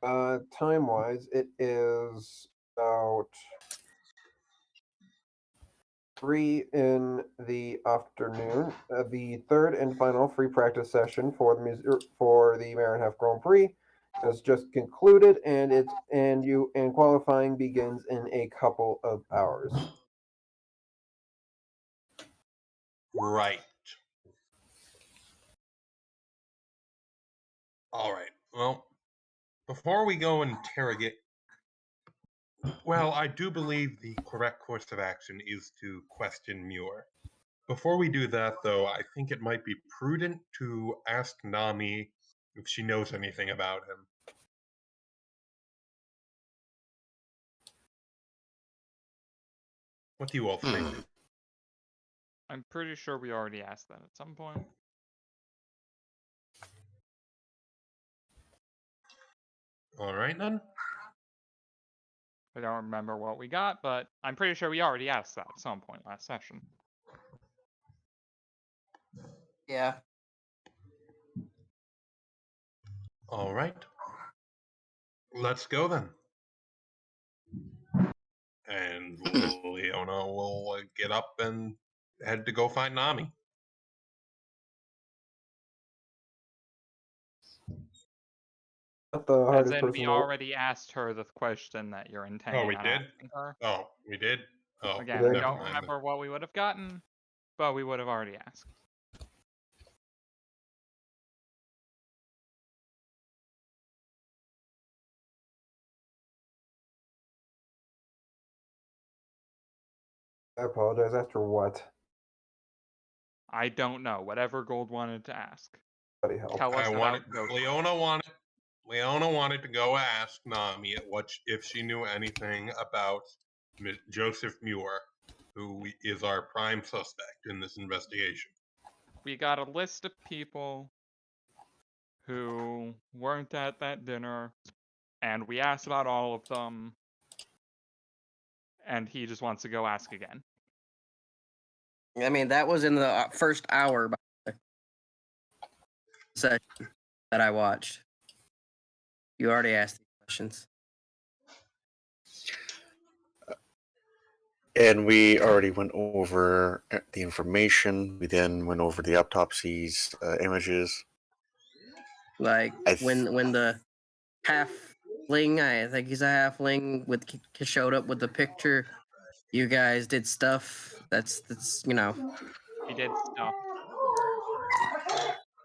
Time-wise, it is about 3 in the afternoon. The third and final free practice session for the Marinef Grand Prix has just concluded, and qualifying begins in a couple of hours. Right. All right. Well, before we go interrogate, well, I do believe the correct course of action is to question Muir. Before we do that, though, I think it might be prudent to ask Nami if she knows anything about him. What do you all think? I'm pretty sure we already asked that at some point. All right, then. I don't remember what we got, but I'm pretty sure we already asked that at some point last session. Yeah. All right. Let's go then. And Leona will get up and head to go find Nami. Not the As hardest in, person we to- already asked her the question that you're intending we on did? asking her. Oh, we did? Oh, Again, Okay. I never don't mind. remember what we would have gotten, but we would have already asked. I apologize. After what? I don't know. Whatever Gold wanted to ask. Bloody hell. Tell us about Ghost. Leona wanted to go ask Nami if she knew anything about Joseph Muir, who is our prime suspect in this investigation. We got a list of people who weren't at that dinner, and we asked about all of them, and he just wants to go ask again. I mean, that was in the first hour session that I watched. You already asked the questions. And we already went over the information. We then went over the autopsies, images. Like when the halfling, I think he's a halfling, showed up with the picture. You guys did stuff. That's We did stuff.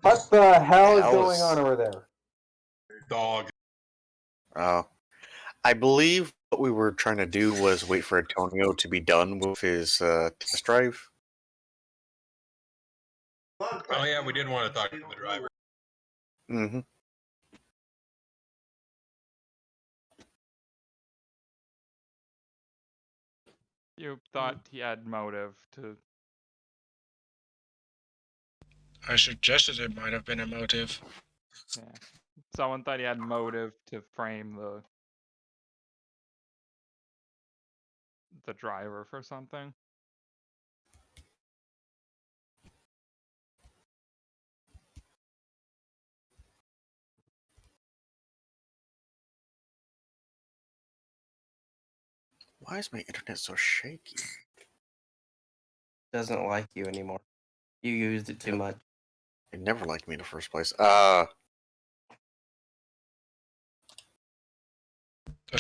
What the hell is That going was- on over there? Dog. I believe what we were trying to do was wait for Antonio to be done with his test drive. Oh yeah, we did want to talk to the driver. Mm-hmm. You thought he had motive to. I suggested it might have been a motive. Yeah. Someone thought he had motive to frame the driver for something. Why is my internet so shaky? doesn't like you anymore. You used it too much. It never liked me in the first place. Does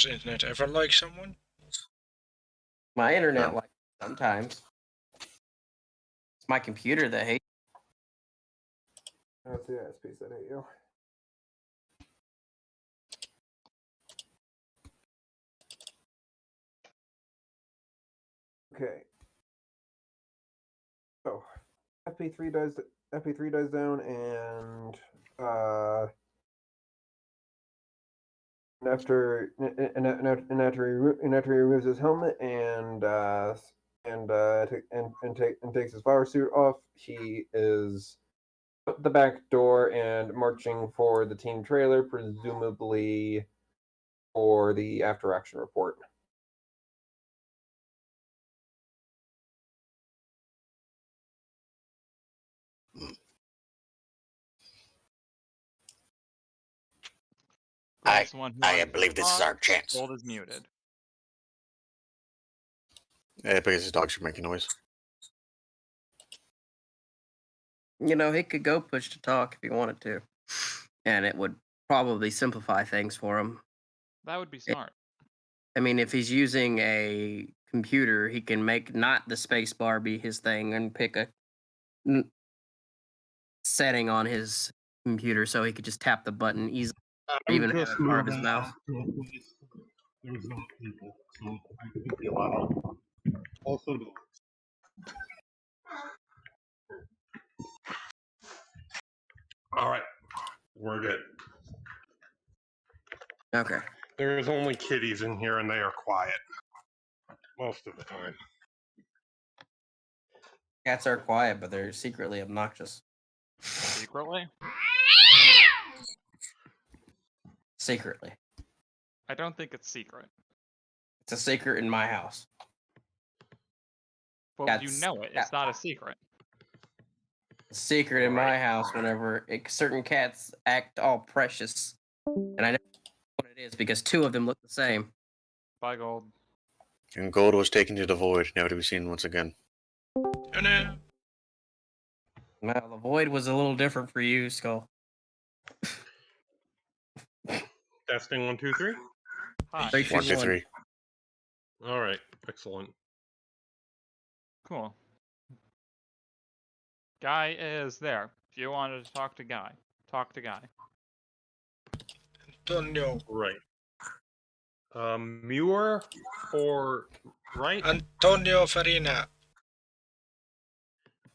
the internet ever like someone? My internet No. likes it sometimes. It's my computer that hates. That's the ISP that hate you. Okay. So FP3 dies down, and after he removes his helmet and takes his power suit off, he is out the back door and marching for the team trailer, presumably for the after action report. I Someone who I wants to believe this is talk, our chance. Gold is muted. Because his dogs are making noise. You know, he could go push to talk if he wanted to, and it would probably simplify things for him. That would be smart. I mean, if he's using a computer, he can make not the space bar be his thing and pick a setting on his computer so he could just tap the button easily, or even have it part of his mouse. There's no people, so I could be allowed. Also, all right, we're good. Okay. There's only kitties in here, and they are quiet most of the time. Cats are quiet, but they're secretly obnoxious. Secretly? Secretly. I don't think it's secret. It's a secret in my house. But you know it. It's not a secret. Secret in my house whenever certain cats act all precious. And I know what it is because two of them look the same. Bye, Gold. And Gold was taken to the void, never to be seen once again. Oh no. Well, the void was a little different for you, Skull. Testing 1, 2, 3. Hi. 3, 2, 1, 2, 1. 3. All right, excellent. Cool. Guy is there. If you wanted to talk to Guy, talk to Guy. Antonio. Right. Muir or right? Antonio Farina.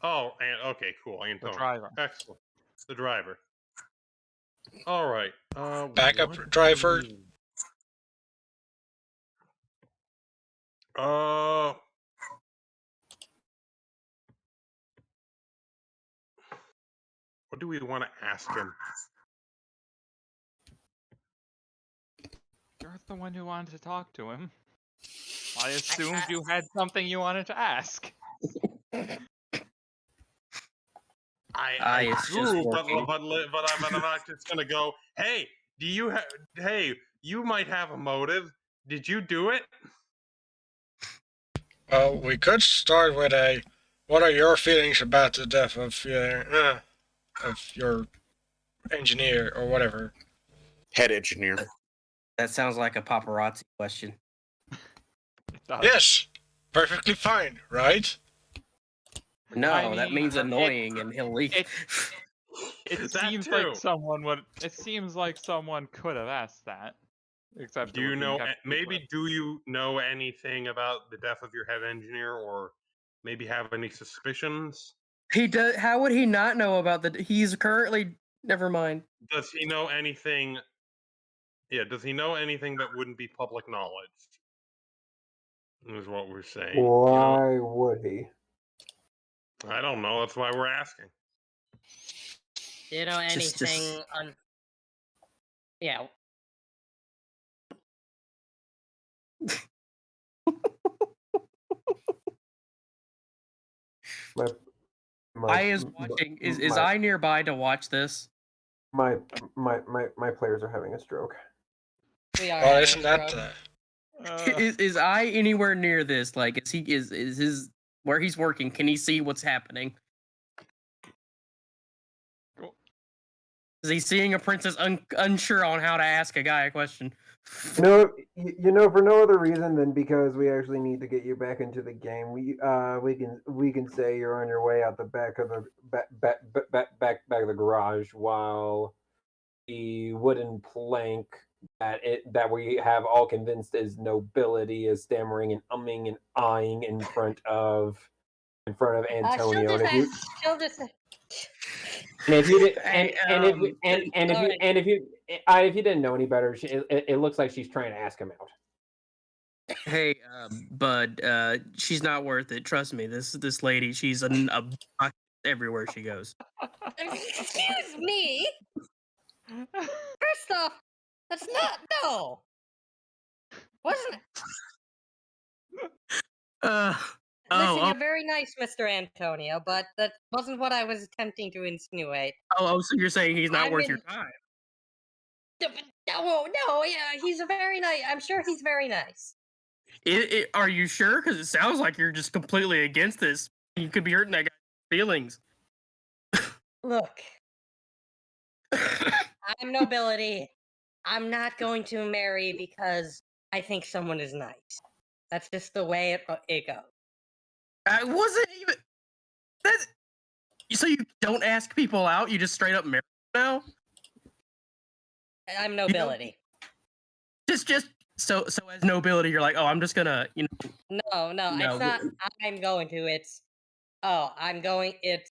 Oh, and okay, cool. The Antonio. driver. Excellent. The driver. All right. Backup what driver. do we- Uh. What do we want to ask him? You're the one who wanted to talk to him. I assumed you had something you wanted to ask. I it's just do, but working. I'm not just gonna go. Hey, do you have? Hey, you might have a motive. Did you do it? Well, we could start with a. What are your feelings about the death of your engineer or whatever? Head engineer. That sounds like a paparazzi question. It does. Yes, perfectly fine, right? No, I that mean, means annoying, and he'll leave. It That seems too. like someone would. It seems like someone could have asked that. Except Do it you would be know? kept Maybe secret. do you know anything about the death of your head engineer, or maybe have any suspicions? He does. How would he not know about the? He's currently. Never mind. Does he know anything? Yeah. Does he know anything that wouldn't be public knowledge? Is what we're saying. Why would he? I don't know. That's why we're asking. Do you know Just- anything on? Yeah. My, I is watching. Is I nearby to watch this? my players are having a stroke. We are. Well, having isn't a that stroke. Is I anywhere near this? Like, is his where he's working? Can he see what's happening? Cool. Is he seeing a princess unsure on how to ask a guy a question? No, you know, for no other reason than because we actually need to get you back into the game. We can say you're on your way out the back of the back of the garage while the wooden plank that we have all convinced is nobility is stammering and umming and eyeing in front of Antonio. She'll just. And if you did, Hey, if you didn't know any better, it looks like she's trying to ask him out. Hey, bud, she's not worth it. Trust me. This lady, she's a everywhere she goes. Excuse me. First off, that's not wasn't it? Listen, you're very nice, Mr. Antonio, but that wasn't what I was attempting to insinuate. so you're saying he's not I'm worth in- your time? No, yeah, he's a very nice. I'm sure he's very nice. Are you sure? Because it sounds like you're just completely against this. You could be hurting that guy's feelings. Look, I'm nobility. I'm not going to marry because I think someone is nice. That's just the way it goes. I wasn't even. That's, so you don't ask people out? You just straight up marry now? I'm nobility. Just so as nobility, you're like, oh, I'm just gonna, No, No. it's not. I'm going to. It's. Oh, I'm going. It's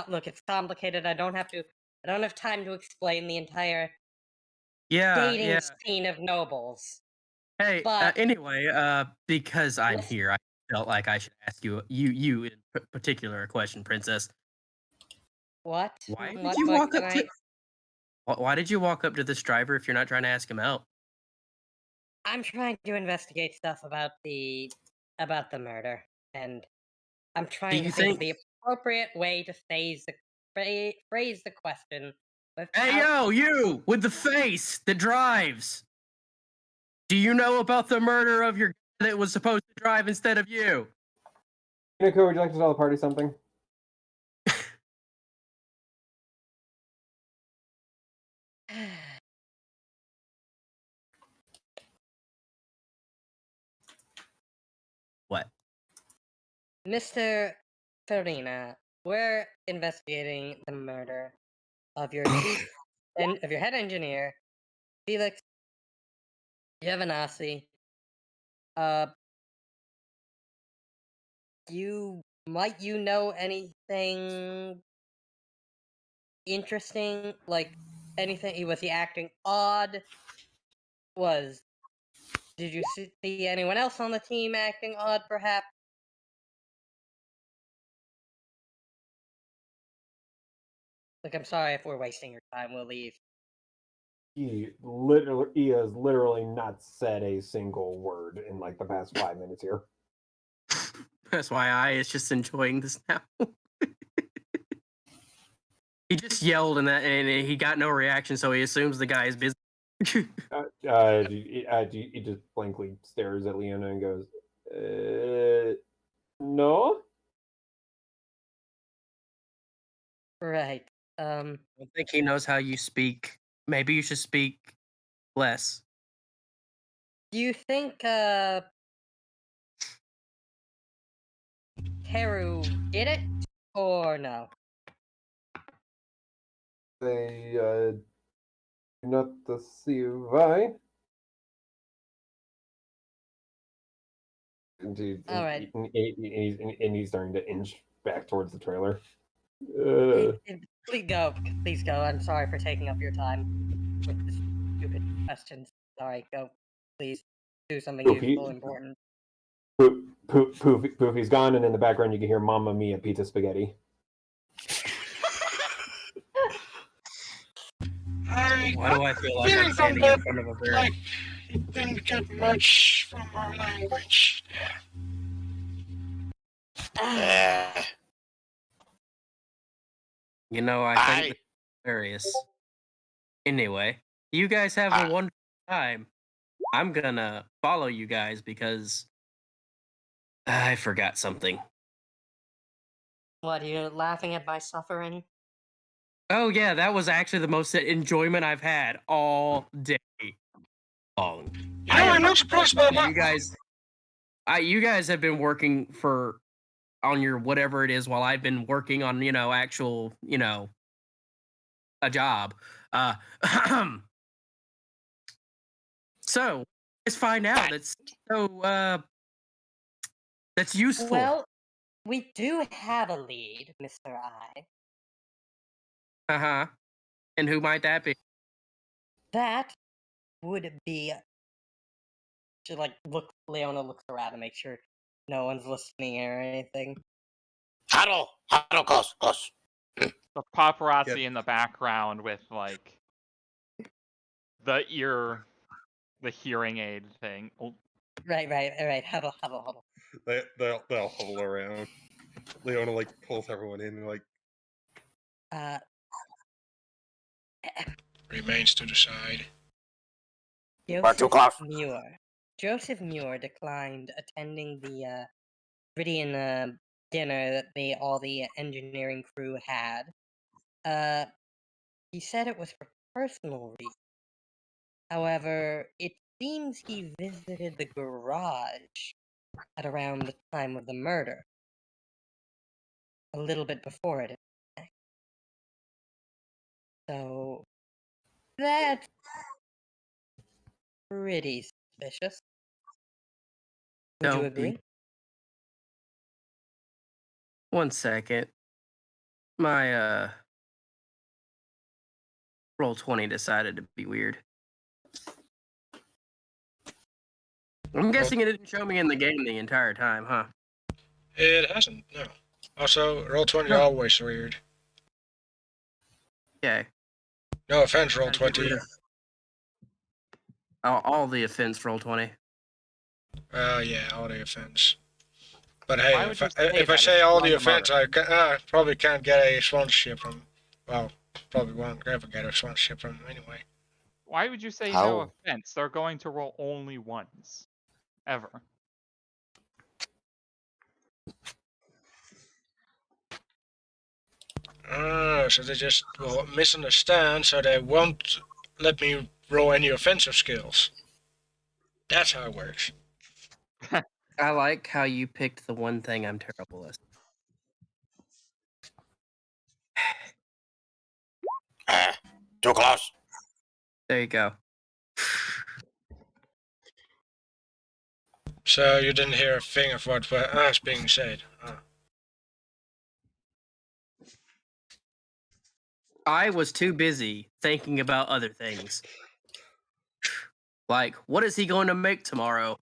look. It's complicated. I don't have time to explain the entire dating yeah. scene of nobles. Hey, But anyway, because I'm listen- here, I felt like I should ask you in particular a question, Princess. What? Why did What? you What walk can up I? to? Why did you walk up to this driver if you're not trying to ask him out? I'm trying to investigate stuff about the murder, and I'm trying to you think of think- the appropriate way to phrase the question. Hey, yo, you with the face that drives. Do you know about the murder of your guy that was supposed to drive instead of you? Nico, would you like to tell the party something? What? Mr. Farina, we're investigating the murder of your chief and of your head engineer, Felix Giovanassi. You know anything interesting? Like anything? Was he acting odd? Did you see anyone else on the team acting odd? Perhaps. Look, I'm sorry if we're wasting your time. We'll leave. He has literally not said a single word in like the past 5 minutes here. That's why I is just enjoying this now. He just yelled and he got no reaction, so he assumes the guy is busy. He just blankly stares at Leona and goes, no? Right. I don't think he knows how you speak. Maybe you should speak less. Do you think Teru did it or no? They not to see why. All right. And he's starting to inch back towards the trailer. Please go. I'm sorry for taking up your time with this stupid questions. Sorry, go. Please do something useful, important. Poofy's gone, and in the background you can hear Mamma Mia pizza spaghetti. Why do I feel like I'm feeling from standing in front of a very... like it didn't get much from our language. Eh, You know, I think that's hilarious. Anyway, you guys have a wonderful time. I'm gonna follow you guys because I forgot something. What, are you laughing at my suffering? Oh yeah, that was actually the most enjoyment I've had all day long. You know, I'm not surprised by that. You guys have been working on your whatever it is while I've been working on, actual, a job. So let's find out. That's useful. Well, we do have a lead, Mr. I. Uh-huh. And who might that be? That would be. Leona looks around to make sure no one's listening or anything. Huddle, close. The paparazzi in the background with like the hearing aid thing. Oh, Right. Huddle. They'll huddle around. Leona like pulls everyone in and like, remains to decide. Far too close. Joseph Muir declined attending the Viridian dinner that all the engineering crew had. He said it was for personal reasons. However, it seems he visited the garage at around the time of the murder. A little bit before it, in fact. So, that's pretty suspicious. Would you Don't agree? be. One second. My roll 20 decided to be weird. I'm guessing it didn't show me in the game the entire time, huh? It hasn't, no. Also, Roll20 Huh. always weird. Okay. No offense, Gotta get rid Roll20. of all the offense roll 20. Yeah, all the offense. But Why hey, would if you say I that? say It's all trying the to murder. offense, I probably can't get a sponsorship from. Well, probably won't ever get a sponsorship from them anyway. Why would you say no How? offense? They're going to roll only ones. Ever. Oh, so they just will misunderstand, so they won't let me roll any offensive skills. That's how it works. I like how you picked the one thing I'm terrible at. Too close. There you go. So you didn't hear a thing of what was being said. I was too busy thinking about other things. Like, what is he going to make tomorrow?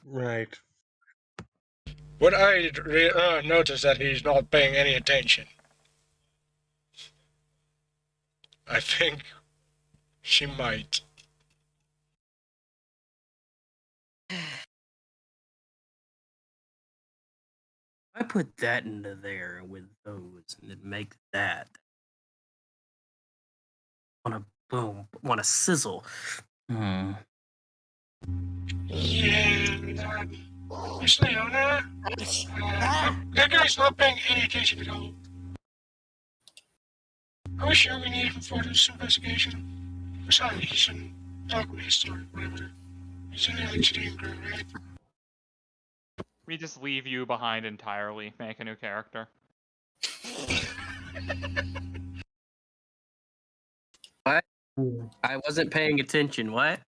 Right. What I noticed that he's not paying any attention. I think she might. I put that into there with those and then make that. Want to boom, want to sizzle. Hmm. Yeah, Miss Leona, that guy's not paying any attention at all. Are we sure we need him for this investigation? Besides, he's an alchemist or whatever. He's an engineering crew, right? We just leave you behind entirely. Make a new character. What? I wasn't paying attention. What?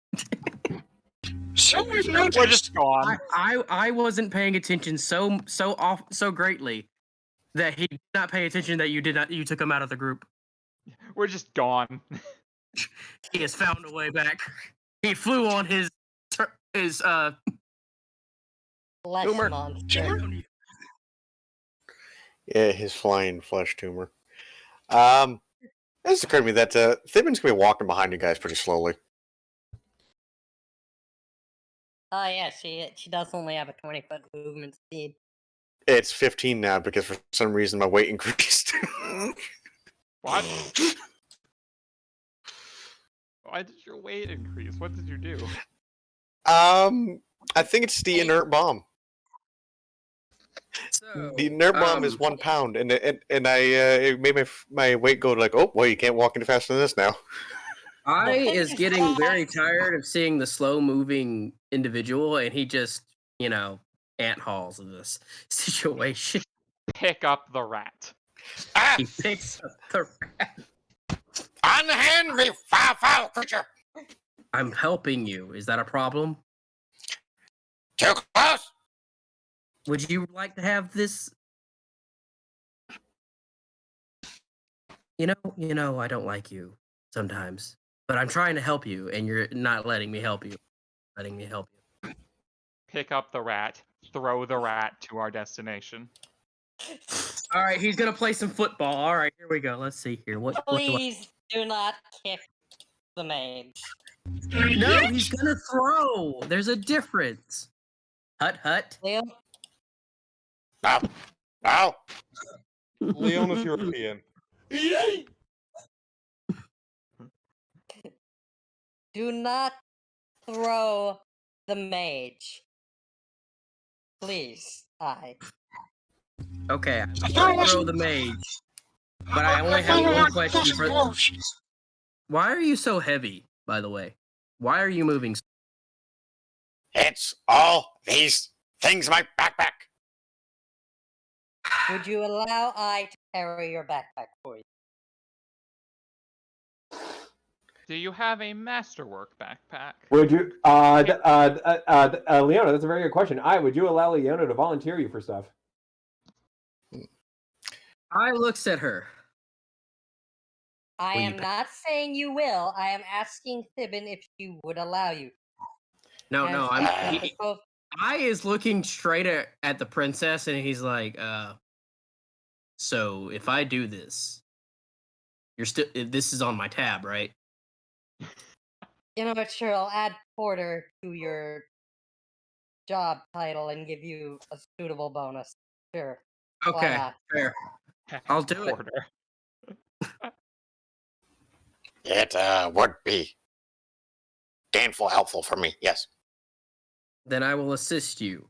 So we've noticed. We're just gone. I wasn't paying attention so greatly that he did not pay attention that you took him out of the group. We're just gone. He has found a way back. He flew on his Flesh tumor. monster. Yeah, his flying flesh tumor. This occurred to me that Thibin's gonna be walking behind you guys pretty slowly. Oh yeah, she does only have a 20-foot movement speed. It's 15 now because for some reason my weight increased. What? Why did your weight increase? What did you do? I think it's the inert bomb. So, The inert bomb is 1 pound, and it made my weight go like, oh, well, you can't walk any faster than this now. I is getting very tired of seeing the slow-moving individual, and he just, ant hauls of this situation. Pick up the rat. He picks up the rat. Unhand foul creature. I'm helping you. Is that a problem? Too close. Would you like to have this? I don't like you sometimes, but I'm trying to help you, and you're not letting me help you. Pick up the rat. Throw the rat to our destination. All right, he's gonna play some football. All right, here we go. Let's see here. What do I... Please do not kick the mage. No, he's gonna throw. There's a difference. Hut. Leo, Ow. Leona's European. Do not throw the mage. Please, Okay, I I thought it won't throw wasn't. the mage, but I only I thought have it one was question for. dwarves. Why are you so heavy, by the way? Why are you moving? It's all these things in my backpack. would you allow I to carry your backpack for you? Do you have a masterwork backpack? Would you, Leona? That's a very good question. Would you allow Leona to volunteer you for stuff? I looks at her. I Will you am pay- not saying you will. I am asking Thibin if she would allow you. No, As I'm. as both I is looking straight at the princess, and he's like, So if I do this, you're still. This is on my tab, right? You know what? Sure, I'll add Porter to your job title and give you a suitable bonus. Sure. Why Okay, not? fair. I'll do it. Porter. It would be gainful, helpful for me. Yes. Then I will assist you.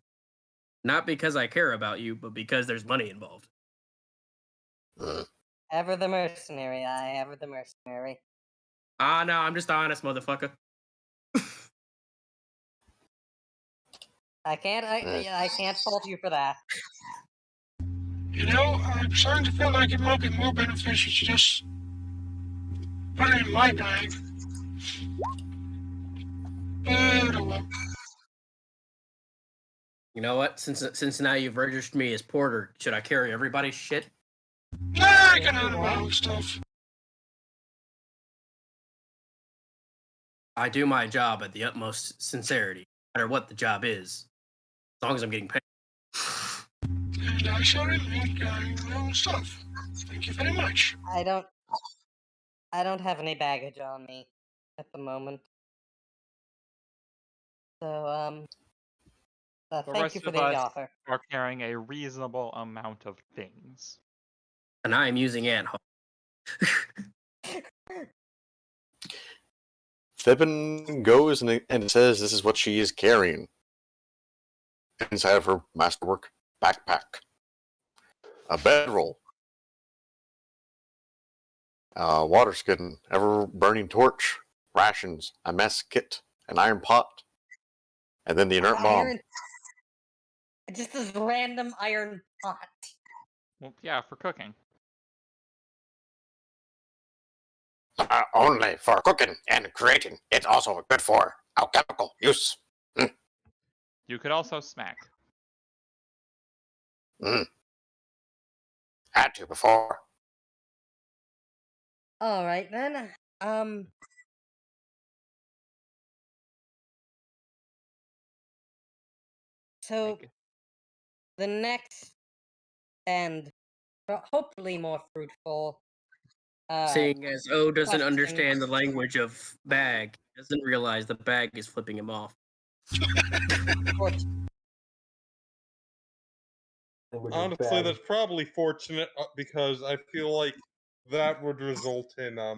Not because I care about you, but because there's money involved. Mm. Ever the mercenary, ever the mercenary. No, I'm just honest, motherfucker. I can't fault you for that. You know, I'm starting to feel like it might be more beneficial to just put it in my bag. But oh well. You know what? Since now you've registered me as Porter, should I carry everybody's shit? Nah, I can handle my own stuff. I do my job at the utmost sincerity, no matter what the job is, as long as I'm getting paid. And I shall remain carrying my own stuff. Thank you very much. I don't have any baggage on me at the moment. So The thank rest you for of the us offer. are carrying a reasonable amount of things. And I am using ant hole. Thibin goes and says this is what she is carrying inside of her masterwork backpack. A bedroll, a water skin, ever-burning torch, rations, a mess kit, an iron pot, and then the inert bomb. Just this random iron pot. Well, yeah, for cooking. Only for cooking and creating. It's also good for alchemical use. You could also smack. Had to before. All right then. So Like, the next and hopefully more fruitful. Seeing as O doesn't question. understand the language of bag, doesn't realize the bag is flipping him off. Honestly, that's probably fortunate because I feel like that would result in I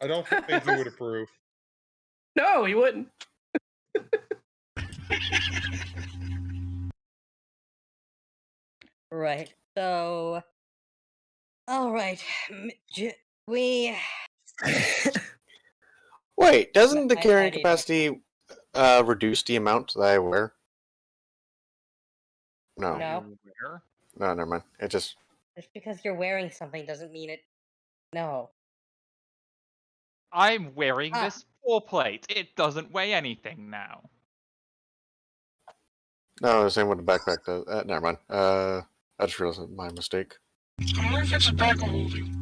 don't think he would approve. No, he wouldn't. Right. So. All right. We. Wait, doesn't the I carrying need capacity reduce the amount that I wear? No. No. where? No, never mind. It just... Just because you're wearing something doesn't mean it. No. I'm wearing Ah. this full plate. It doesn't weigh anything now. No, the same with the backpack does. Never mind. I just realized it's my mistake. I wonder if it's a bag of holding.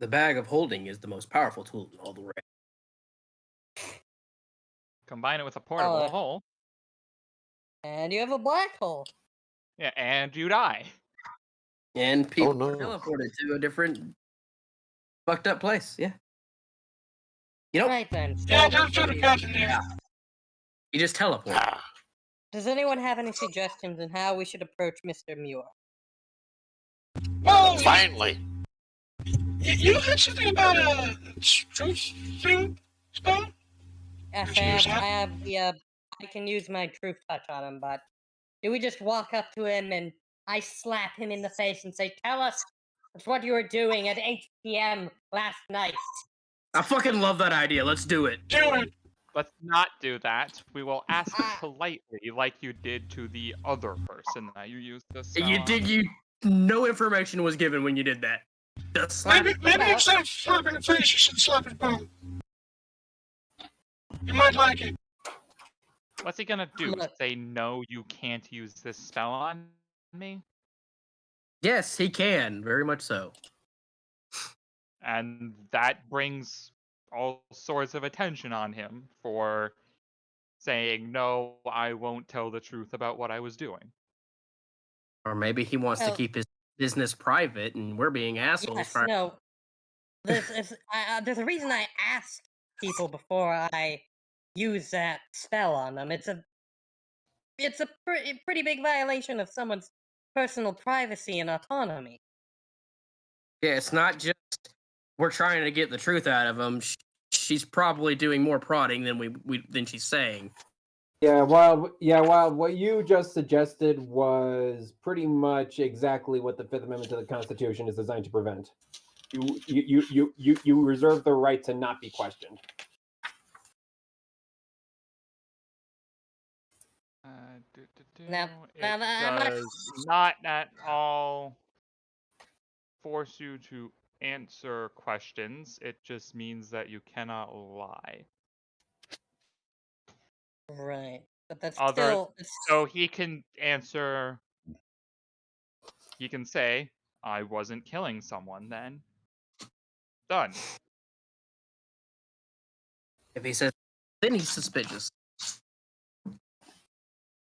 The bag of holding is the most powerful tool in all the raid. Combine it with a portable hole. And you have a black hole. Yeah, and you die. And people no. are teleported to a different fucked up place. Yeah. You know, Right then. So Yeah, don't throw the cat in there. you just teleport. Ah, Does anyone have any suggestions on how we should approach Mr. Muir? Well, Finally. you had something about a truth thing spell? Yes, Did you use that? I have the, I can use my truth touch on him, but do we just walk up to him and I slap him in the face and say, tell us what you were doing at 8 p.m. last night? I fucking love that idea. Let's do it. Do it. Let's not do that. We will ask politely, like you did to the other person that you used this spell You on. did. You. No information was given when you did that. Just slap. Maybe Well- instead of slapping the face, you should slap his bum. You might like it. What's he gonna do? Look. Say no, you can't use this spell on me? Yes, he can. Very much so. And that brings all sorts of attention on him for saying, no, I won't tell the truth about what I was doing. Or maybe he wants to Well- keep his business private, and we're being assholes. Yes, for no. There's a reason I asked people before I use that spell on them. It's a pretty big violation of someone's personal privacy and autonomy. Yeah, it's not just we're trying to get the truth out of him. She's probably doing more prodding than she's saying. Yeah, while what you just suggested was pretty much exactly what the Fifth Amendment to the Constitution is designed to prevent. You reserve the right to not be questioned. Now- It now that- does not at all force you to answer questions. It just means that you cannot lie. Right, but that's Other- still. So he can answer. He can say, I wasn't killing someone then. Done. If he says, then he's suspicious.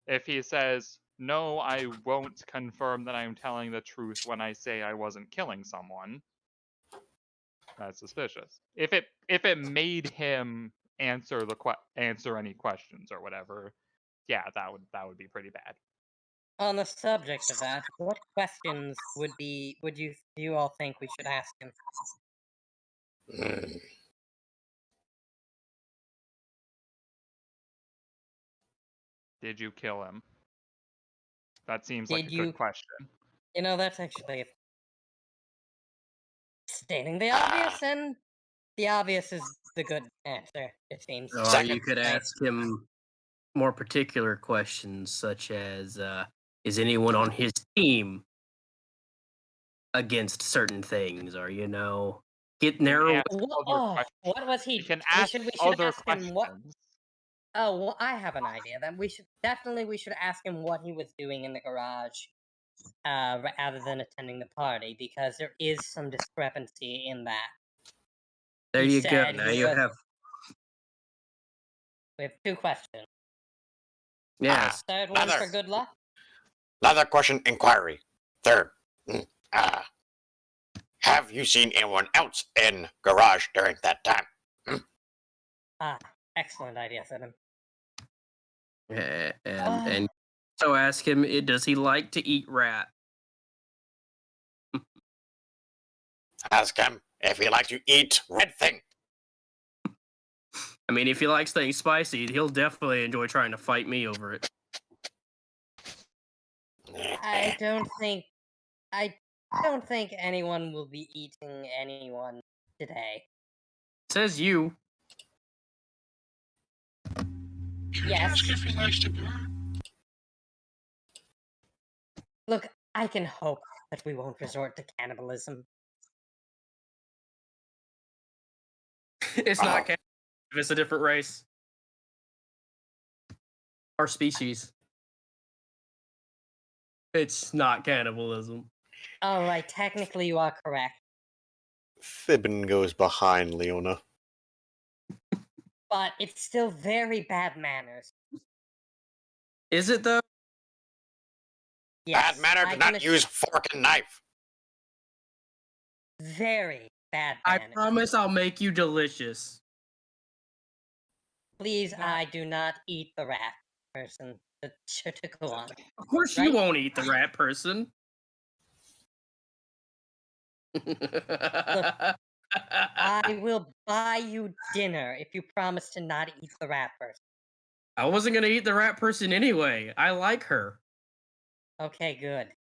If he says, no, I won't confirm that I'm telling the truth when I say I wasn't killing someone, that's suspicious. If it made him answer answer any questions or whatever, yeah, that would be pretty bad. On the subject of that, what questions would you all think we should ask him? Mm. Did you kill him? That seems like Did a you- good question. You know, that's actually stating the obvious, and the obvious is the good answer, it seems. Or Second. you could ask him more particular questions, such as, is anyone on his team against certain things? Or, get narrow. ask other questions. What was he? You can we ask should other ask him what. questions. Oh, well, I have an idea. Then we should ask him what he was doing in the garage, rather than attending the party, because there is some discrepancy in that. There he you go. said Now he you was- have. We have 2 questions. Yes. Third one Another. for good luck. Another question inquiry. Third. Have you seen anyone else in garage during that time? Excellent idea, Seven. And so ask him, does he like to eat rat? Ask him if he likes to eat red thing. I mean, if he likes things spicy, he'll definitely enjoy trying to fight me over it. I don't think anyone will be eating anyone today. Says you. Should Yes. ask if he likes to burn. Look, I can hope that we won't resort to cannibalism. It's not cannibalism if it's a different race. Or species. It's not cannibalism. Alright, technically you are correct. Fibbin goes behind Leona. But it's still very bad manners. Is it though? Yes, Bad manner, I do can not use fork and knife. Very bad I manners. promise I'll make you delicious. Please, I do not eat the rat person. to go on. Of course, you Right? won't eat the rat person. I will buy you dinner if you promise to not eat the rat person. I wasn't gonna eat the rat person anyway. I like her. Okay, good.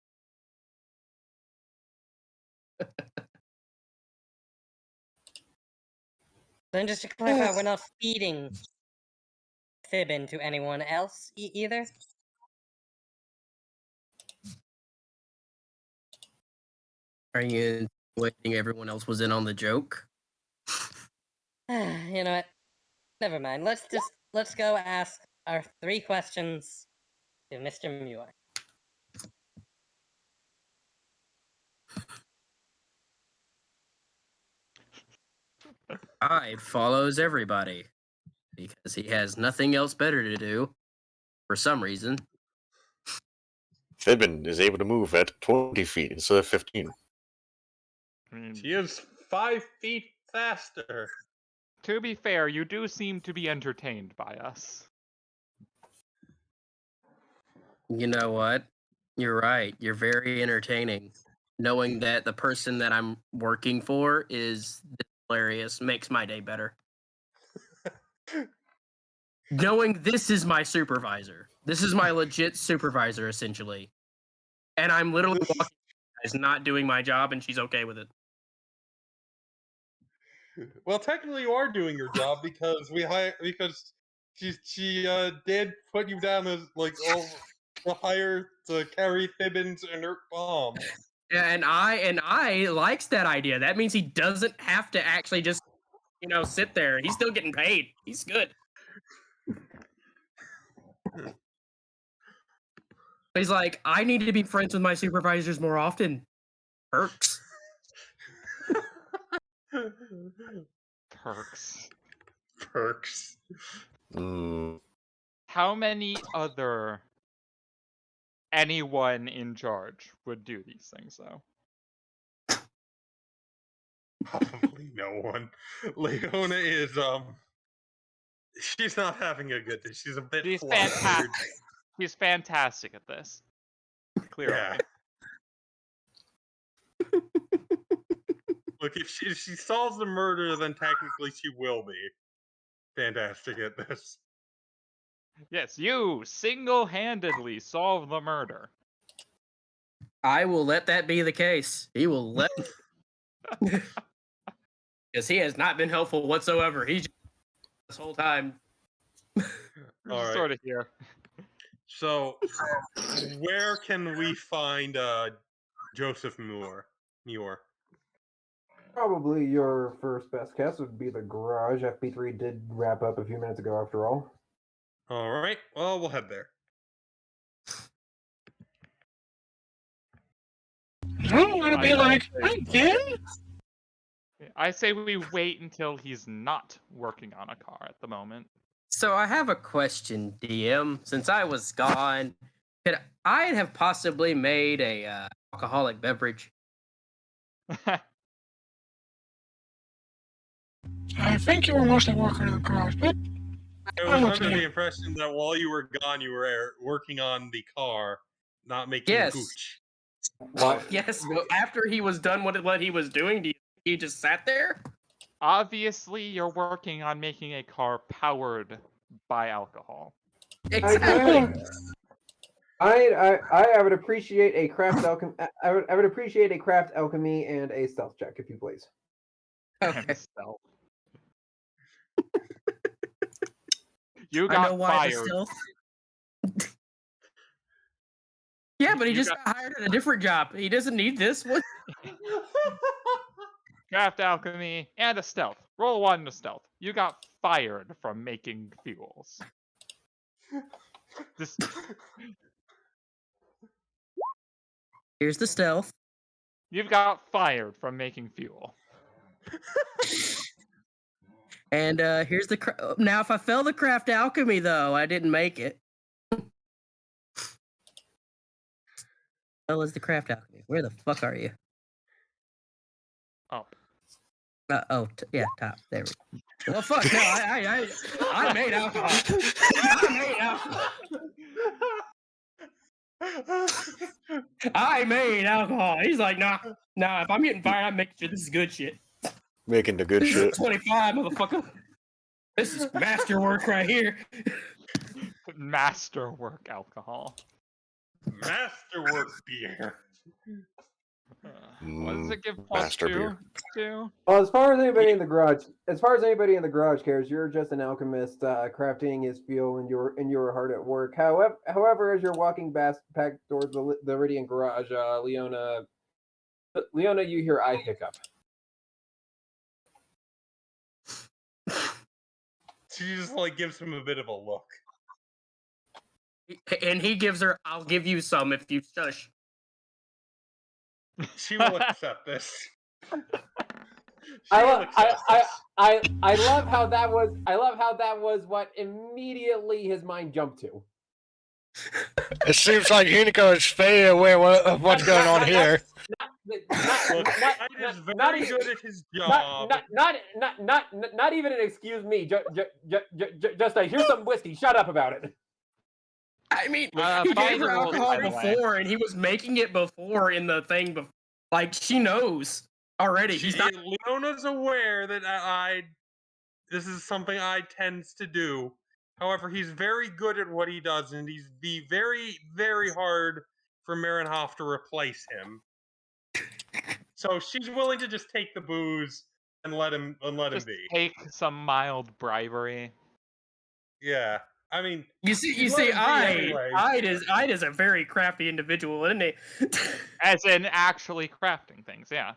Then just to clarify, we're not feeding Fibbin to anyone else either? Are you waiting? Everyone else was in on the joke. You know what? Never mind. Let's go ask our 3 questions to Mr. Muir. Hyde follows everybody because he has nothing else better to do for some reason. Fibbin is able to move at 20 feet instead of 15. I mean, She is 5 feet faster. to be fair, you do seem to be entertained by us. You know what? You're right. You're very entertaining. Knowing that the person that I'm working for is hilarious makes my day better. Knowing this is my supervisor. This is my legit supervisor, essentially. And I'm literally walking is not doing my job, and she's okay with it. Well, technically, you are doing your job because she did put you down as like the hire to carry Fibbin's inert bomb. And I likes that idea. That means he doesn't have to actually just, sit there. He's still getting paid. He's good. He's like, I need to be friends with my supervisors more often. Perks. Perks. Perks. How many other anyone in charge would do these things, though? Probably no one. Leona is she's not having a good day. She's a bit She's flustered. fantastic. She's fantastic at this. Clearly. Yeah. Look, if she solves the murder, then technically she will be fantastic at this. Yes, you single-handedly solve the murder. I will let that be the case. He will let because he has not been helpful whatsoever. He's just this whole time. All right. Sort of here. So, where can we find Joseph Muir? Probably your first best guess would be the garage. FP3 did wrap up a few minutes ago, after all. All right. Well, we'll head there. I don't want to be like, again? I say we wait until he's not working on a car at the moment. So I have a question, DM. Since I was gone, could I have possibly made a alcoholic beverage? I think you were mostly working in the garage, but I was under the impression that while you were gone, you were working on the car, not making Yes. hooch. Yes, but after he was done with what he was doing, do you think he just sat there? Obviously, you're working on making a car powered by alcohol. Exactly. I would appreciate a craft alchemy. I would appreciate a craft alchemy and a stealth check, if you please. Okay. Stealth. You I know got why the fired. stealth. Yeah, but he You just got hired at a different job. He doesn't need this one. Craft alchemy and a stealth. Roll 1 to stealth. You got fired from making fuels. This Here's the stealth. You've got fired from making fuel. And here's the now. If I fail the craft alchemy, though, I didn't make it. Well, is the craft alchemy? Where the fuck are you? Oh. Yeah, top. There we go. Well, fuck no. I made alcohol. I made alcohol. I made alcohol. He's like, nah. If I'm getting fired, I'm making sure this is good shit. Making the good This shit. is 25, motherfucker. This is masterwork right here. Masterwork alcohol. Masterwork beer. What does it give plus Master 2 beer. to? Well, as far as anybody in the garage cares, you're just an alchemist crafting his fuel, and you're hard at work. However, as you're walking back towards the Iridian garage, Leona, you hear I hiccup. She just like gives him a bit of a look. And he gives her, I'll give you some if you shush. She will accept this. I love how that was what immediately his mind jumped to. It seems like Hinico is very aware of what's going on here. Look, Hyde is very good at his job. Not even an excuse me. Just here's some whiskey. Shut up about it. I mean, By he gave the her rules, alcohol by the way. before, and he was making it before in the thing. Like, she knows already. He's not. Leona's aware that this is something I tends to do. However, he's very good at what he does, and he's be very, very hard for Marinhoff to replace him. So she's willing to just take the booze and let him Just be. take some mild bribery. Yeah, I mean, You see, she'd let him be anyway. Ide is a very crafty individual, isn't he? As in actually crafting things, yeah.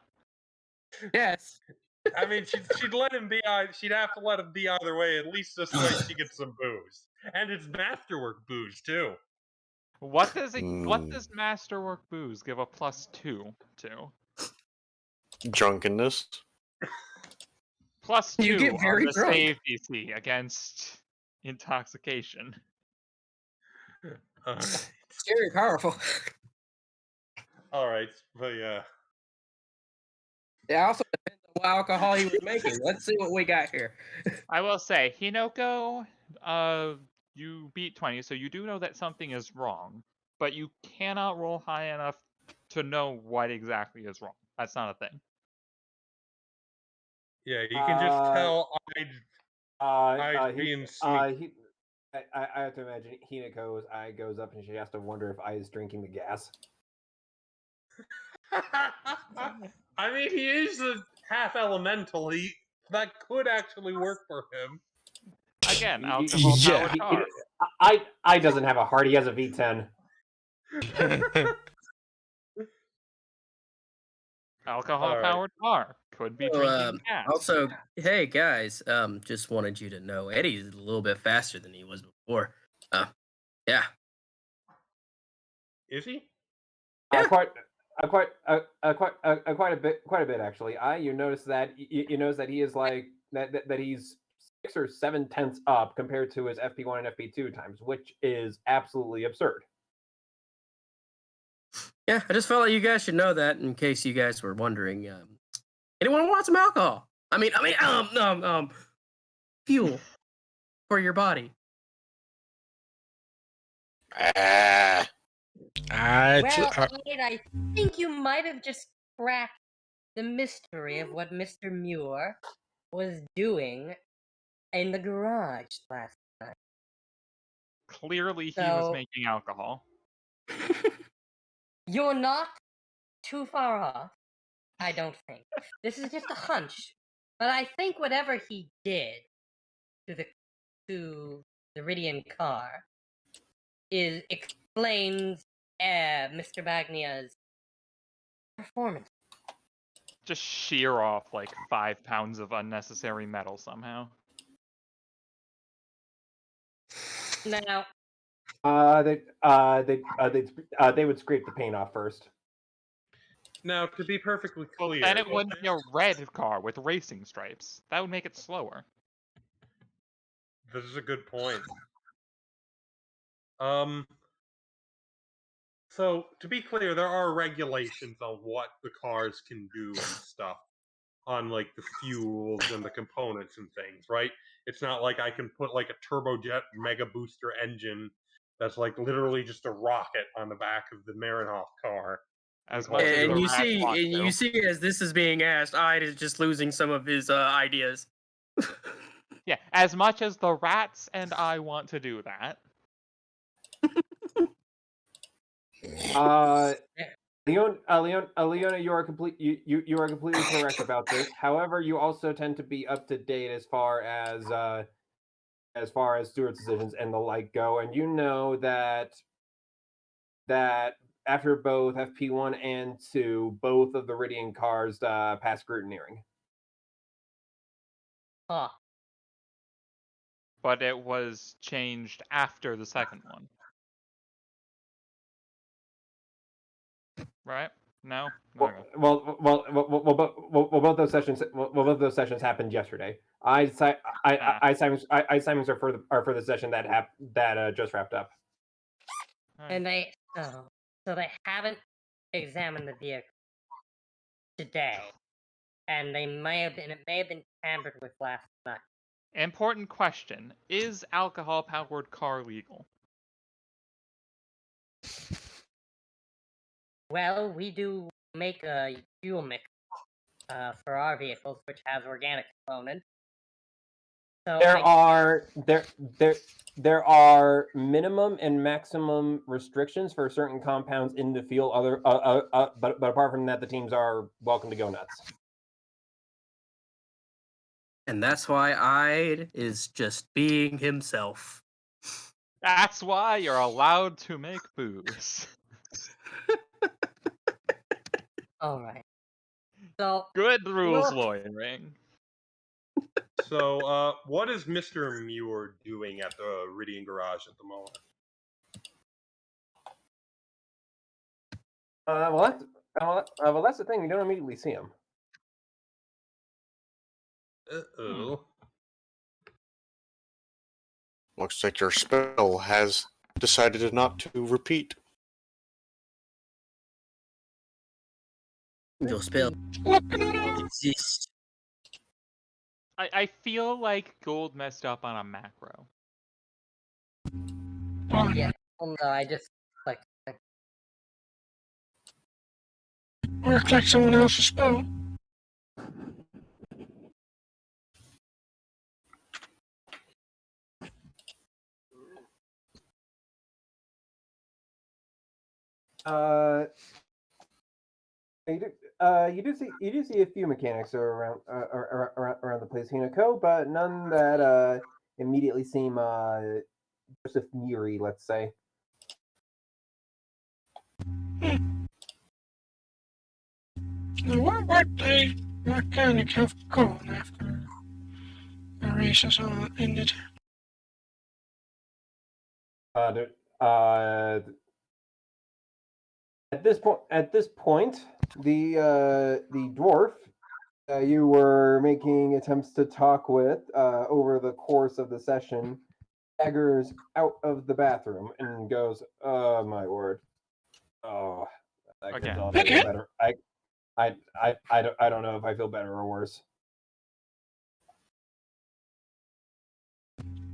Yes. I mean, she'd let him be. She'd have to let him be either way. At least this way, she gets some booze, and it's masterwork booze too. What does masterwork booze give a plus 2 to? Drunkenness. Plus 2 You get very on the drunk. save DC against intoxication. Alright. It's very powerful. Alright, but yeah. It also depends on what alcohol he was making. Let's see what we got here. I will say, Hinoko, you beat 20, so you do know that something is wrong, but you cannot roll high enough to know what exactly is wrong. That's not a thing. Yeah, you can just tell I'd being sneaky. I have to imagine Hinako's eye goes up and she has to wonder if I is drinking the gas. I mean, he is a half elemental. That could actually work for him. Again, alcohol powered tar. I doesn't have a heart. He has a V10. Alcohol powered tar. Could be drinking gas. Also, hey guys, just wanted you to know Eddie's a little bit faster than he was before. Yeah. Is he? Yeah. Quite a bit actually. You notice that he is like that he's 6 or 7 tenths up compared to his FP1 and FP2 times, which is absolutely absurd. Yeah, I just felt like you guys should know that in case you guys were wondering. Anyone want some alcohol? I mean, fuel for your body. I think you might have just cracked the mystery of what Mr. Muir was doing in the garage last night. Clearly, he was making alcohol. You're not too far off, I don't think. This is just a hunch. But I think whatever he did to the Iridian car explains Mr. Bagnia's performance. Just shear off like 5 pounds of unnecessary metal somehow. Now, they would scrape the paint off first. Now, to be perfectly clear, well, then it wouldn't be a red car with racing stripes. That would make it slower. This is a good point. So, to be clear, there are regulations on what the cars can do and stuff. On, like, the fuels and the components and things, right? It's not like I can put, like, a turbojet mega booster engine That's like literally just a rocket on the back of the Marinhoff car. As And much as And the you rats see, want and to. you see, as this is being asked, Ide is just losing some of his ideas. Yeah, as much as the rats and I want to do that. Leona, you are you are completely correct about this. However, you also tend to be up to date as far as Stewart's decisions and the like go, and you know that after both FP1 and 2, both of the Ridian cars pass scrutineering. Huh. But it was changed after the second one. Right? No? Okay. Both those sessions happened yesterday. I assignments are for the session that just wrapped up. And so they haven't examined the vehicle today, and it may have been tampered with last night. Important question. Is alcohol-powered car legal? Well, we do make a fuel mix for our vehicles, which has organic components. So There are minimum and maximum restrictions for certain compounds in the field. But apart from that, the teams are welcome to go nuts. And that's why Ide is just being himself. That's why you're allowed to make booze. all right. So Good rules Well- lawyering. So, what is Mr. Muir doing at the Ridian garage at the moment? That's the thing. You don't immediately see him. Uh-oh. Looks like your spell has decided not to repeat. Your spell Looking at don't exist. I feel like Gold messed up on a macro. all. yeah, well, no, I just like Or click someone else's spell. You do see a few mechanics around around the place, Hinako, but none that immediately seem Joseph Muri, let's say. Now, where would the mechanic have gone after the race has all ended? At this point, the dwarf you were making attempts to talk with over the course of the session staggers out of the bathroom and goes, "Oh my word! Oh, that could Again. tell if I feel better. I don't know if I feel better or worse."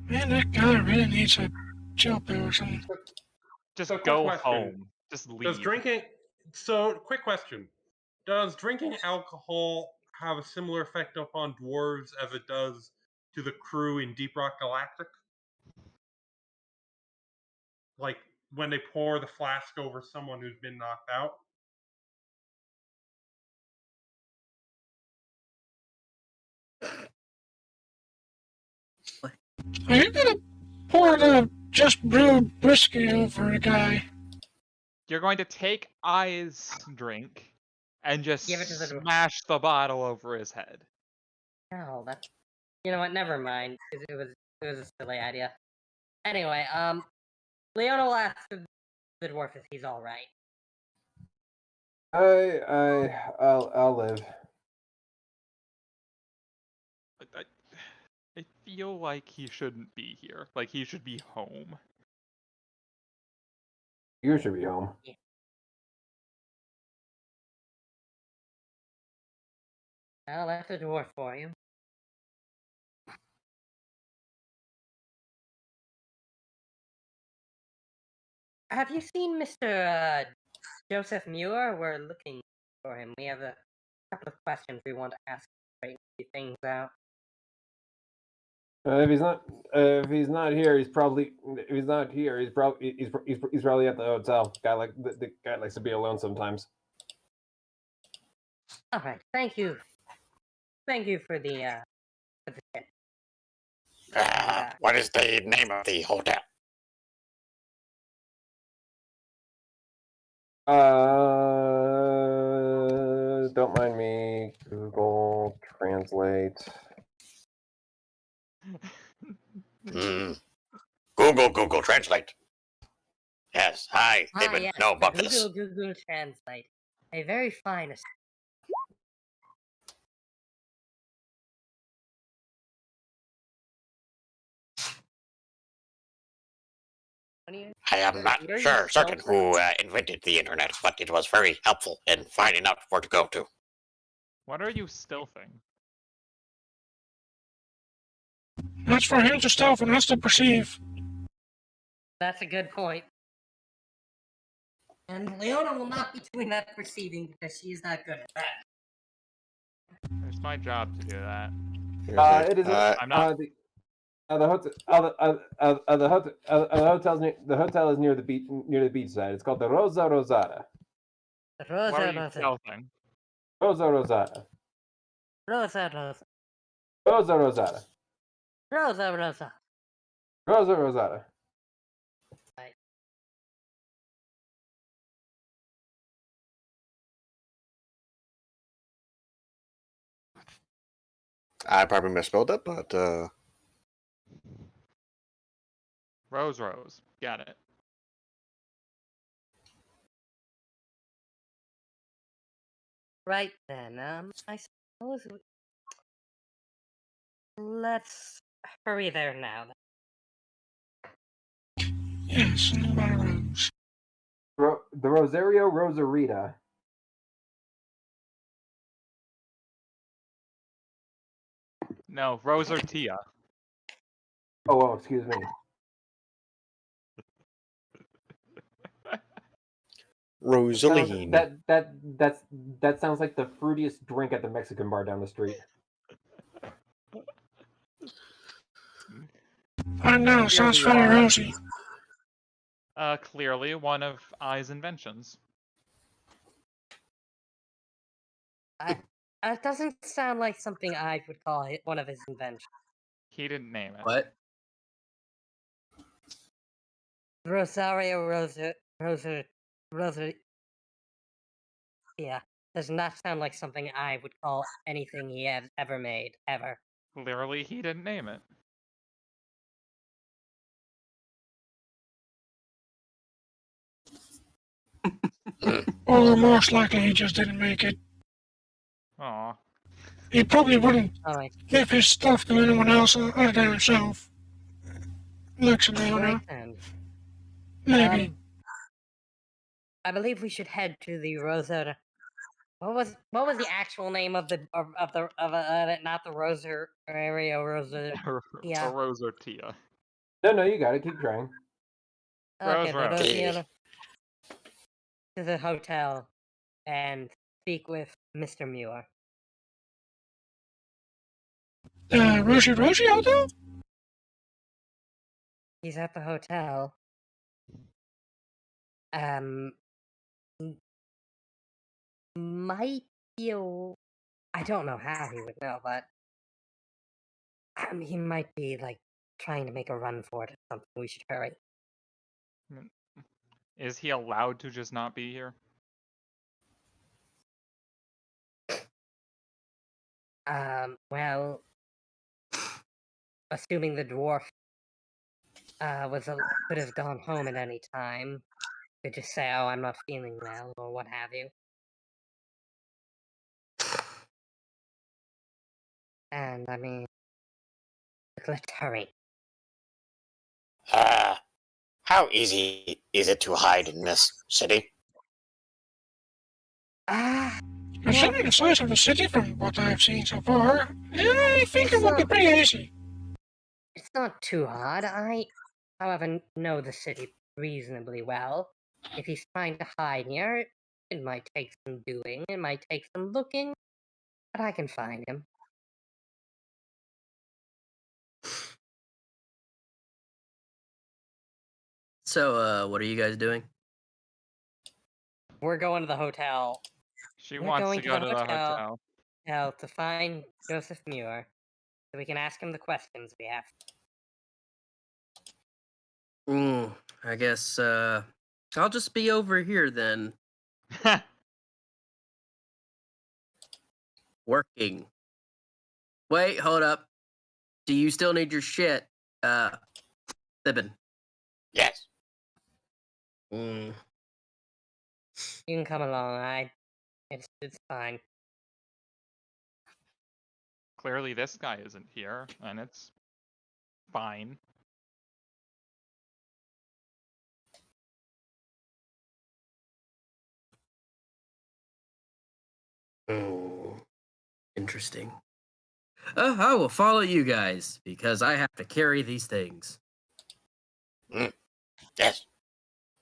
Man, that guy really needs a chill pill or something. Just So, quick go question. home. Just Does leave. drinking... So, quick question. Does drinking alcohol have a similar effect upon dwarves as it does to the crew in Deep Rock Galactic? Like, when they pour the flask over someone who's been knocked out? Are you gonna pour the just brewed whiskey over a guy? You're going to take I's drink and just Give it to the dwarf. smash the bottle over his head. no, that's you know what? Never mind. It was a silly idea. Anyway, Leona will ask the dwarf if he's all right. I'll live. I feel like he shouldn't be here. Like he should be home. You should be home. Well, that's a dwarf for you. have you seen Mr. Joseph Muir? We're looking for him. We have a couple of questions we want to ask to straighten a few things out. If he's not here, he's probably he's probably at the hotel. The guy likes to be alone sometimes. All right, thank you for the tip. What is the name of the hotel? Don't mind me. Google Translate. Google Translate. Yes, I even yes, know about this. Google Translate. A very fine. I am not What are you certain stealthing? who invented the internet, but it was very helpful in finding out where to go to. What are you stealthing? That's for him to stealth and us to perceive. That's a good point. And Leona will not be doing that perceiving because she's not good at that. It's my job to do that. It is. I'm not. The hotel is near the beach side. It's called the Rosa Rosada. What are you stealthing? Rosa Rosada. Rosa Rosa. Rosa Rosada. Rosa Rosa. Rosa Rosada. I probably misspelled it, but Rose. Got it. Right then, I suppose let's hurry there now. Yes, no matter Rose. The Rosario Rosarita. No, Rose or Tia. Oh, excuse me. Rosaline. That sounds like the fruitiest drink at the Mexican bar down the street. I know, sounds very rosy. Clearly one of I's inventions. It doesn't sound like something I would call it one of his inventions. He didn't name it. What? Rosario Rosa. Yeah, does not sound like something I would call anything he has ever made, ever. Clearly he didn't name it. Or most likely he just didn't make it. Aw. He probably wouldn't Alright. give his stuff to anyone else other than himself. Looks and Leona. Right then. Maybe. I believe we should head to the Rosa. What was the actual name of it? Not the Rosario Rosa. Yeah. Or Rose or Tia. No, you got it. Keep trying. Okay, the Rose. Rosiana to the hotel and speak with Mr. Muir. Rosie Hotel? He's at the hotel. Might feel. I don't know how he would know, but he might be like trying to make a run for it or something. We should hurry. Is he allowed to just not be here? Well, assuming the dwarf could have gone home at any time, could just say, "Oh, I'm not feeling well," or what have you. And I mean, let's hurry. How easy is it to hide in this city? Considering the size of the city from what I've seen so far, I think it would be pretty easy. It's not too hard. I, however, know the city reasonably well. If he's trying to hide here, it might take some doing, it might take some looking, but I can find him. So, what are you guys doing? We're going to the hotel. She We're wants going to go to the hotel. To find Joseph Muir, so we can ask him the questions we have. I guess, I'll just be over here then, working. Wait, hold up. Do you still need your shit, Thibin? Yes. Mm. You can come along. It's fine. Clearly, this guy isn't here, and it's fine. Oh, interesting. I will follow you guys because I have to carry these things. Yes.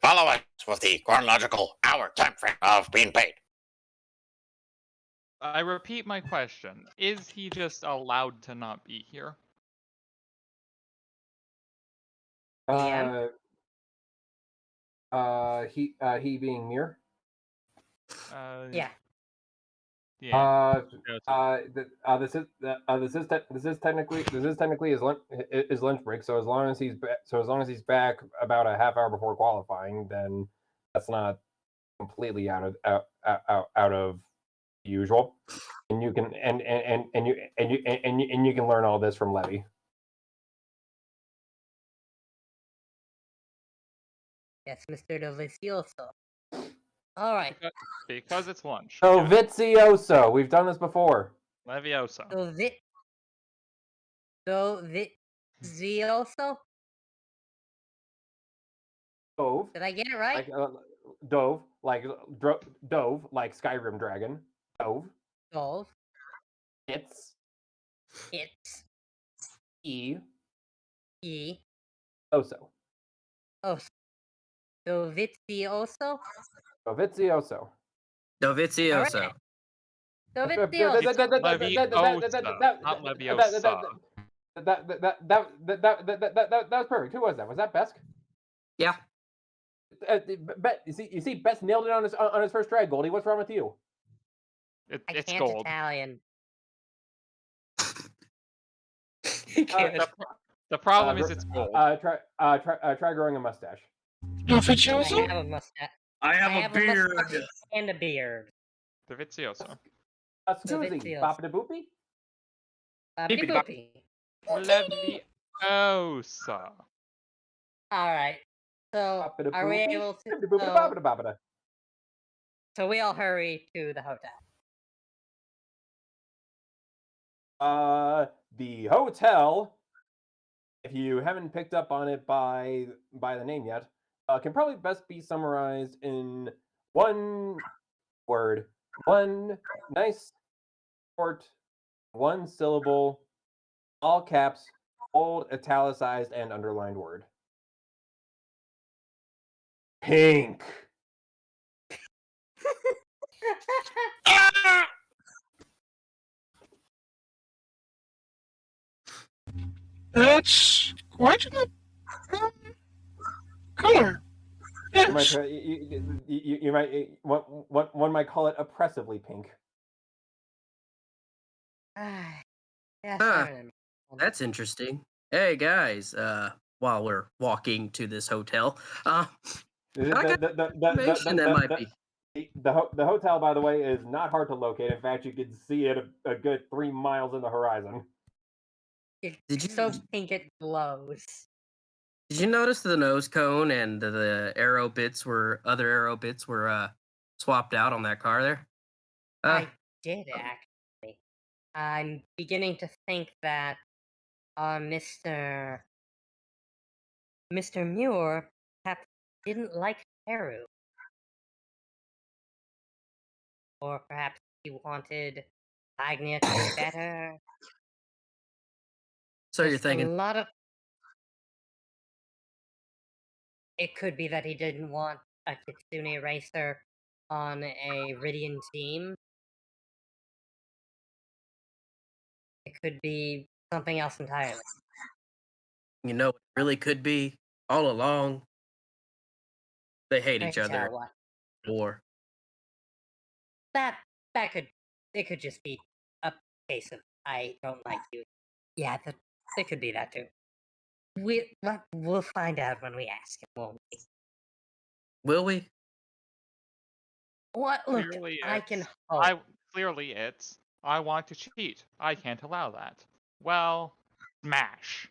Follow us with the chronological hour time frame of being paid. I repeat my question. Is he just allowed to not be here? DM? He being Muir. Yeah. Yeah. This is technically his lunch break. So as long as he's back about a half hour before qualifying, then that's not completely out of usual. And you can you can learn all this from Levy. Yes, Mr. Delicioso. All right. Because it's lunch. Oh, Get it. Vizioso. We've done this before. Leviosa. Vizioso? Dove. Did I get it right? Dove, Dove, like Skyrim dragon. Dove. Dove. It's E. Oso. Oh. Dovizioso? Vizioso. Dovizioso. Dovizioso. Leviosa, not Leviosa. That was perfect. Who was that? Was that Besk? Yeah. You see, Besk nailed it on his first try. Goldie, what's wrong with you? I It's can't gold. Italian. He can't. The problem is it's gold. Try growing a mustache. I have a mustache. I have a beard. mustache and a beard. Davizioso. Scusi, Vizioso. Bapa de Boopy? Boopy. Leviosa. Alright. So, are we able to... So we all hurry to the hotel. The hotel, if you haven't picked up on it by the name yet, can probably best be summarized in one word, one nice, short, one syllable, all caps, bold, italicized, and underlined word. Pink. That's quite an color. You might Yes. one might call it oppressively pink. Yes, Huh. I remember. That's interesting. Hey guys, while we're walking to this hotel, I got information that might be. The hotel, by the way, is not hard to locate. In fact, you can see it a good 3 miles in the horizon. It's so pink it glows. Did you notice the nose cone and the other arrow bits were swapped out on that car there? I did, actually. I'm beginning to think that Mr. Muir perhaps didn't like Haru. Or perhaps he wanted Agnia to be better. So you're There's thinking a lot of... It could be that he didn't want a Kitsune racer on a Ridian team. It could be something else entirely. You know, it really could be all along. They hate I each can other tell what. more. That could it could just be a case of I don't like you. Yeah, it could be that too. We'll find out when we ask him, won't we? Will we? What? Look, Clearly I can it's hope. I want to cheat. I can't allow that. Well, smash.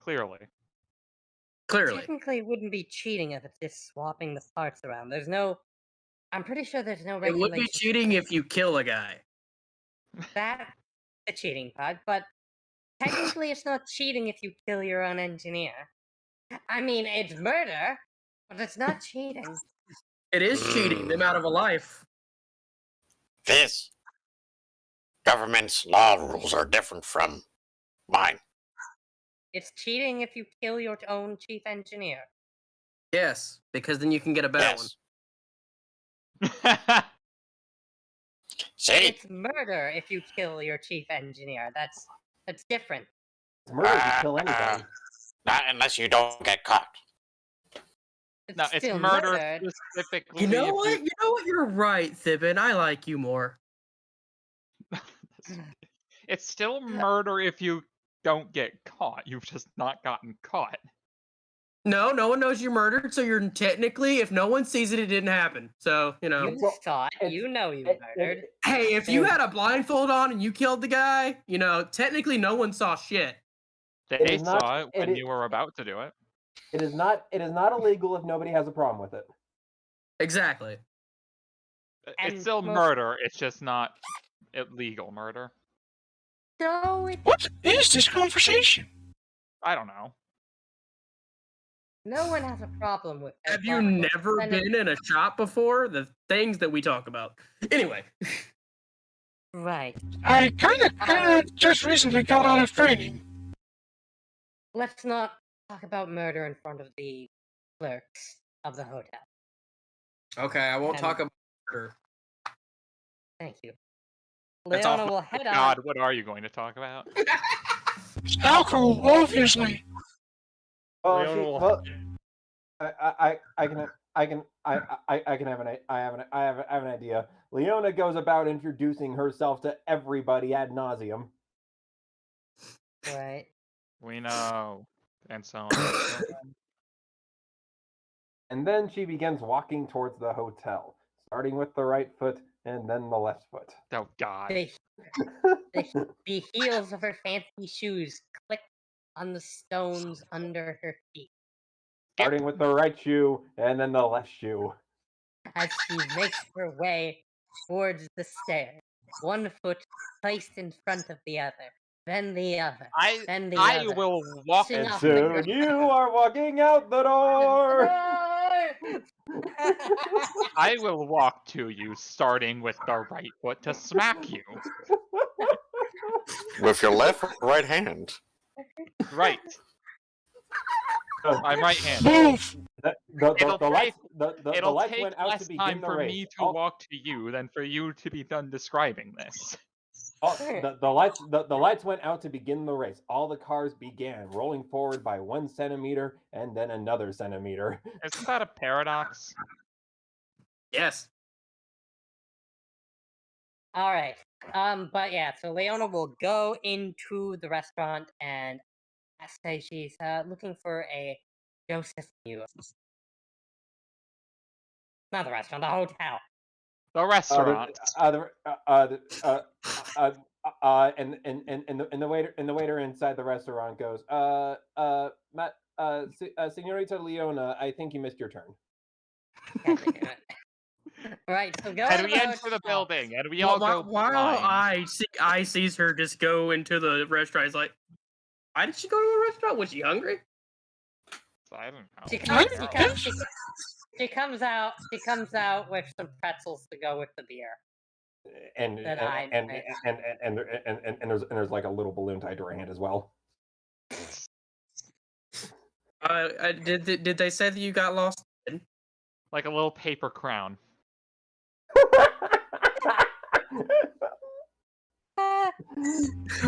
Clearly. Clearly. Technically, it wouldn't be cheating if it's just swapping the parts around. There's no. I'm pretty sure there's no It would be regulation. cheating if you kill a guy. That the cheating part, but technically, it's not cheating if you kill your own engineer. I mean, it's murder, but it's not cheating. It is cheating them out of a life. This government's law rules are different from mine. It's cheating if you kill your own chief engineer. Yes, because then you can get a better Yes. See? It's murder if you kill your chief engineer. That's different. It's murder if you kill anybody. Not unless you don't get caught. It's No, it's still murder specifically. You know if what? You know what? You're right, Thibbin. I like you more. It's still murder if you don't get caught. You've just not gotten caught. No, no one knows you murdered, so you're technically, if no one sees it, it didn't happen. So, you know. You Well, saw it. it's- You know you it- murdered. it- Hey, if you And- had a blindfold on and you killed the guy, you know, technically no one saw shit. They It is not- saw it when it- you were about to do it. It is not illegal if nobody has a problem with it. Exactly. And It's still most- murder. It's just not illegal murder. No, What is this conversation? I don't know. no one has a problem with it. Have you but never then it- been in a shop before? The things that we talk about. Anyway. Right. I kinda just recently got out of training. Let's not talk about murder in front of the clerks of the hotel. Okay, I won't And- talk about murder. Thank you. That's off Leona my- will head on. God, what are you going to talk about? Alcohol, obviously. Well, Leona she, will- well, I have an idea. Leona goes about introducing herself to everybody ad nauseum. Right. We know. And so on. And then she begins walking towards the hotel, starting with the right foot and then the left foot. Oh God. The heels of her fancy shoes click on the stones under her feet Starting with the right shoe and then the left shoe. as she makes her way towards the stairs. One foot placed in front of the other, then the other, then the I other. will walk Pushing And off the soon ground. you are walking out the door. I will walk to you, starting with the right foot to smack you. With your left or right hand. Right. I'm right handed. Move! It'll The lights, take- the It'll lights take went out less to begin time the for race. me to walk to you than for you to be done describing this. The lights went out to begin the race. All the cars began rolling forward by 1 centimeter and then another centimeter. Isn't that a paradox? Yes. All right. But yeah, so Leona will go into the restaurant and say she's looking for a Joseph Mew. Not the restaurant, the hotel. The restaurant. And the waiter inside the restaurant goes, Senorita Leona, I think you missed your turn. Right, so go And to we the enter the hotel. building, and we all go While blind. I sees her just go into the restaurant, it's like, why did she go to a restaurant? Was she hungry? I don't know. She comes out with some pretzels to go with the beer. And That I made. there's like a little balloon tied to her hand as well. Did they say that you got lost? Like a little paper crown.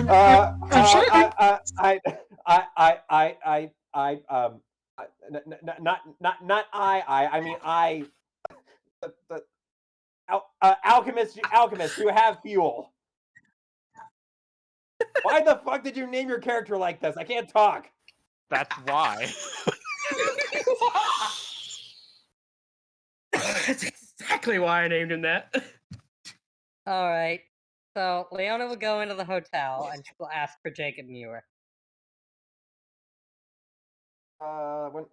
I'm sorry. I mean, alchemist, you have fuel. Why the fuck did you name your character like this? I can't talk. That's why. That's exactly why I named him that. Alright. So, Leona will go into the hotel and she will ask for Jacob Muir. One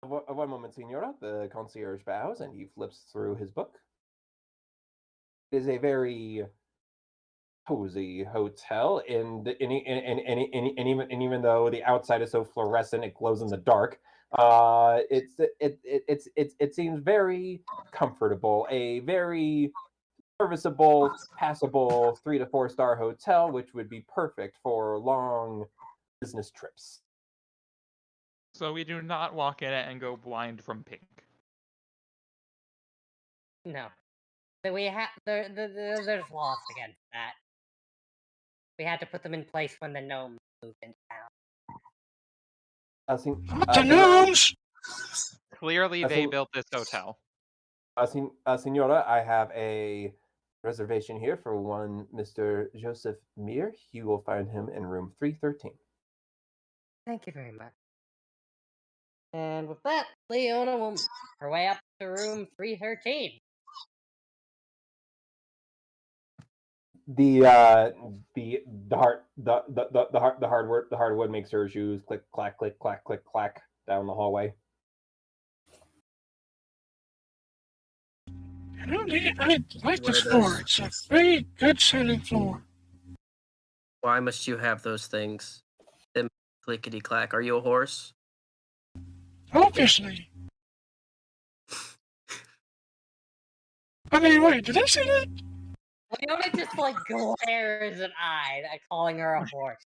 moment, Senora. The concierge bows and he flips through his book. It is a very cozy hotel, and even though the outside is so fluorescent, it glows in the dark. It seems very comfortable. A very serviceable, passable 3 to 4 star hotel, which would be perfect for long business trips. So we do not walk in it and go blind from pink. No. But we have there's laws against that. We had to put them in place when the gnomes moved into town. The gnomes! Clearly, I they think- built this hotel. Senora, I have a reservation here for one Mr. Joseph Muir. You will find him in room 313. Thank you very much. And with that, Leona will make her way up to room 313. The hardwood makes her shoes click clack click clack click clack down the hallway. I like this floor. It's a very good sounding floor. Why must you have those things? Them clickety clack. Are you a horse? Obviously. I mean, wait, did I say that? Leona just like glares an eye at calling her a horse.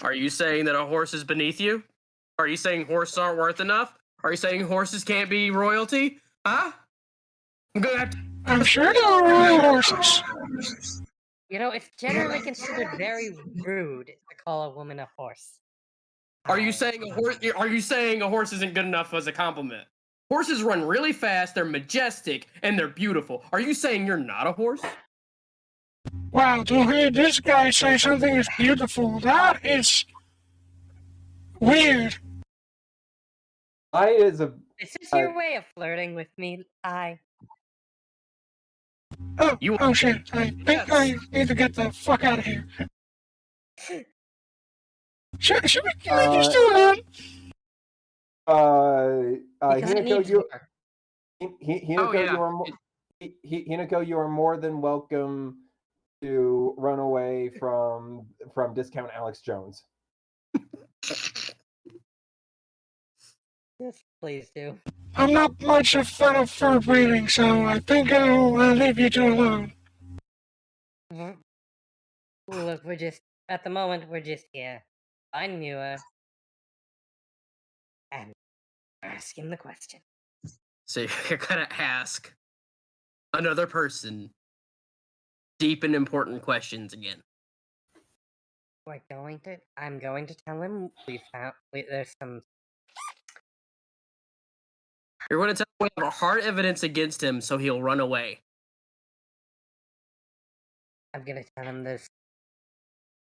Are you saying that a horse is beneath you? Are you saying horses aren't worth enough? Are you saying horses can't be royalty? Huh? I'm gonna have to. I'm sure there are royal horses. You know, it's generally considered very rude to call a woman a horse. Are you saying a horse? Are you saying a horse isn't good enough as a compliment? Horses run really fast. They're majestic and they're beautiful. Are you saying you're not a horse? Wow, to hear this guy say something is beautiful, that is weird. Is a Is this your way of flirting with me, I? Oh, You- oh shit, I think I need to get the fuck out of here. Should we leave these two alone? Because it needs work. Hinako, yeah. Hinako, you are more than welcome to run away from discount Alex Jones. Yes, please do. I'm not much a fan of fur breathing, so I think I'll leave you two alone. Look, we're just at the moment we're just here. I'm newer. And ask him the question. So you're gonna ask another person deep and important questions again. I'm going to tell him there's some. You're gonna tell him we have hard evidence against him, so he'll run away. I'm gonna tell him there's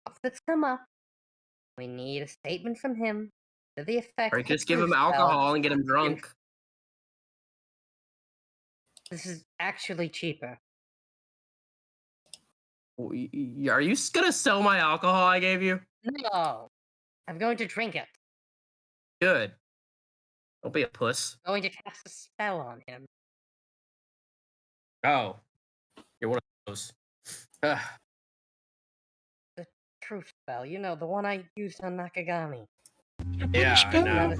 stuff that's come up. We need a statement from him to the effect. Or you of just give him truth alcohol spell. and get him drunk. This is actually cheaper. Are you gonna sell my alcohol I gave you? No, I'm going to drink it. Good. Don't be a puss. I'm going to cast a spell on him. Oh, you're one of those. Ugh. The truth spell, you know, the one I used on Nakagami. Yeah, I know.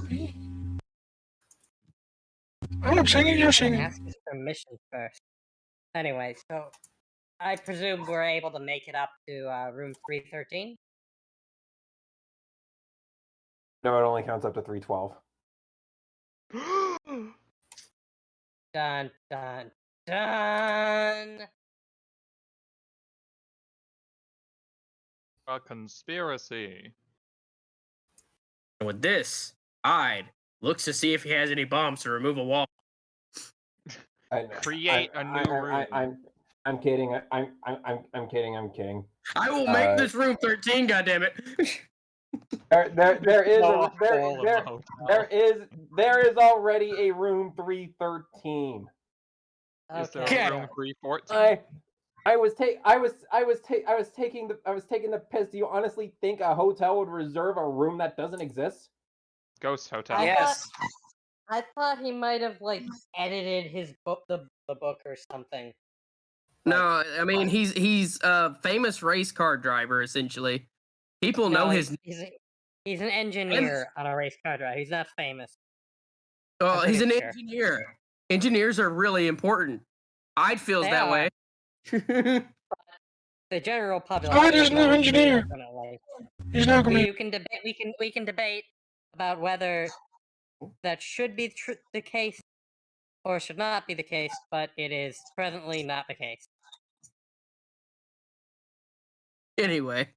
I'm singing, you're singing. Ask his permission first. Anyway, so I presume we're able to make it up to room 313. No, it only counts up to 312. Dun dun dun. A conspiracy. And with this, Ide looks to see if he has any bombs to remove a wall. Create a new room. I'm kidding. I'm kidding. I'm kidding. I will make this room 13. goddammit. There is Blow a a hole in the hotel. there is already a room 313. Is there Okay. a room 314? I was taking the piss. Do you honestly think a hotel would reserve a room that doesn't exist? Ghost hotel. Yes. I thought he might have like edited his book, the book or something. No, I mean he's a famous race car driver essentially. People know his. He's an engineer on a race car drive. He's not famous. Well, he's an pretty sure. engineer. Engineers are really important. Ide feels They that are. way. The general population. Ide is no engineer. Definitely. He's not gonna. You can debate. We can debate about whether that should be the case or should not be the case, but it is presently not the case. Anyway,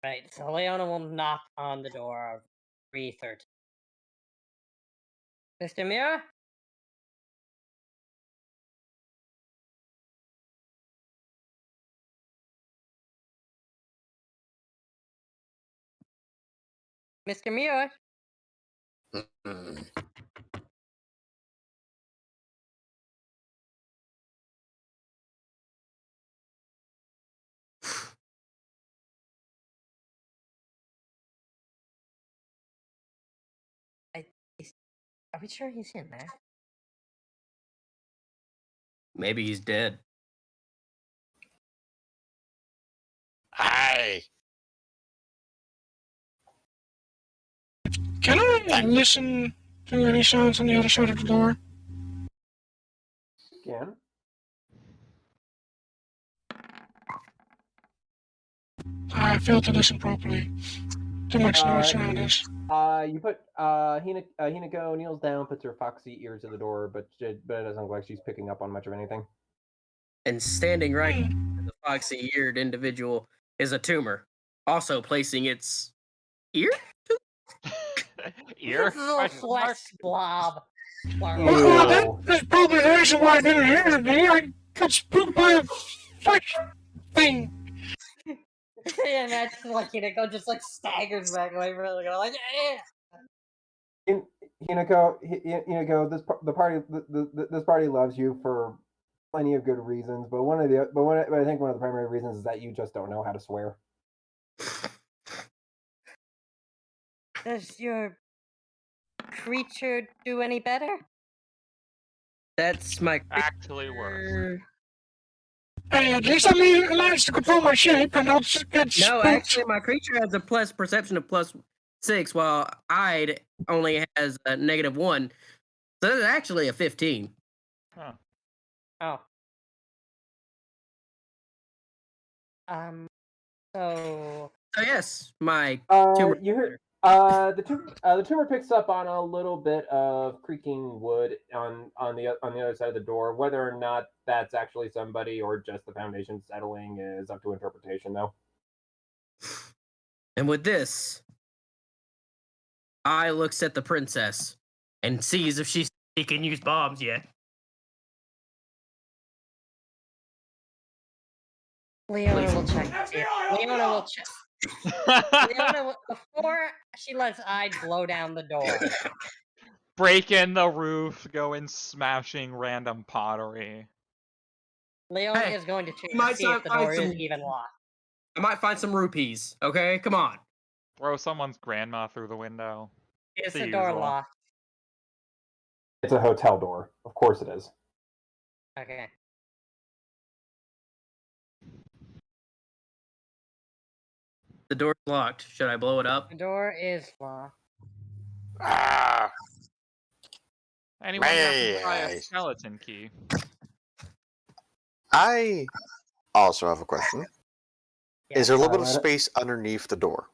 Right. So Leona will knock on the door of 313. Mr. Mira? Mr. Mira? Mm. Are we sure he's in there? maybe he's dead. Hi. Can I listen to any sounds on the other side of the door? Again? I failed to listen properly. Too much noise around us. You put Hinako kneels down, puts her foxy ear to the door, but it doesn't look like she's picking up on much of anything. And standing right next to the foxy-eared individual is a tumor, also placing its ear. Ear? It's a little flesh blob. Well, that's probably the reason why I didn't hear me. I got spooked by a flesh thing. Yeah, and that's like Hinako just like staggers back away from it, like, Hinako, this party loves you for plenty of good reasons, but I think one of the primary reasons is that you just don't know how to swear. Does your creature do any better? That's my Actually worse. Hey, at least I managed to control my shape and not get spooked. No, actually, my creature has a plus perception of +6, while Ide only has a -1. So that's actually a 15. Huh. Oh. So So yes, my tumor. You hear the tumor picks up on a little bit of creaking wood on the other side of the door. Whether or not that's actually somebody or just the foundation settling is up to interpretation, though. And with this, I looks at the princess and sees if she can use bombs yet. Leona will check. Leona will check. Leona will, before she lets Ide blow down the door. Break in the roof, go in smashing random pottery. Leona Hey, is going to check might to see if the find door is some- even locked. I might find some rupees. Okay, come on. Throw someone's grandma through the window. Is The the door usual. locked? It's a hotel door. Of course it is. Okay. The door's locked. Should I blow it up? The door is locked. Ah. Anyone happen to May buy I- a skeleton key? I also have a question. Yeah. Is there a little bit of Let it- space underneath the door?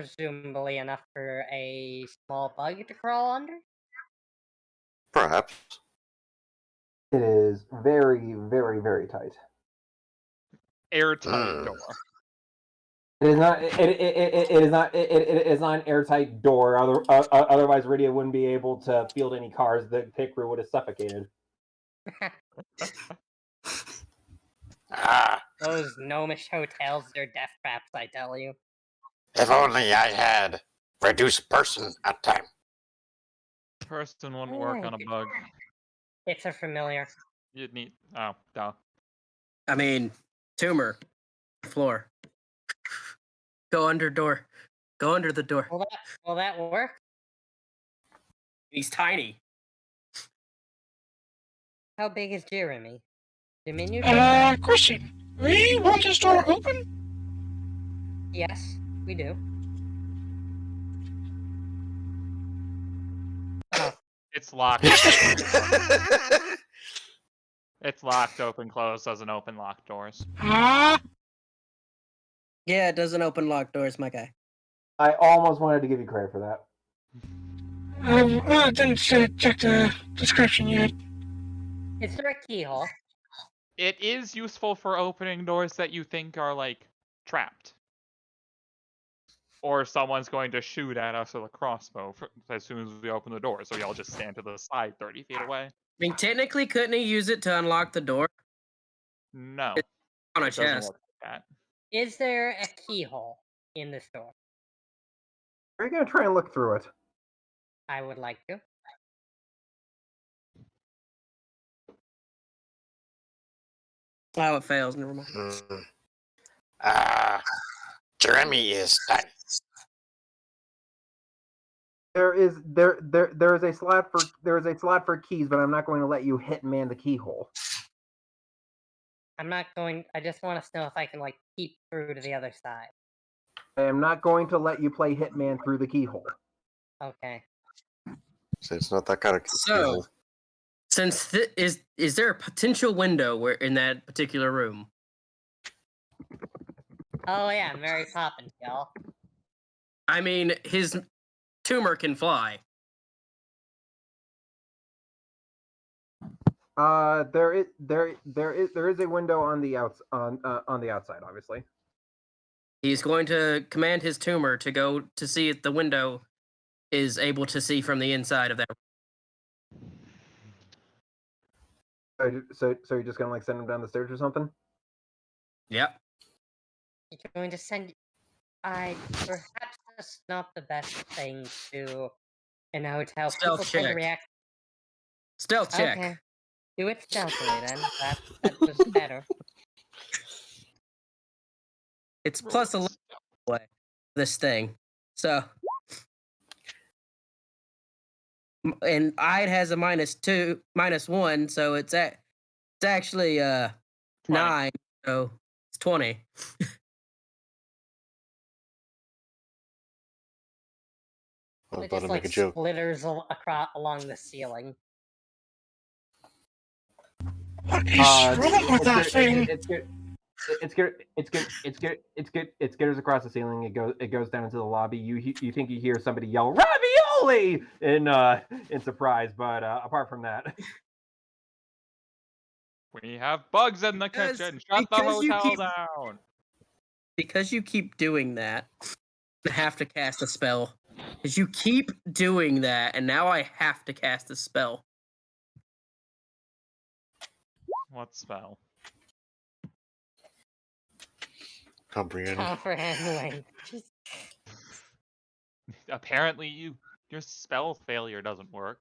presumably enough for a small bug to crawl under? Perhaps. It is very, very, very tight. Airtight door. It is not. It is not. It is not an airtight door. Otherwise, Radio wouldn't be able to field any cars. The pit crew would have suffocated. Ah, Those gnomish hotels, they're death traps, I tell you. if only I had reduced person at time. Person wouldn't work on a bug. It's a familiar. You'd need. Oh, duh. I mean, tumor, floor. Go under door. Go under the door. Will that work? He's tiny. How big is Jeremy? Diminutive? Question. We want this door open? Yes, we do. Oh, It's locked. It's locked. Open, close. Doesn't open locked doors. Ah, Yeah, it doesn't open locked doors, my guy. I almost wanted to give you credit for that. I didn't check the description yet. is there a keyhole? It is useful for opening doors that you think are like trapped, or someone's going to shoot at us with a crossbow as soon as we open the door. So y'all just stand to the side, 30 feet away. I mean, technically, couldn't he use it to unlock the door No, on a it doesn't chest? work like that. Is there a keyhole in this door? Are you gonna try and look through it? I would like to. Oh, it fails. Never mind. Jeremy is tiny. There is a slot for keys, but I'm not going to let you hitman the keyhole. I'm not going. I just want to know if I can like peep through to the other side. I am not going to let you play hitman through the keyhole. Okay. So it's not that kind of So, since is there a potential window where in that particular room? Oh yeah, Mary Poppins, y'all. I mean, his tumor can fly. There is a window on the on the outside, obviously. He's going to command his tumor to go to see if the window is able to see from the inside of that. So you're just gonna like send him down the stairs or something? Yep. You're going to send. Perhaps that's not the best thing to do in a hotel. Stealth People tend to check. react. Stealth check. Okay. Do it stealthily then. That was better. It's plus 11 way this thing. So, and Ide has a -1, so it's actually 20. 9, so it's 20. I was It about just to make like a joke. splitters across along the ceiling. What is wrong with that thing? It skitters across the ceiling. It goes down into the lobby. You think you hear somebody yell ravioli in surprise, but apart from that, We have bugs in the Because- kitchen. Shut the because you hotel keep- down. Because you keep doing that, I have to cast a spell. Because you keep doing that, and now I have to cast a spell. What spell? Comprehend. Comprehend language. Apparently, your spell failure doesn't work.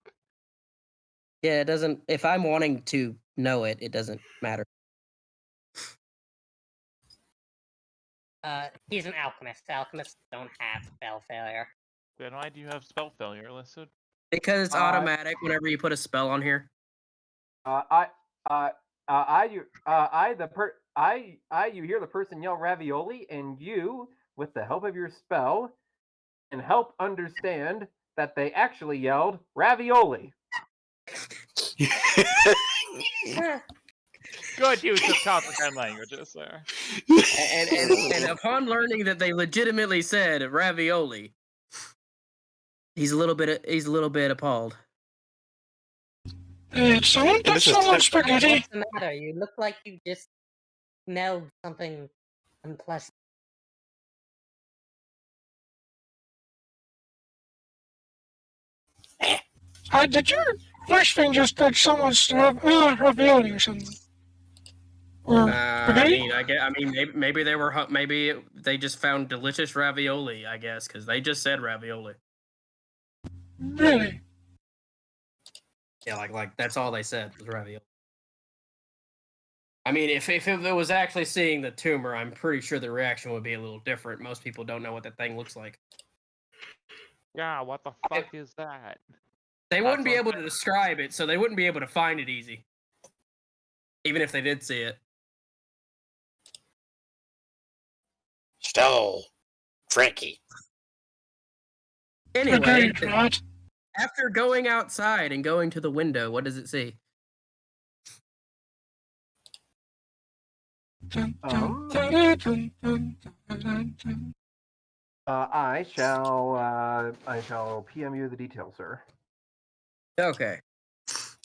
Yeah, it doesn't. If I'm wanting to know it, it doesn't matter. He's an alchemist. Alchemists don't have spell failure. Then why do you have spell failure listed? Because it's automatic whenever you put a spell on here. you hear the person yell ravioli, and you, with the help of your spell, can help understand that they actually yelled ravioli. Good use of comprehend languages there. And upon learning that they legitimately said ravioli, he's a little bit appalled. Someone put This is someone tip- spaghetti. What's the matter? You look like you just smelled something unpleasant. Did your flesh thing just put someone's ravioli or something? Or spaghetti? Maybe they were maybe they just found delicious ravioli. I guess because they just said ravioli. Really? Yeah, like that's all they said was ravioli. I mean, if it was actually seeing the tumor, I'm pretty sure the reaction would be a little different. Most people don't know what that thing looks like. Yeah, what the fuck is that? They wouldn't be That's able to describe it, so they wouldn't be able to find it easy. Even if they did see it. Still tricky. Anyway, Spaghetti, right? after going outside and going to the window, what does it see? I shall PM you the details, sir. Okay.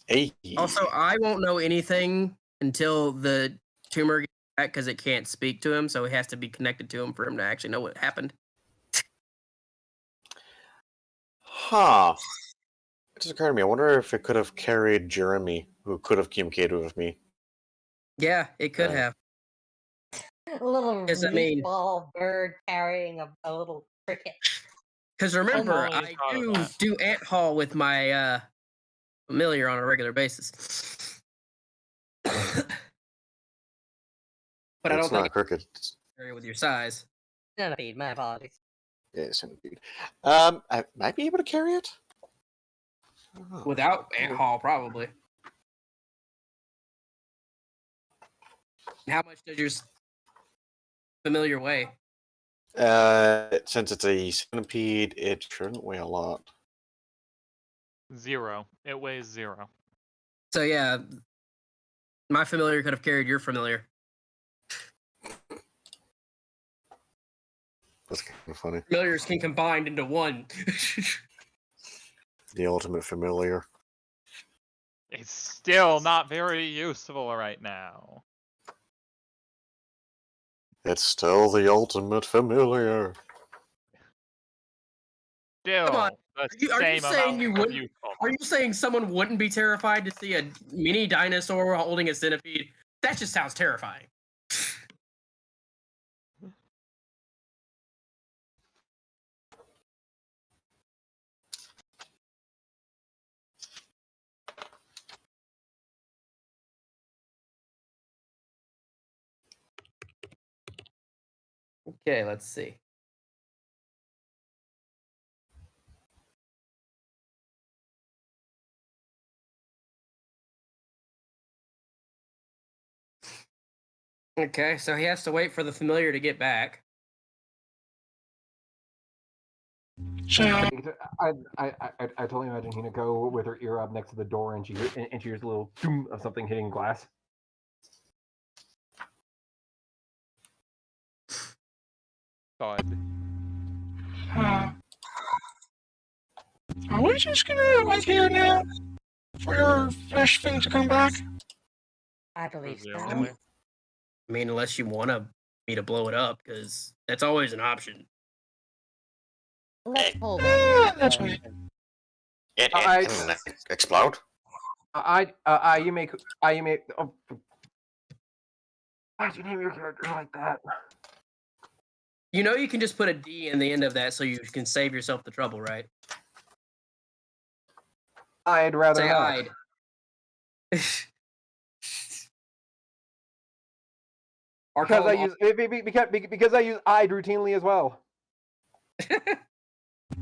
Hey. Also, I won't know anything until the tumor gets back because it can't speak to him, so he has to be connected to him for him to actually know what happened. Huh. It just occurred to me. I wonder if it could have carried Jeremy, who could have communicated with me. Yeah, it could Uh, have. A little Yes, I mean- meatball bird carrying a little cricket. Because remember, Only I thought of that. do ant haul with my familiar on a regular basis. But I it's don't not think crooked. it's with your size. Centipede, my apologies. Yeah, centipede. I might be able to carry it. I don't know. Without ant haul, probably. How much does your familiar weigh? Since it's a centipede, it shouldn't weigh a lot. 0. It weighs 0. So yeah, my familiar could have carried your familiar. That's kind of funny. Familiars can combine into one. The ultimate familiar. It's still not very useful right now. It's still the ultimate familiar. Still, on, the are you same saying amount you of wouldn't- useful. Are you saying someone wouldn't be terrified to see a mini dinosaur holding a centipede? That just sounds terrifying. Okay, let's see. Okay, so he has to wait for the familiar to get back. So, I totally imagine Hinako with her ear up next to the door, and she hears a little boom of something hitting glass. Thud. Are we just gonna wait here now for your flesh thing to come back? I believe so. Presumably. I mean, unless you want me to blow it up, because that's always an option. Let's hold on. That's fine. It I- can explode. You may. Oh, why'd you name your character like that? You know you can just put a D in the end of that so you can save yourself the trouble, right? I'd rather Say not. I'd. Or Because call I him use because I use I'd routinely as well.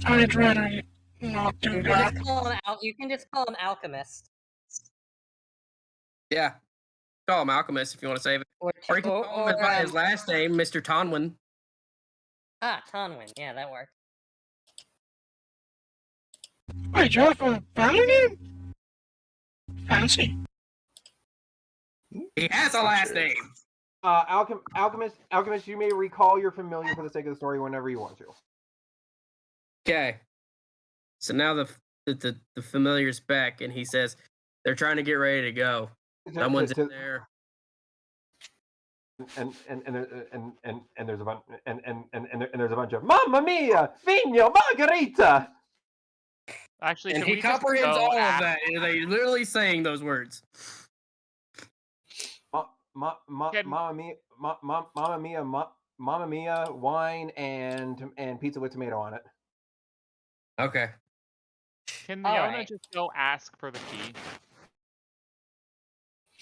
I'd rather not do You can that. just call him You can just call him alchemist, Yeah. Call him Alchemist if you want to save it. or Or you can call him by his last name, Mr. Tonwin. Tonwin. Yeah, that works. Wait, you have a family name? Fancy. He has a last name. Alchemist, you may recall your familiar for the sake of the story whenever you want to. Okay. So now the familiar's back, and he says they're trying to get ready to go. Someone's in there. And there's a bunch and there's a bunch of Mamma Mia, Vino, Margarita. Actually, And can he we just comprehends go all of ask- that. They're literally saying those words. Mamma Mia, Mamma Mia, wine and pizza with tomato on it. Okay. Can All Leona right. just go ask for the key?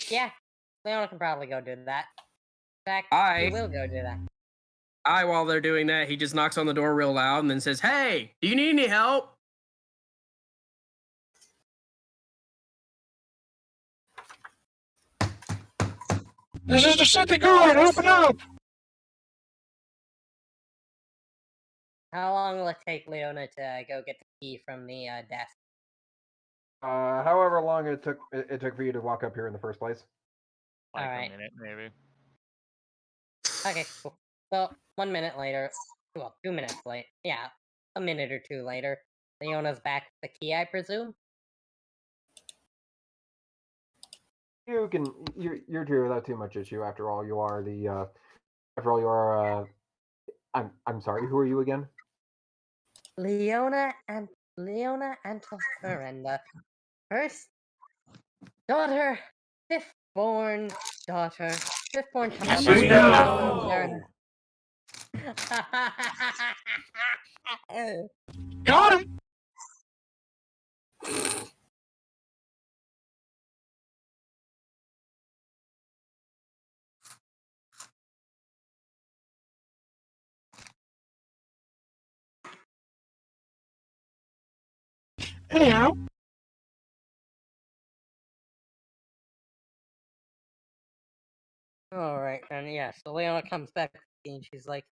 Yeah, Leona can probably go do that. In fact, I- he will go do that. While they're doing that, he just knocks on the door real loud and then says, "Hey, do you need any help?" This is the city guard. Open up. How long will it take Leona to go get the key from the desk? However long it took for you to walk up here in the first place. Like Alright. a minute, maybe. Okay, cool. So, 1 minute later, well, 2 minutes late. Yeah, a minute or two later, Leona's back with the key, I presume? You're here without too much issue. After all, you are I'm sorry. Who are you again? Leona Antofferenda. First daughter, fifth-born daughter, fifth-born Yes, child. we know. Got him. Anyhow. Alright, then, yeah, so Leona comes back and she's like,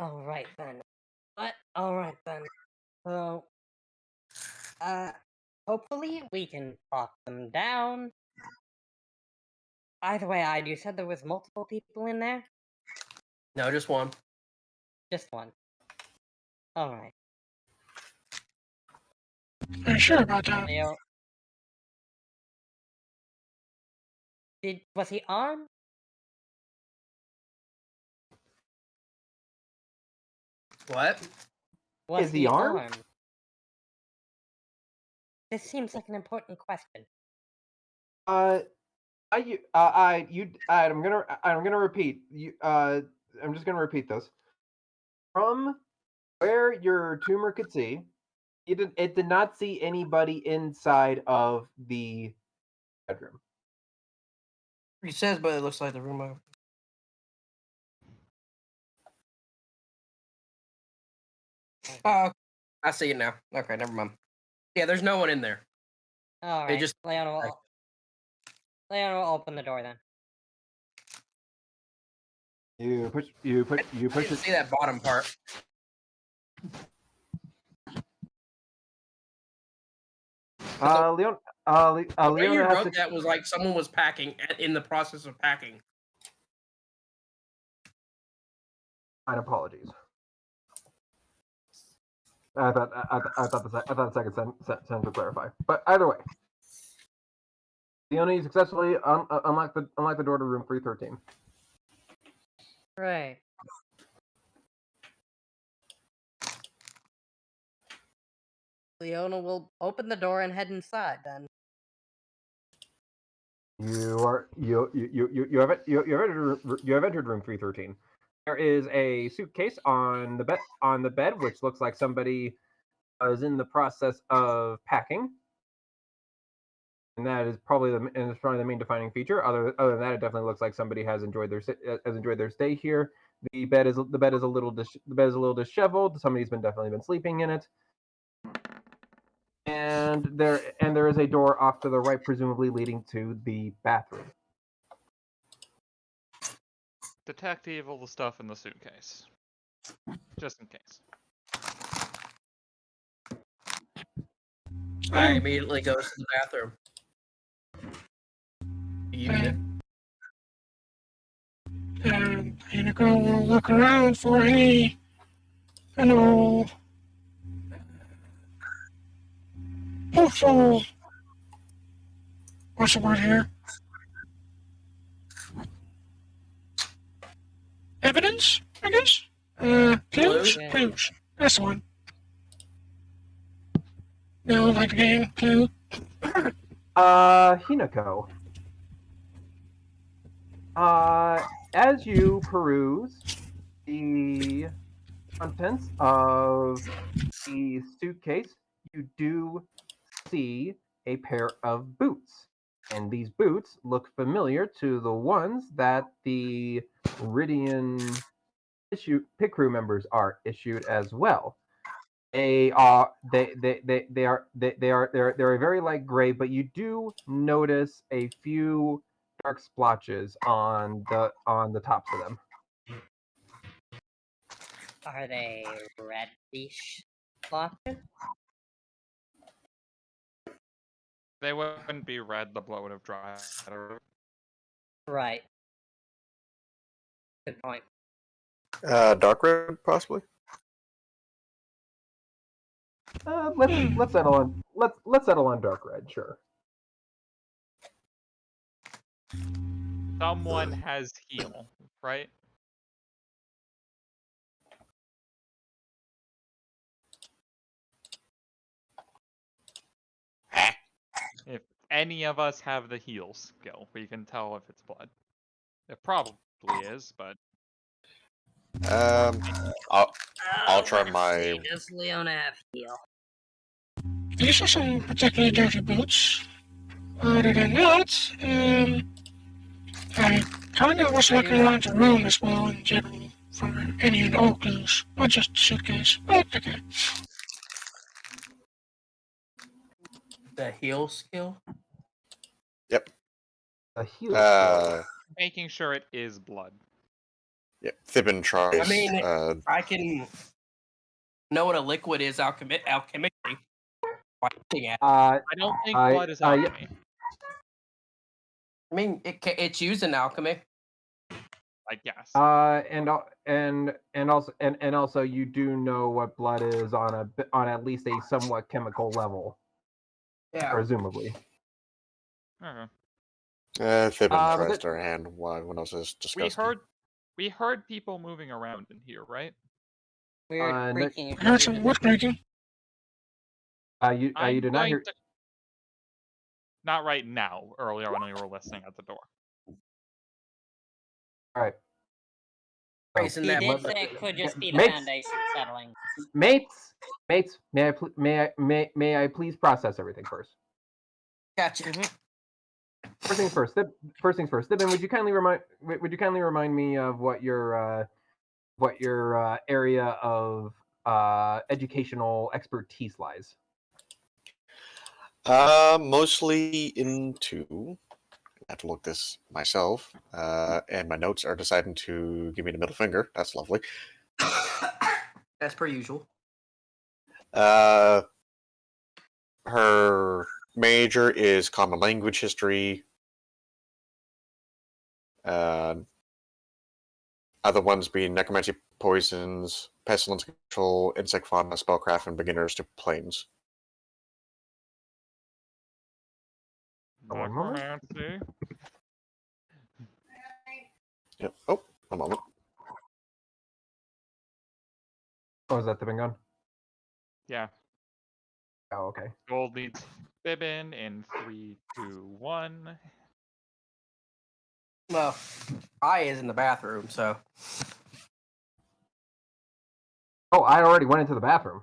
alright then. What? Alright then. So, hopefully we can talk them down. Either way, you said there was multiple people in there? No, just one. Just one. Alright. Are you sure about that? Leo. Was he armed? What? Was Is he armed? This seems like an important question. I'm gonna repeat. I'm just gonna repeat this. From where your tumor could see, it did not see anybody inside of the bedroom. He says, but it looks like the room. Oh, I see it now. Okay, never mind. Yeah, there's no one in there. Alright, just- Leona will open the door then. You push I didn't it. see that bottom part. Leon. The way you Leona has wrote that was like someone was packing in the process of packing. My apologies. I thought the second sentence would clarify. But either way, Leona, you successfully unlock the door to room 313. Right. Leona will open the door and head inside then. You have entered room 313. There is a suitcase on the bed, which looks like somebody is in the process of packing, and that is probably the main defining feature. Other than that, it definitely looks like somebody has enjoyed their stay here. The bed is a little disheveled. Somebody's definitely been sleeping in it. And there is a door off to the right, presumably leading to the bathroom. Detect all the stuff in the suitcase. Just in case. I immediately goes to the bathroom. You did. Hinako will look around for any, hopeful, what's the word here? Evidence, I guess? Clues? Yeah. Clues. That's the one. No, like the game, clue. Hinako. As you peruse the contents of the suitcase, you do see a pair of boots. And these boots look familiar to the ones that the Ridian pit crew members are issued as well. They are they're a very light gray, but you do notice a few dark splotches on the tops of them. Are they reddish splotches? They wouldn't be red. The blood would have dried. Right. Good point. Dark red, possibly. Let's settle on dark red, sure. Someone has heal, right? If any of us have the heal skill, we can tell if it's blood. It probably is, but I'll try my. Does Leona have heal? These are some particularly dirty boots. Other than that, I kind of was looking around the room as well in general for any and all clues, not just the suitcase. But okay. The heal skill? Yep. A heal. making sure it is blood. Yeah. Thibin tries. I mean, I can know what a liquid is alchemically. By looking at it. I don't think blood is alchemy. I mean, it's used in alchemy. I guess. And also you do know what blood is on at least a somewhat chemical level. Yeah. Presumably. Uh-huh. Thibin tries to her hand while everyone else is discussing. We heard people moving around in here, right? Weird creaking. I heard some wood creaking. You did not hear. Not right now. Earlier when we were listening at the door. All right. Raising He that did blood. say it could just be the Mates. foundation settling. Mates, may I please process everything first? Gotcha. First things first. Thibin, would you kindly remind me of what your area of educational expertise lies? Mostly into. I have to look this myself, and my notes are deciding to give me the middle finger. That's lovely. As per usual. Her major is common language history. Other ones being necromancy, poisons, pestilence control, insect fauna, spellcraft, and beginners to planes. Necromancy. Yep. Oh, a moment. Oh, is that Thibin gone? Yeah. Oh, okay. Gold leads Thibin in 3, 2, 1. Well, I is in the bathroom, so. Oh, I already went into the bathroom.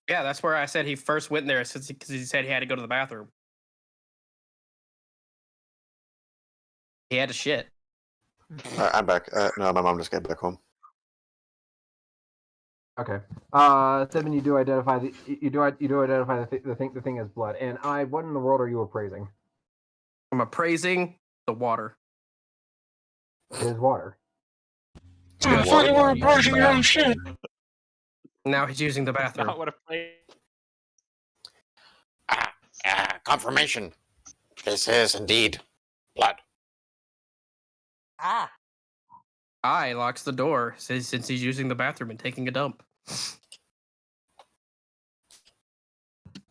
Yeah, that's where I said he first went there because he said he had to go to the bathroom. He had to shit. I'm back. No, my mom just got back home. Okay. Thibin, you do identify the thing as blood. And what in the world are you appraising? I'm appraising the water. It is water. I thought you were appraising your own shit. Now he's using the bathroom. Not what a play. confirmation. This is indeed blood. Ah, I locks the door since he's using the bathroom and taking a dump.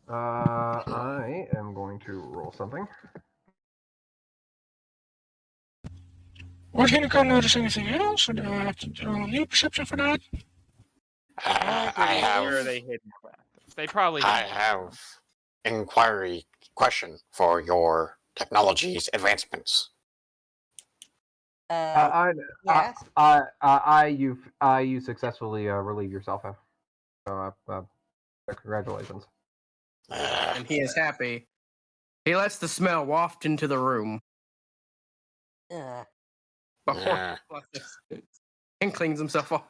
I am going to roll something. Would Hinico notice anything else, or do I have to do a new perception for that? I Where are they have. hidden? They probably. I hidden. have inquiry question for your technology's advancements. yes. You successfully relieve yourself. Congratulations. And he is happy. He lets the smell waft into the room before and cleans himself off.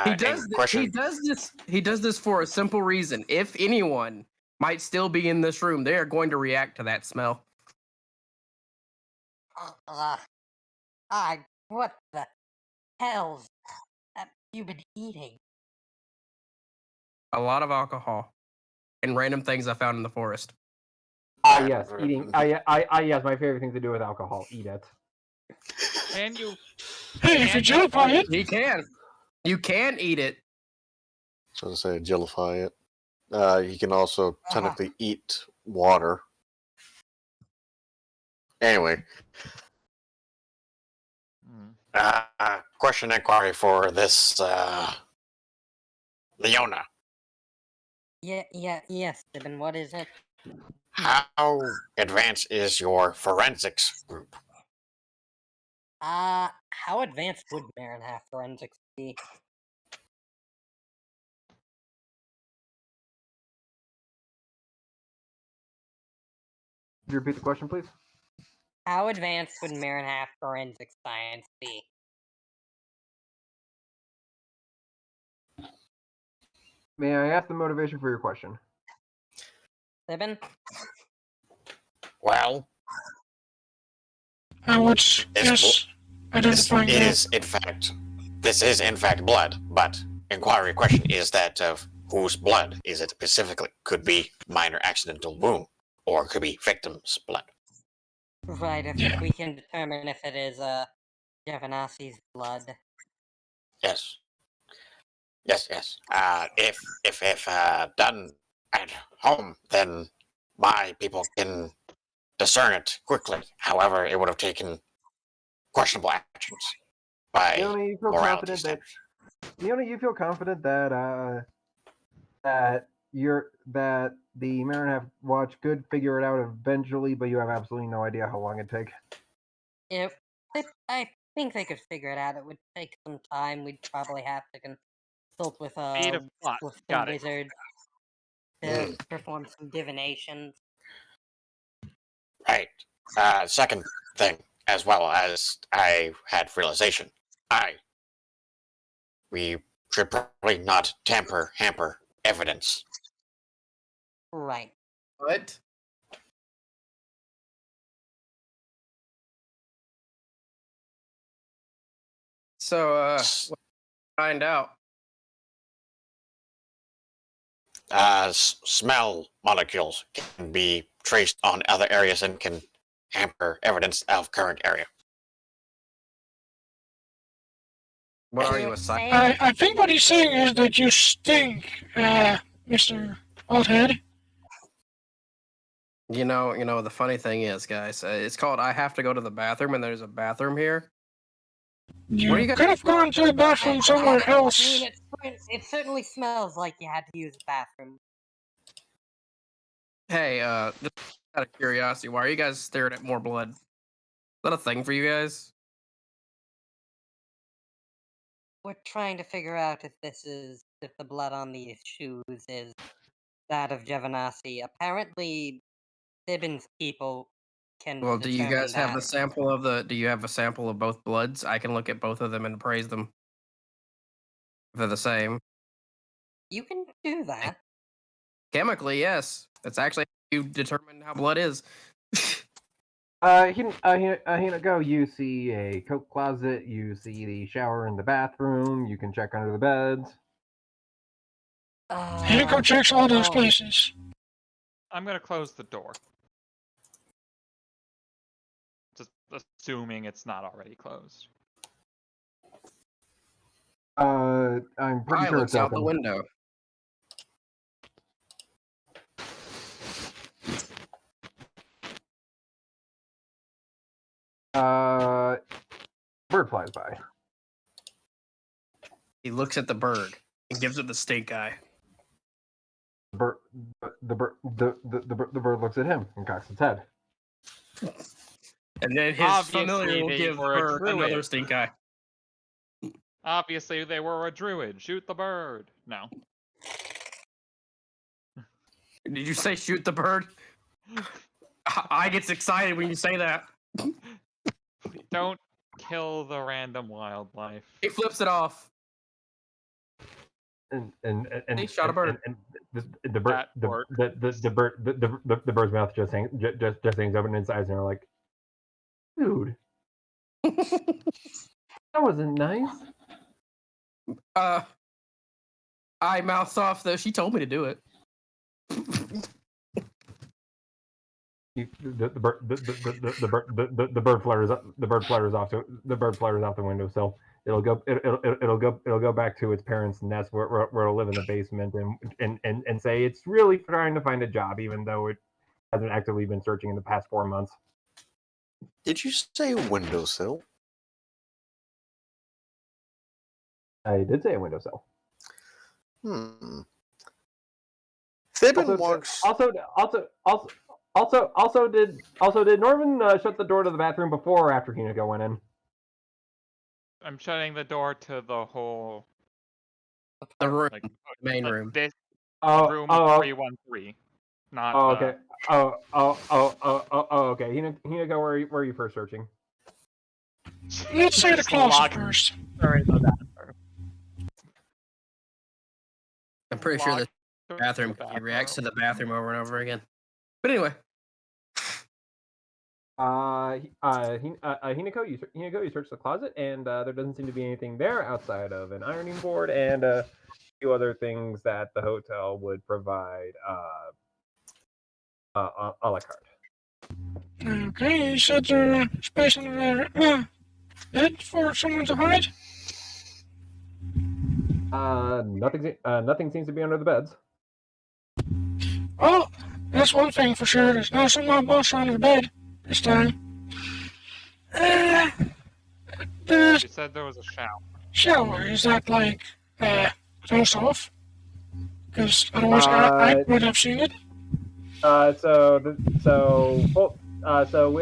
He does. He does this for a simple reason. If anyone might still be in this room, they are going to react to that smell. What the hell's have you been eating? A lot of alcohol and random things I found in the forest. Yes, eating. Yes, my favorite thing to do with alcohol. Eat it. Can you? Hey, if you jellyfy it, He can. You can eat it. So to say, jellify it. You can also technically eat water. Anyway, question inquiry for this Leona. Yes, Stephen, what is it? How advanced is your forensics group? How advanced would Marin have forensics be? Could you repeat the question, please? How advanced would Marin have forensic science be? May I ask the motivation for your question? Stephen? Well, I would this guess identifying that. this is in fact blood, but inquiry question is that of whose blood is it specifically? Could be minor accidental wound, or could be victim's blood. Right, if we can determine if it is Javanasi's blood. Yes. If done at home, then my people can discern it quickly. However, it would have taken questionable actions by Leona, you feel morality confident standards. Leona, you feel confident that that the Marinef Watch could figure it out eventually, but you have absolutely no idea how long it'd take. I think they could figure it out. It would take some time. We'd probably have to consult with Speed of thought. some Got it. wizard to perform some divinations. Right. Second thing, as well as I had realization, we should probably not hamper evidence. Right. What? So, find out. Smell molecules can be traced on other areas and can hamper evidence of current area. What are you, a scientist? I think what he's saying is that you stink, Mr. Althead. You know, the funny thing is, guys, it's called I Have to Go to the Bathroom, and there's a bathroom here. You could have gone to the bathroom somewhere else. I mean, it certainly smells like you had to use the bathroom. Hey, just out of curiosity, why are you guys staring at more blood? Is that a thing for you guys? We're trying to figure out if the blood on these shoes is that of Javanasi. Apparently, Thibin's people can Well, do you determine guys have that. a sample of do you have a sample of both bloods? I can look at both of them and appraise them. If they're the same. You can do that. Chemically, yes. That's actually how you determine how blood is. Here go. You see a coat closet. You see the shower in the bathroom. You can check under the beds. Hinico checks all those places. I'm gonna close the door. Just assuming it's not already closed. I'm pretty sure it's looks out the open. window. Bird flies by. He looks at the bird and gives it the stink eye. The bird looks at him and cocks its head. And then his Obviously, familiar will they give were a bird another druid. stink eye. Obviously, they were a druid. Shoot the bird. No. Did you say shoot the bird? I gets excited when you say that. Don't kill the random wildlife. He flips it off. And He shot a bird. And the bird That works. the bird's mouth just hangs open, and its eyes are like, dude, that wasn't nice. I mouths off though. She told me to do it. The bird flutters up. The bird flutters off the windowsill. It'll go back to its parents' nest where it'll live in the basement and say it's really trying to find a job, even though it hasn't actively been searching in the past 4 months. Did you say windowsill? I did say a windowsill. Thibbin walks. Also, did Norman shut the door to the bathroom before or after Hinako went in? I'm shutting the door to the whole The room, like main room. This room 313. Not okay. Okay. Hinako, where are you first searching? Let's say the Just closet lock- first. Sorry, the bathroom. I'm pretty sure Lock the bathroom. He reacts to the bathroom over and over again. But anyway, Hinako, you search the closet, and there doesn't seem to be anything there outside of an ironing board and a few other things that the hotel would provide a la carte. Okay, you said there's space in the bed for someone to hide? Nothing seems to be under the beds. Oh, that's one thing for sure. There's no someone else under the bed this time. The You said there was a shower. shower, is that like, closed off? Because otherwise I would have seen it. So it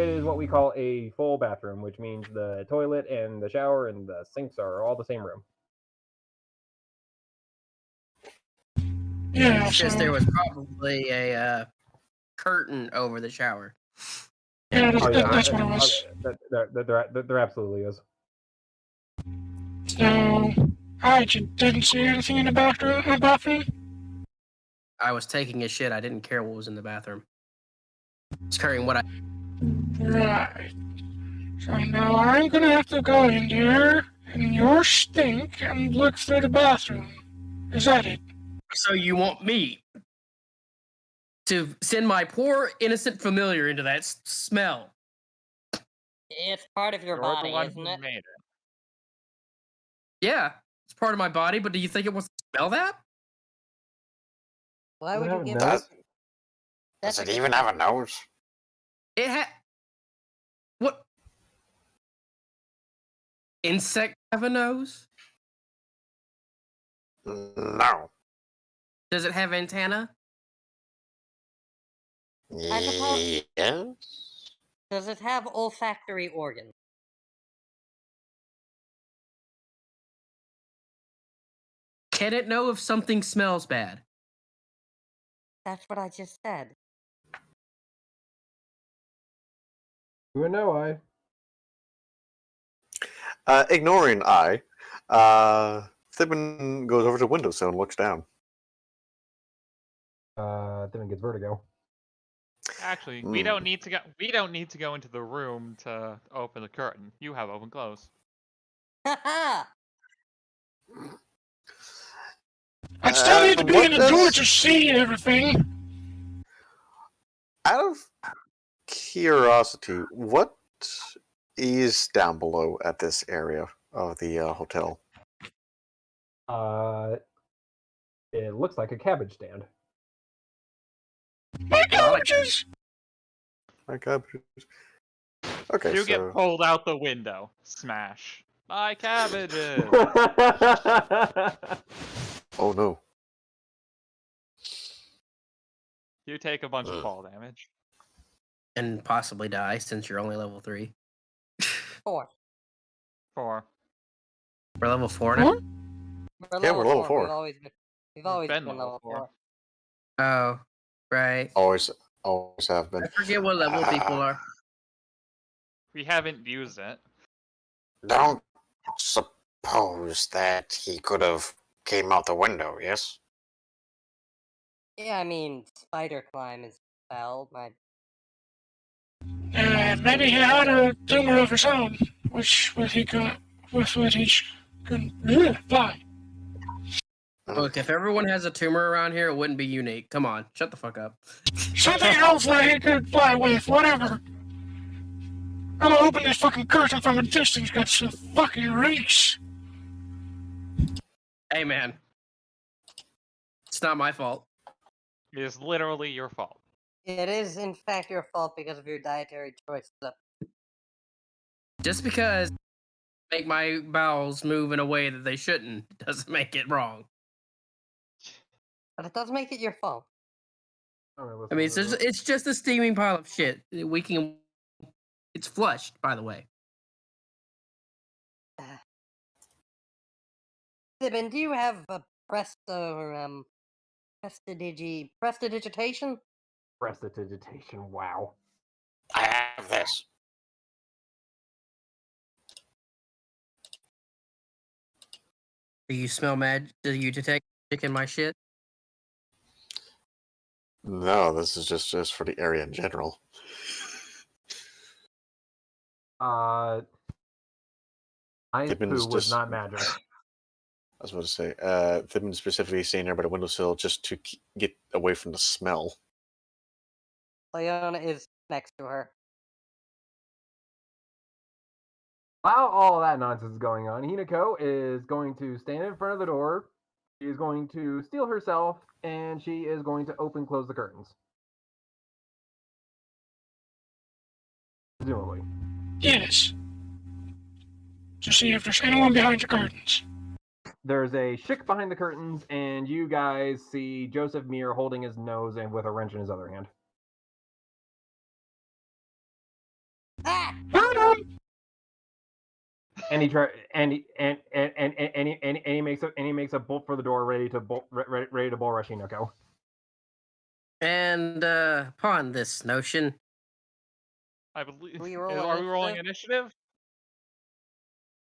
is what we call a full bathroom, which means the toilet and the shower and the sinks are all the same room. Yeah, it's just so, there was probably a curtain over the shower. yeah, that's what it was. There absolutely is. So, alright, you didn't see anything in the bathroom? I was taking a shit. I didn't care what was in the bathroom. It's carrying what I. Right. So now I'm gonna have to go in there in your stink and look through the bathroom. Is that it? So you want me to send my poor innocent familiar into that smell? It's part of your You're body, the one isn't who it? made it. Yeah, it's part of my body, but do you think it wants to smell that? Why would you give Does, us? does it even have a nose? It what? Insect have a nose? No. Does it have antenna? I suppose- Yes. Does it have olfactory organs? Can it know if something smells bad? That's what I just said. You would know I. Ignoring I, Thibbin goes over to the windowsill and looks down. Then gets vertigo. Actually, we don't need to go. We don't need to go into the room to open the curtain. You have open close. Haha! I'd still need to be in the door does- to see everything. Out of curiosity, what is down below at this area of the hotel? It looks like a cabbage stand. My cabbages! My cabbages. Okay, You so get pulled out the window. Smash. My cabbages! oh no. You take a bunch of fall damage. And possibly die since you're only level 3. 4. 4. We're level 4 now? What? Yeah, we're level 4. We've always been been level level 4. 4. Oh, right. Always have been. I forget what level people are. We haven't used it. Don't suppose that he could have came out the window, yes? Yeah, I mean, spider climb is spelled. Maybe he had a tumor of his own, which he could fly. Look, if everyone has a tumor around here, it wouldn't be unique. Come on, shut the fuck up. Something else that he could fly with, whatever. I'm gonna open this fucking curtain from a distance, got some fucking reeks. Hey, man. It's not my fault. It is literally your fault. It is, in fact, your fault because of your dietary choices. Just because I make my bowels move in a way that they shouldn't doesn't make it wrong. But it does make it your fault. I mean, it's just a steaming pile of shit. It's flushed, by the way. Sibin, do you have a prestidigitation? Prestidigitation, wow. I have this. Do you smell magic? Do you detect magic in my shit? No, this is just for the area in general. Ice Thibben's poo was just- not magic. I was about to say, Thibben specifically staying there by the windowsill just to get away from the smell. Leona is next to her. While all that nonsense is going on, Hinako is going to stand in front of the door. She is going to steel herself, and she is going to close the curtains. Presumably. Yes. To see if there's anyone behind the curtains. There's a shick behind the curtains, and you guys see Joseph Muir holding his nose and with a wrench in his other hand. Ah! And he makes a bolt for the door, ready to bull rush Hinako. And upon this notion, I believe. We roll Are we rolling initiative? initiative?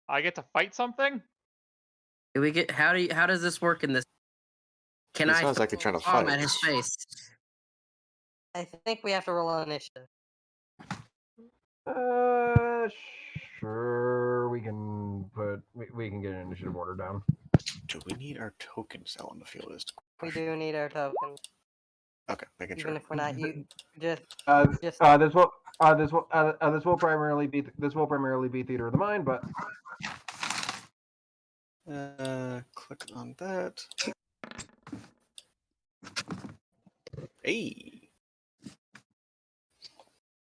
I get to fight something? do we get how does this work in this? Can He I sounds like he's trying to bomb fight. at his face? I think we have to roll an initiative. Sure. We can get an initiative order down. Do we need our tokens out on the field? We do need our token, Okay, making even sure. if we're not just. This will primarily be theater of the mind, but Click on that. Hey.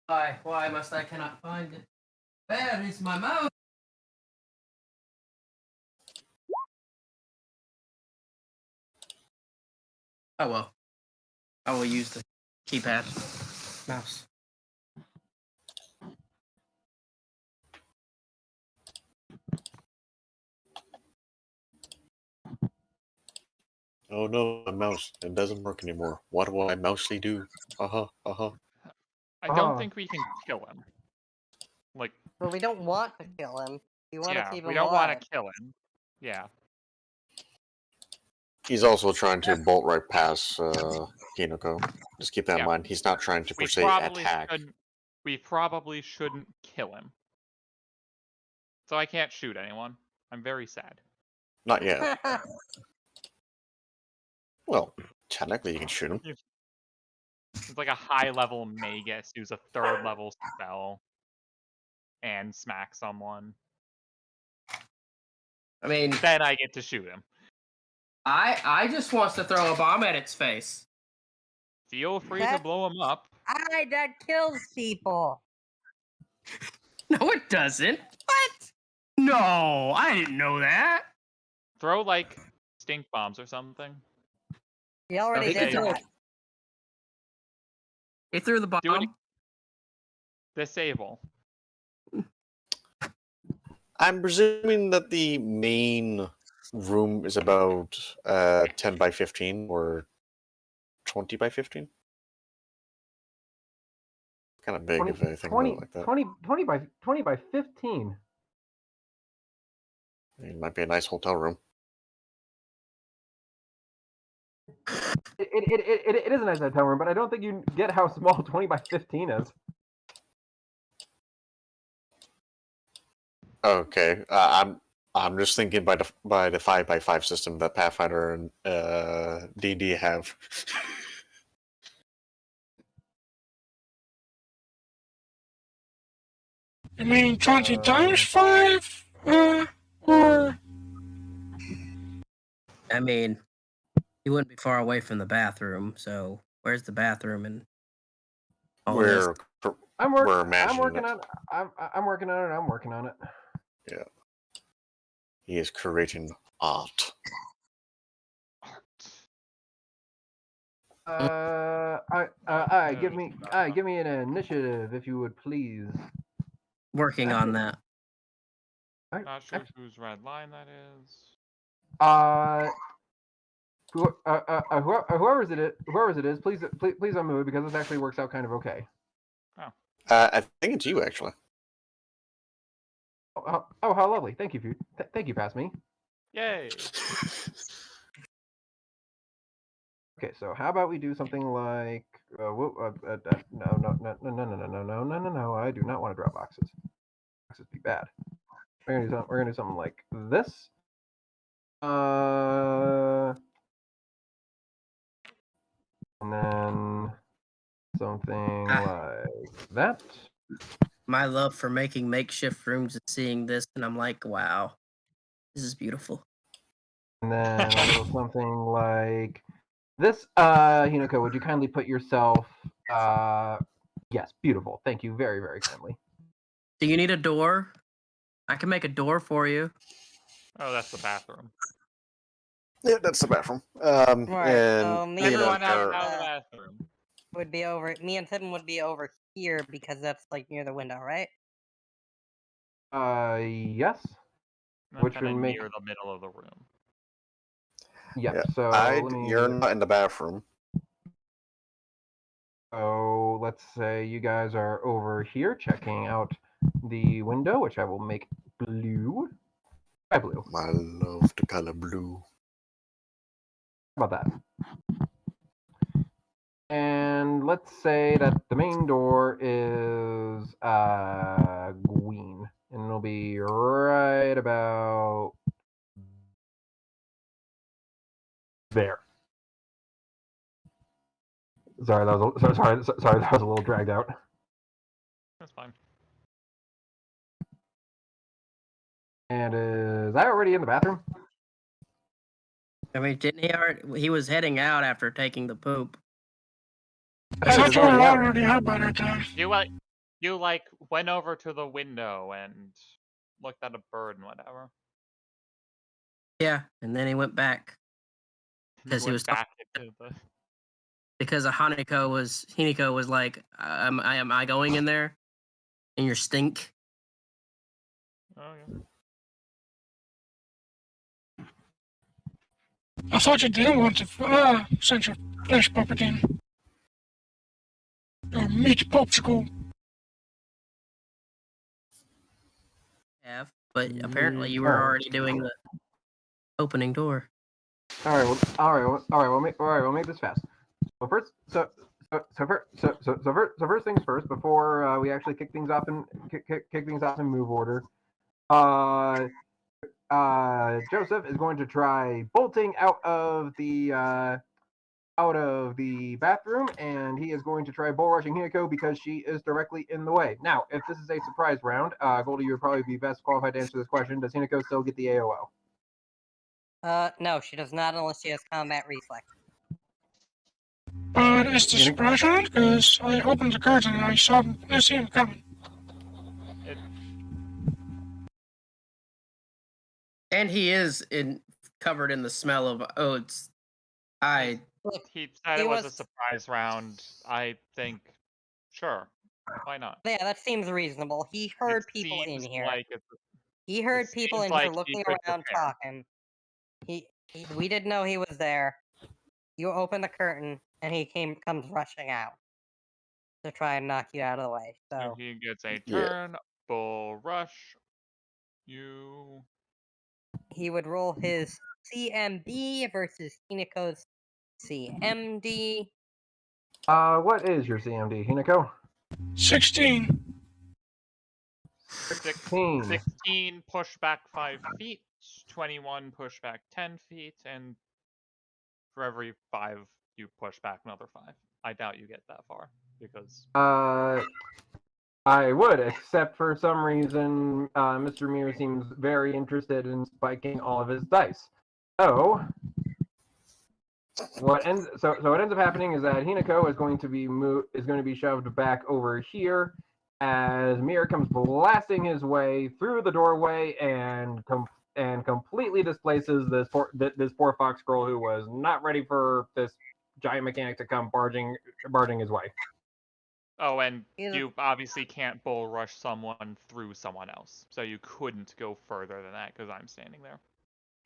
Why must I cannot find it? Where is my mouse? Oh well. I will use the keypad mouse. Oh no, my mouse. It doesn't work anymore. What do I mousely do? I Ah. don't think we can kill him. Like, But we don't want to kill him. We want to yeah, keep him we don't alive. want to kill him. Yeah. He's also trying to bolt right past Hinako. Just keep that in Yeah. mind. He's not trying to per We se probably attack. shouldn't kill him. So I can't shoot anyone. I'm very sad. Not yet. Well, technically you can shoot him. It's like a high level magus who's a 3rd level spell and smack someone. I mean, Then I get to shoot him. I just wants to throw a bomb at its face. Feel free to That- blow him up. That kills people. No, it doesn't. What? No, I didn't know that. Throw like stink bombs or something. He already he did can that. He threw the bomb. Do it. Disable. I'm presuming that the main room is about 10 by 15 or 20 by 15. Kind of big 20, if I think 20, about it like that. 20 by 15. It might be a nice hotel room. It is a nice hotel room, but I don't think you get how small 20 by 15 is. Okay, I'm just thinking by the 5x5 system that Pathfinder and D&D have. You mean 20 times 5? Or... I mean, he wouldn't be far away from the bathroom, so where's the bathroom and all this? I'm We're working imagining on it. I'm working on it. I'm working on it. Yeah. He is creating art. Give me an initiative if you would please. Working on that. Not sure whose red line that is. Whoever's it is, please unmove because this actually works out kind of okay. I think it's you actually. Oh, how lovely! Thank you, thank you, pass me. Yay! Okay, so how about we do something like no, I do not want to drop boxes. Boxes be bad. We're gonna do something like this. And then something like that. My love for making makeshift rooms and seeing this, and I'm like, wow, this is beautiful. And then a little something like this. Hinako, would you kindly put yourself? Yes, beautiful. Thank you very, very kindly. Do you need a door? I can make a door for you. Oh, that's the bathroom. Yeah, that's the bathroom. Right, And so me Everyone and out Tim, of the bathroom. would be over. Me and Tim would be over here because that's like near the window, right? Yes. Which Kind of would make near the middle of the room. Yep. yeah, So you're not in the bathroom. So let's say you guys are over here checking out the window, which I will make blue. Try blue. I love the color blue. How about that? And let's say that the main door is green, and it'll be right about there. Sorry, that was a little dragged out. That's fine. And is I already in the bathroom? I mean, didn't he already? He was heading out after taking the poop. I thought you were already out by that time. You went over to the window and looked at a bird and whatever. Yeah, and then he went back because he was back into the. Because Hinako was like, am I going in there? In your stink? Oh yeah. I thought you didn't want to send your flesh puppet in. Your meat popsicle. Have, but apparently you were already doing the opening door. We'll make this fast. So first things first. Before we actually kick things off in move order, Joseph is going to try bolting out of the out of the bathroom, and he is going to try bull rushing Hinako because she is directly in the way. Now, if this is a surprise round, Goldie, you would probably be best qualified to answer this question. Does Hinako still get the AOO? No, she does not unless she has combat reflex. But it's the surprise round because I opened the curtain and I see him coming. And he is covered in the smell of oats. He said it was a surprise round. I think, sure, why not? Yeah, that seems reasonable. He heard It people in seems here. like He heard people seems in like here he looking could around, prepare. talking. We didn't know he was there. You open the curtain, and he comes rushing out to try and knock you out of the way. So He gets a Yeah. turn, bull rush. You. he would roll his CMD versus Hinako's CMD. What is your CMD, Hinako? 16. 16. 16 push back 5 feet, 21 push back 10 feet, and for every 5 you push back another 5. I doubt you get that far because I would, except for some reason, Mr. Mir seems very interested in spiking all of his dice. So, what ends up happening is that Hinako is going to be shoved back over here as Mir comes blasting his way through the doorway and completely displaces this poor fox girl who was not ready for this giant mechanic to come barging his way. Oh, and you obviously can't bull rush someone through someone else, so you couldn't go further than that because I'm standing there.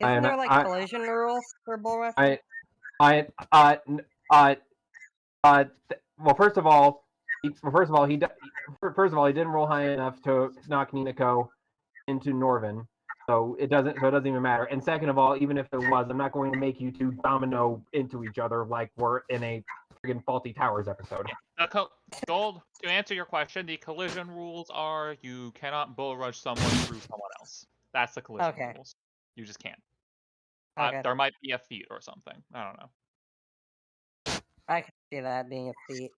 Isn't there like collision rules for bull rushing? Well, first of all, he didn't roll high enough to knock Ninako into Norvin, so it doesn't even matter. And second of all, even if it was, I'm not going to make you two domino into each other like we're in a friggin' Faulty Towers episode. Gold, to answer your question, the collision rules are you cannot bull rush someone through someone else. That's the collision rules. You just can't. There might be a feat or something. I don't know. I can see that being a feat.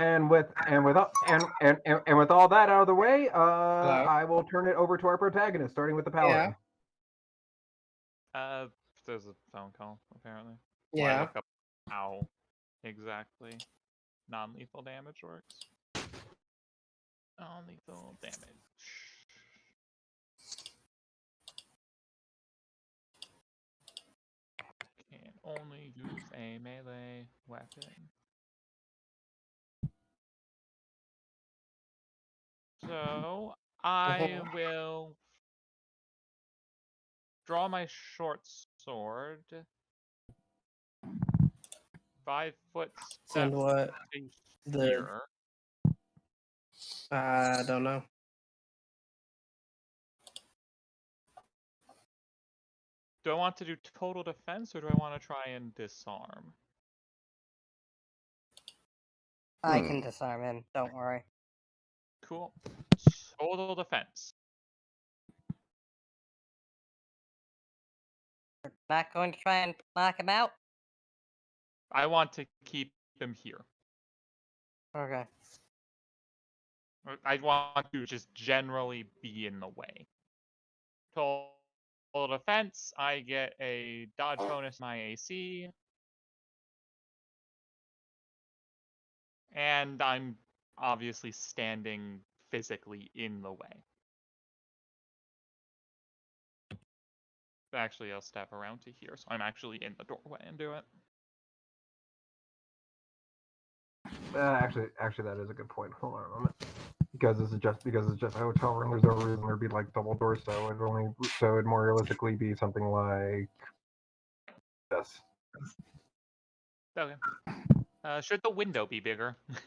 And with all that out of the way, I will turn it over to our protagonist, starting with the paladin. There's a phone call apparently. Yeah. I look up how exactly non-lethal damage works. Non-lethal damage. Can only use a melee weapon. So I will draw my short sword. 5 foot step And what? to here. I don't know. Do I want to do total defense or do I want to try and disarm? I can disarm him, don't worry. Cool. Total defense. Not going to try and knock him out? I want to keep him here. Okay. I want to just generally be in the way. Total defense, I get a dodge bonus my AC. And I'm obviously standing physically in the way. Actually, I'll step around to here, so I'm actually in the doorway and do it. Actually, that is a good point. Hold on a moment. Because it's just a hotel room, there's no reason there'd be like double doors, so it'd more realistically be something like this. Okay. Should the window be bigger? The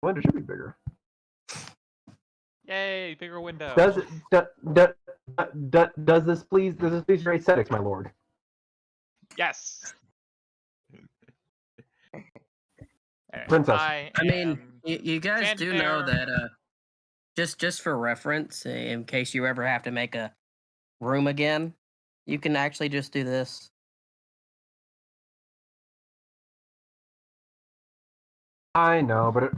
window should be bigger. Yay, bigger window. Does this please your aesthetics, my lord? Yes. Princess. I mean, you guys do know that Just for reference, in case you ever have to make a room again, you can actually just do this. I know, but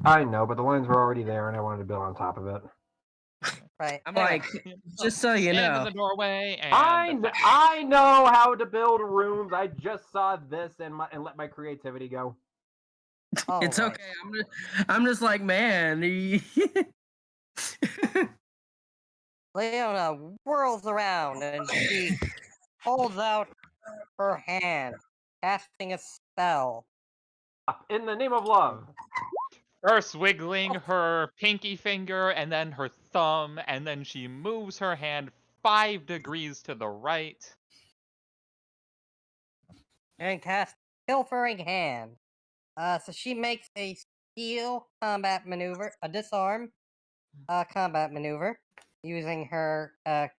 the lines were already there, and I wanted to build on top of it. Right. I'm Anyway, like, just so you Stand know. in the doorway and I know how to build rooms. I just saw this and let my creativity go. It's alright. okay. I'm just like, man. Leona whirls around and she holds out her hand, casting a spell. In the name of love. first wiggling her pinky finger and then her thumb, and then she moves her hand 5 degrees to the right. And cast Pilfering Hand. So she makes a steal combat maneuver, a disarm combat maneuver, using her caster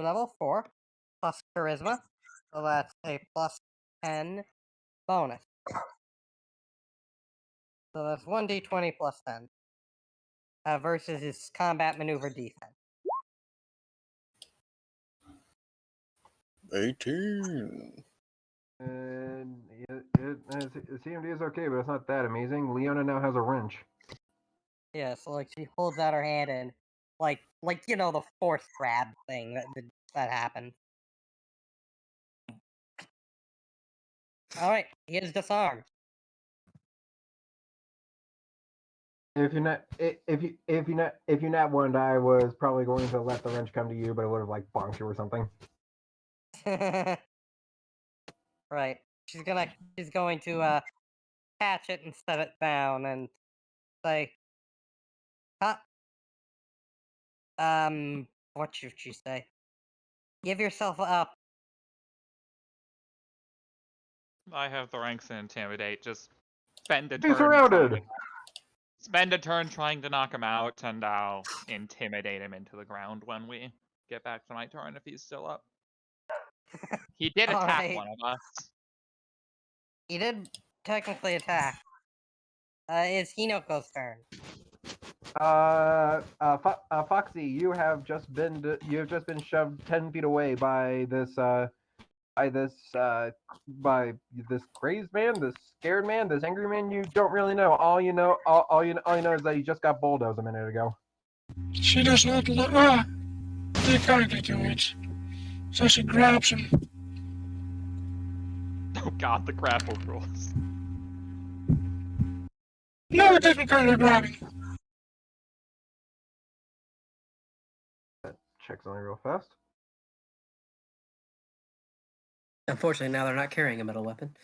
level 4 plus charisma. So that's a plus 10 bonus. So that's 1d20 plus 10 versus his combat maneuver defense. 18. And CMD is okay, but it's not that amazing. Leona now has a wrench. Yeah, so like she holds out her hand and like you know the force grab thing that happened. All right, he is disarmed. If you not one, I was probably going to let the wrench come to you, but it would have like bonked you or something. Right. She's going to catch it and set it down and say, "Huh? What should she say? Give yourself up." I have the ranks in Intimidate. Just spend a Be turn. surrounded. Spend a turn trying to knock him out, and I'll intimidate him into the ground when we get back to my turn if he's still up. He did All attack right. one of us. He did technically attack. It's Hinoko's turn. Foxy, you have just been shoved 10 feet away by this crazed man, this scared man, this angry man. You don't really know. All you know is that he just got bulldozed a minute ago. She does not they kindly do it. So she grabs him. Oh god, the grapple rules. No, it doesn't kindly grabbing. Check something real fast. Unfortunately, now they're not carrying a metal weapon.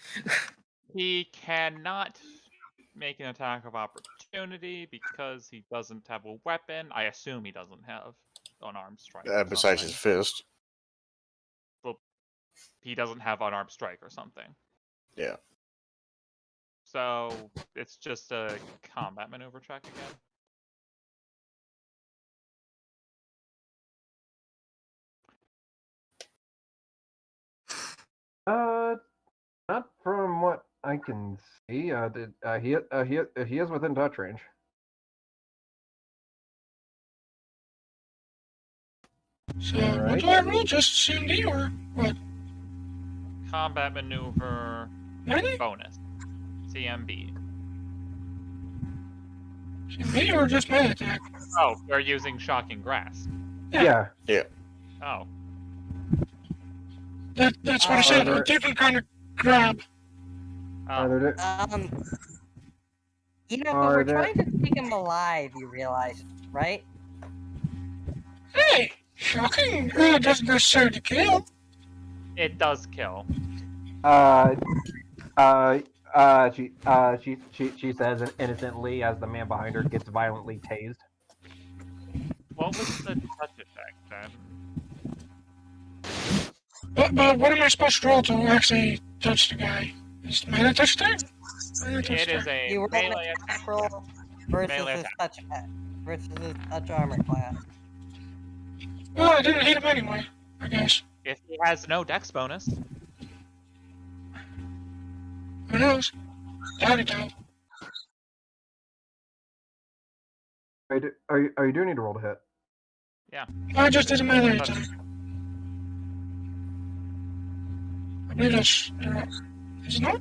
He cannot make an attack of opportunity because he doesn't have a weapon. I assume he doesn't have unarmed strike. Besides his fist. Well, he doesn't have unarmed strike or something. Yeah. So it's just a combat maneuver check again. Not from what I can see. He is within touch range. So, what do I roll? Just CMD or what? Combat maneuver Really? bonus. CMB. CMD or just melee attack? Oh, they're using Shocking Grasp. Yeah. Oh. That's what I said. A different kind of grab. Are Oh. there, Hinoko, we're trying to take him alive. You realize, right? Hey, shocking. It doesn't necessarily kill. It does kill. she says innocently as the man behind her gets violently tased. What was the touch effect then? But what am I supposed to roll to actually touch the guy? Is the melee touch attack? It is a You roll an melee attack roll versus Melee his touch armor class. Well, I didn't hit him anyway, I guess. If he has no dex bonus, Who knows? Doubt it, though. You do need to roll to hit. Yeah. I just did a melee That's- attack. I believe that's... is it not?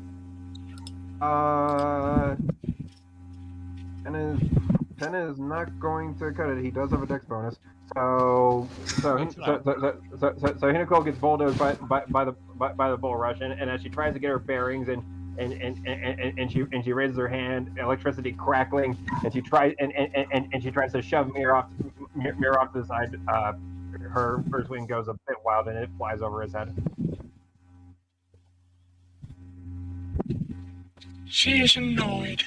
Pen is not going to cut it. He does have a dex bonus. So Good to know. Hinako gets bulldozed by the bull rush, and as she tries to get her bearings and she raises her hand, electricity crackling, and she tries to shove Mir off to the side. Her first wing goes a bit wild and it flies over his head. She is annoyed.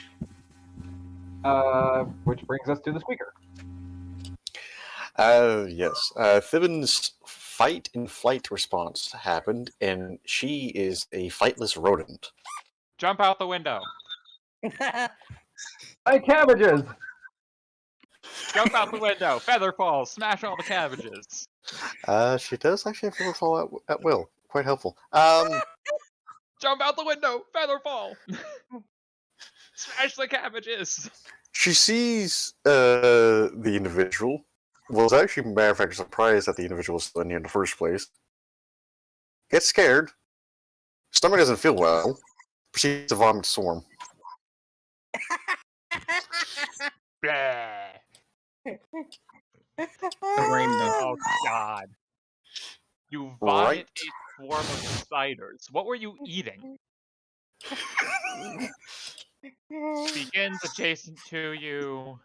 Which brings us to the squeaker. Yes. Thibin's fight and flight response happened, and she is a flightless rodent. Jump out the window. My cabbages. Jump out the window. Feather fall. Smash all the cabbages. She does actually have feather fall at will. Quite helpful. Jump out the window. Feather fall. Smash the cabbages. She sees the individual. Was actually, matter of fact, surprised that the individual was still in here in the first place. Gets scared. Stomach doesn't feel well. Proceeds to vomit swarm. Blah. The rainbow. Oh God. You Right. vomit a swarm of spiders. What were you eating? Begins adjacent to you.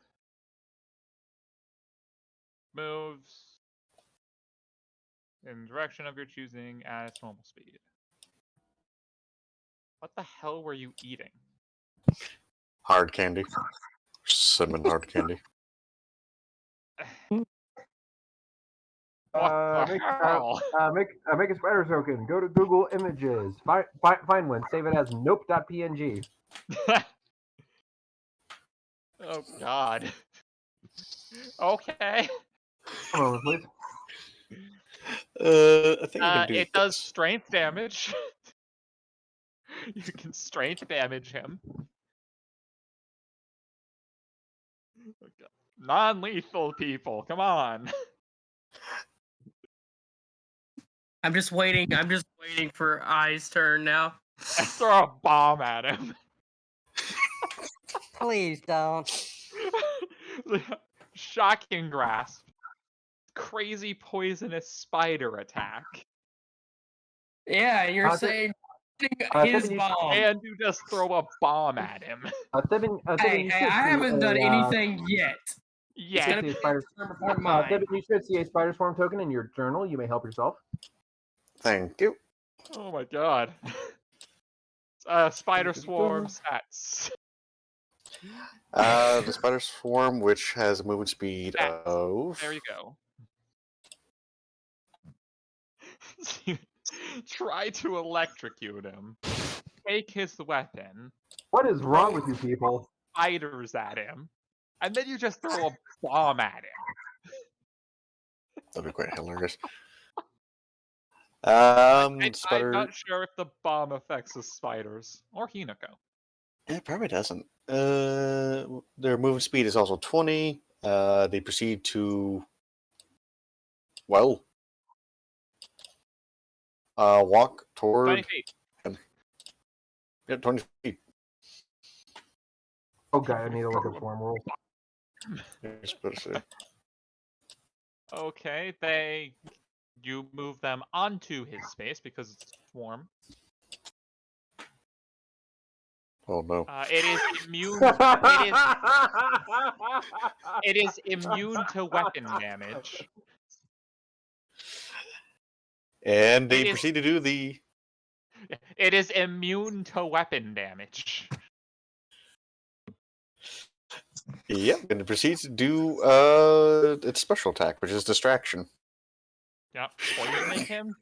Moves in the direction of your choosing at its normal speed. What the hell were you eating? Hard candy. Cinnamon hard candy. What the hell? Make a spider token. Go to Google Images. Find one. Save it as nope.png. Oh God. Okay. Come on, please. I think we can do It does this. strength damage. You can strength damage him. Non-lethal people, come on. I'm just waiting for Eye's turn now. Throw a bomb at him. Please don't. Shocking grasp. Crazy poisonous spider attack. Yeah, you're Uh, saying Thibin, his you- bomb. And you just throw a bomb at him. Hey, you hey, should I see haven't done a, anything yet. you Yeah. should see a spider. Before mine. Thibin, you should see a spider swarm token in your journal. You may help yourself. Thank you. Oh my God. Spider swarm stats. The spider swarm, which has a movement speed Stats. of... There you go. Try to electrocute him. Take his weapon. What is wrong with you people? Spiders at him. And then you just throw a bomb at him. That'd be quite hilarious. I'm Spider... not sure if the bomb affects the spiders. Or Hinako. It probably doesn't. Their movement speed is also 20. They proceed to... Well... walk 20 toward... feet. Yeah, 20 feet. Oh god, I need to look at swarm rules. You're supposed to say. Okay, you move them onto his space because it's a swarm. Oh no. It is immune. It is immune to weapon damage. And they It is- proceed to do the... It is immune to weapon damage. Yep, and it proceeds to do its special attack, which is distraction. Yep, poisoning him.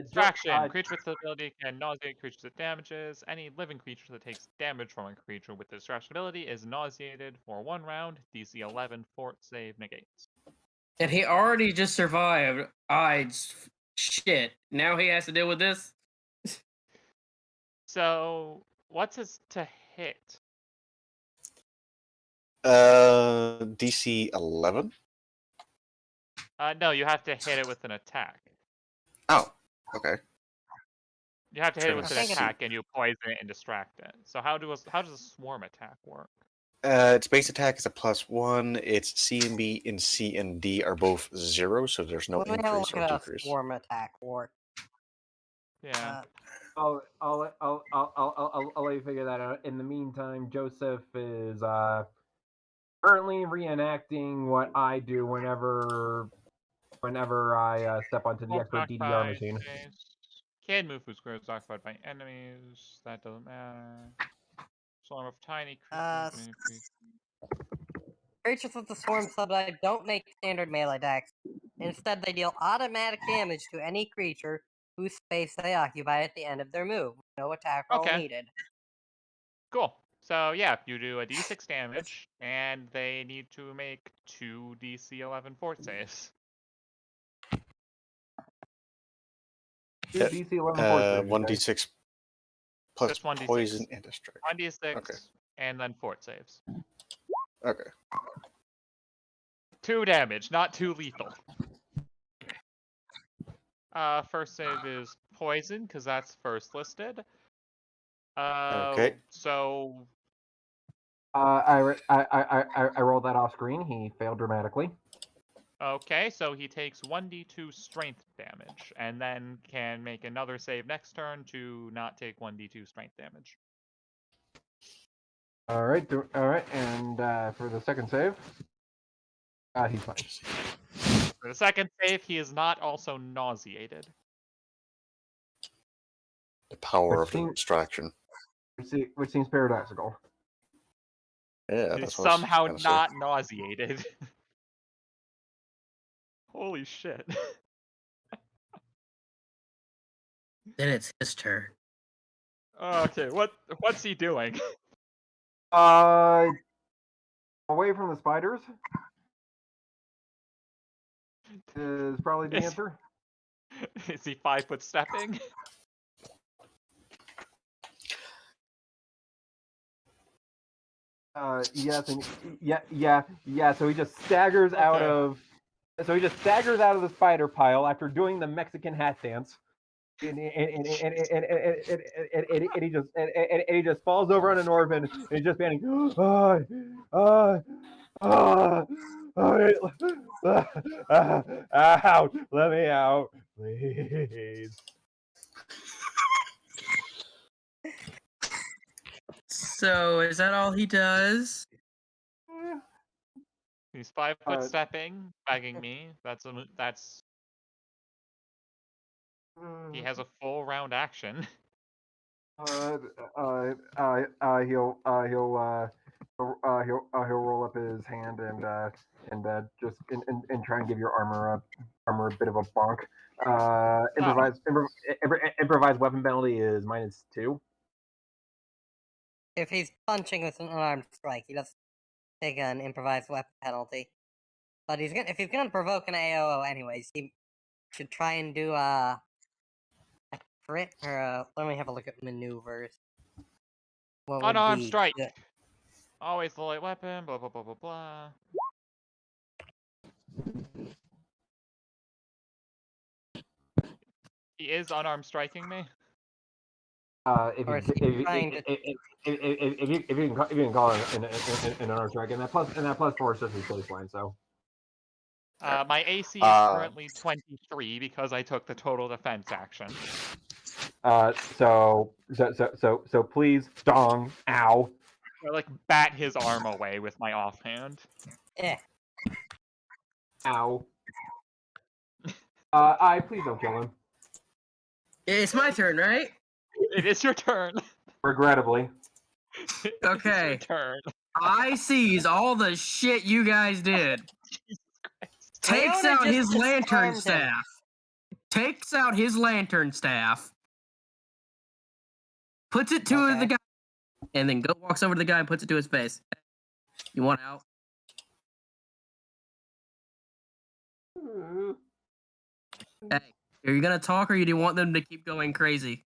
Distraction. Creature with the ability can nauseate creatures it damages. Any living creature that takes damage from a creature with the distraction ability is nauseated for 1 round. DC 11 fort save negates. And he already just survived Eye's shit. Now he has to deal with this? So, what's his to hit? DC 11. No, you have to hit it with an attack. Oh, okay. You have to hit it Trying with to an see. attack, and you poison it and distract it. So how does a swarm attack work? Its base attack is a +1. Its C and B and C and D are both 0, so there's no Let me have a increase look or at a decrease. swarm attack work. Yeah. I'll let you figure that out. In the meantime, Joseph is currently reenacting what I do whenever I step onto the expert DDR machine. Can move through squares occupied by enemies. That doesn't matter. Swarm of tiny creatures. Creatures with the swarm subtype don't make standard melee attacks. Instead, they deal automatic damage to any creature whose space they occupy at the end of their move. No attack roll Okay. needed. Cool. So yeah, you do a d6 damage, and they need to make 2 DC 11 fort saves. Two DC 11 force saves, okay? 1d6 plus Just 1d6. poison and distract. 1d6, Okay. and then fort saves. Okay. 2 damage, not 2 lethal. First save is poison, because that's first listed. Okay. So I rolled that off screen. He failed dramatically. okay, so he takes 1d2 strength damage, and then can make another save next turn to not take 1d2 strength damage. All right, and for the second save, he's fine. For the second save, he is not also nauseated. The power Which of seems- distraction. Which seems paradoxical. Yeah, He's that's what I was somehow gonna say. not nauseated. Holy shit. Then it's his turn. Okay, what's he doing? Away from the spiders is probably the answer. Is he 5-foot stepping? Yes, and yeah. So he just staggers out Okay. of. So he just staggers out of the spider pile after doing the Mexican hat dance, and he just falls over on an orphan, and he's just panting. Out! Let me out, please. So is that all he does? He's 5-foot Uh, stepping, begging me. That's he has a full round action. He'll roll up his hand and just and try and give your armor a bit of a bonk. Improvised weapon penalty is -2. If he's punching with an unarmed strike, he doesn't take an improvised weapon penalty. But if he's gonna provoke an AOO anyways, he should try and do a crit or let me have a look at maneuvers. What would Unarmed be strike. good? Always the light weapon, blah blah blah blah blah. He is unarmed striking me. If Or you is he trying to? if you can call it an honor strike, and that +4 is just his baseline. So My AC is currently 23 because I took the total defense action. so please, dong, ow. I like bat his arm away with my offhand. Ow. Please don't kill him. It's my turn, right? It is your turn. Regrettably. It is Okay. your turn. I sees all the shit you guys did. Takes Leona out just his lantern disarmed him. staff. Takes out his lantern staff. Puts it to Okay. the guy. And then walks over to the guy and puts it to his face. You want out? Hey, are you gonna talk or do you want them to keep going crazy?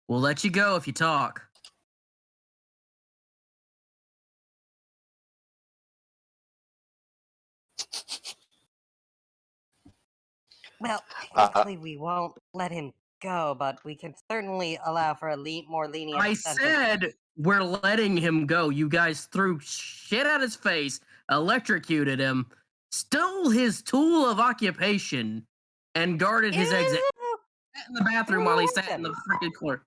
We'll let you go if you talk. Well, Uh, technically we won't let him go, but we can certainly allow for a more lenient I sentence. said we're letting him go. You guys threw shit at his face, electrocuted him, stole his tool of occupation, and guarded his exit in the bathroom while he sat in the freaking corner.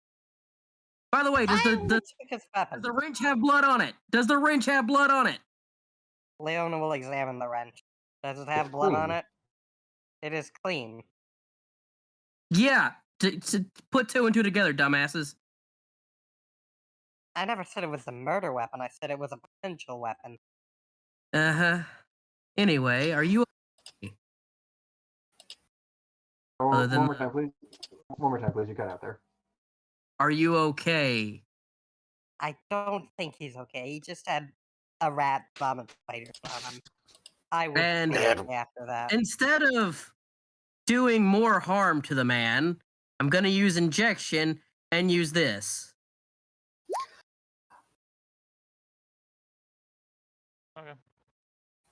By the way, does I the only took his weapon. does the wrench have blood on it? Does the wrench have blood on it? Leona will examine the wrench. Does it have It's blood on clean. it? It is clean. Yeah. To put two and two together, dumbasses. I never said it was a murder weapon. I said it was a potential weapon. Uh-huh. Anyway, are you One than more time, please. One more time, please. You cut out there. are you okay? I don't think he's okay. He just had a rat vomit spiders on him. I would And- be okay after that. Instead of doing more harm to the man, I'm gonna use injection and use this. Okay.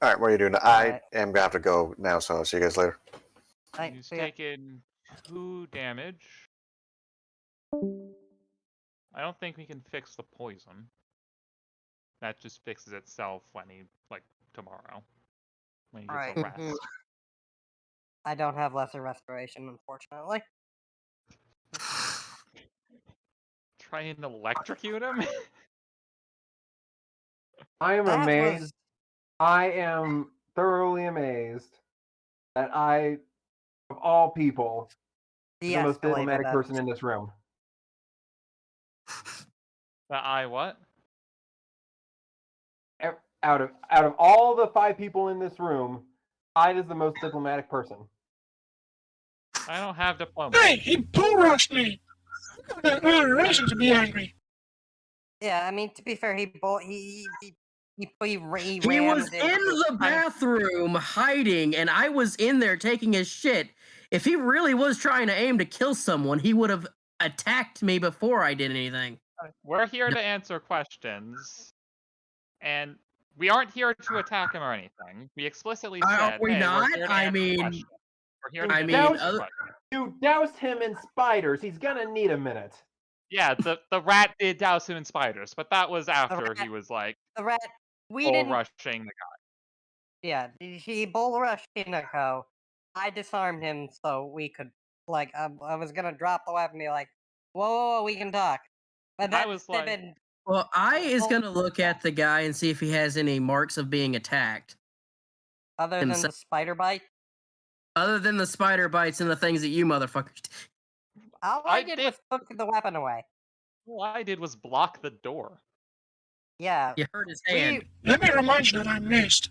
all right, what are you doing? I Alright. am gonna have to go now, so I'll see you guys later. Right, He's see ya. taken 2 damage. I don't think we can fix the poison. That just fixes itself when he, like, tomorrow. When he gets Alright. a rest. mhm. I don't have lesser restoration, unfortunately. Try and electrocute him? I am That amazed. was I am thoroughly amazed that I, of all people, is the most de-escalated. diplomatic person in this room. That I what? Out of all the 5 people in this room, Hyde is the most diplomatic person. I don't have diplomacy. Hey, he bull rushed me. I've got no reason to be angry. Yeah, I mean, to be fair, he He rammed was into in the bathroom hiding, and I was in there taking his shit. If he really was trying to aim to kill someone, he would have attacked me before I did anything. We're here to answer questions, and we aren't here to attack him or anything. We explicitly Are said, we hey, not? we're here to I answer mean- questions. We're here to I get mean, answers other- questions. You doused him in spiders. He's gonna need a minute. Yeah, the rat did douse him in spiders, but that was after he rat- was like the rat. We bull didn't. rushing the guy. Yeah, he bull rushed Hinako. I disarmed him so we could, like, I was gonna drop the weapon and be like, whoa, we can talk. But I that was would have like- been Well, I is Oh. gonna look at the guy and see if he has any marks of being attacked, other than himself. the spider bite. other than the spider bites and the things that you motherfuckers did. All I did was took the weapon away. All I did was block the door. Yeah. You hurt his hand. Let me remind you that I missed.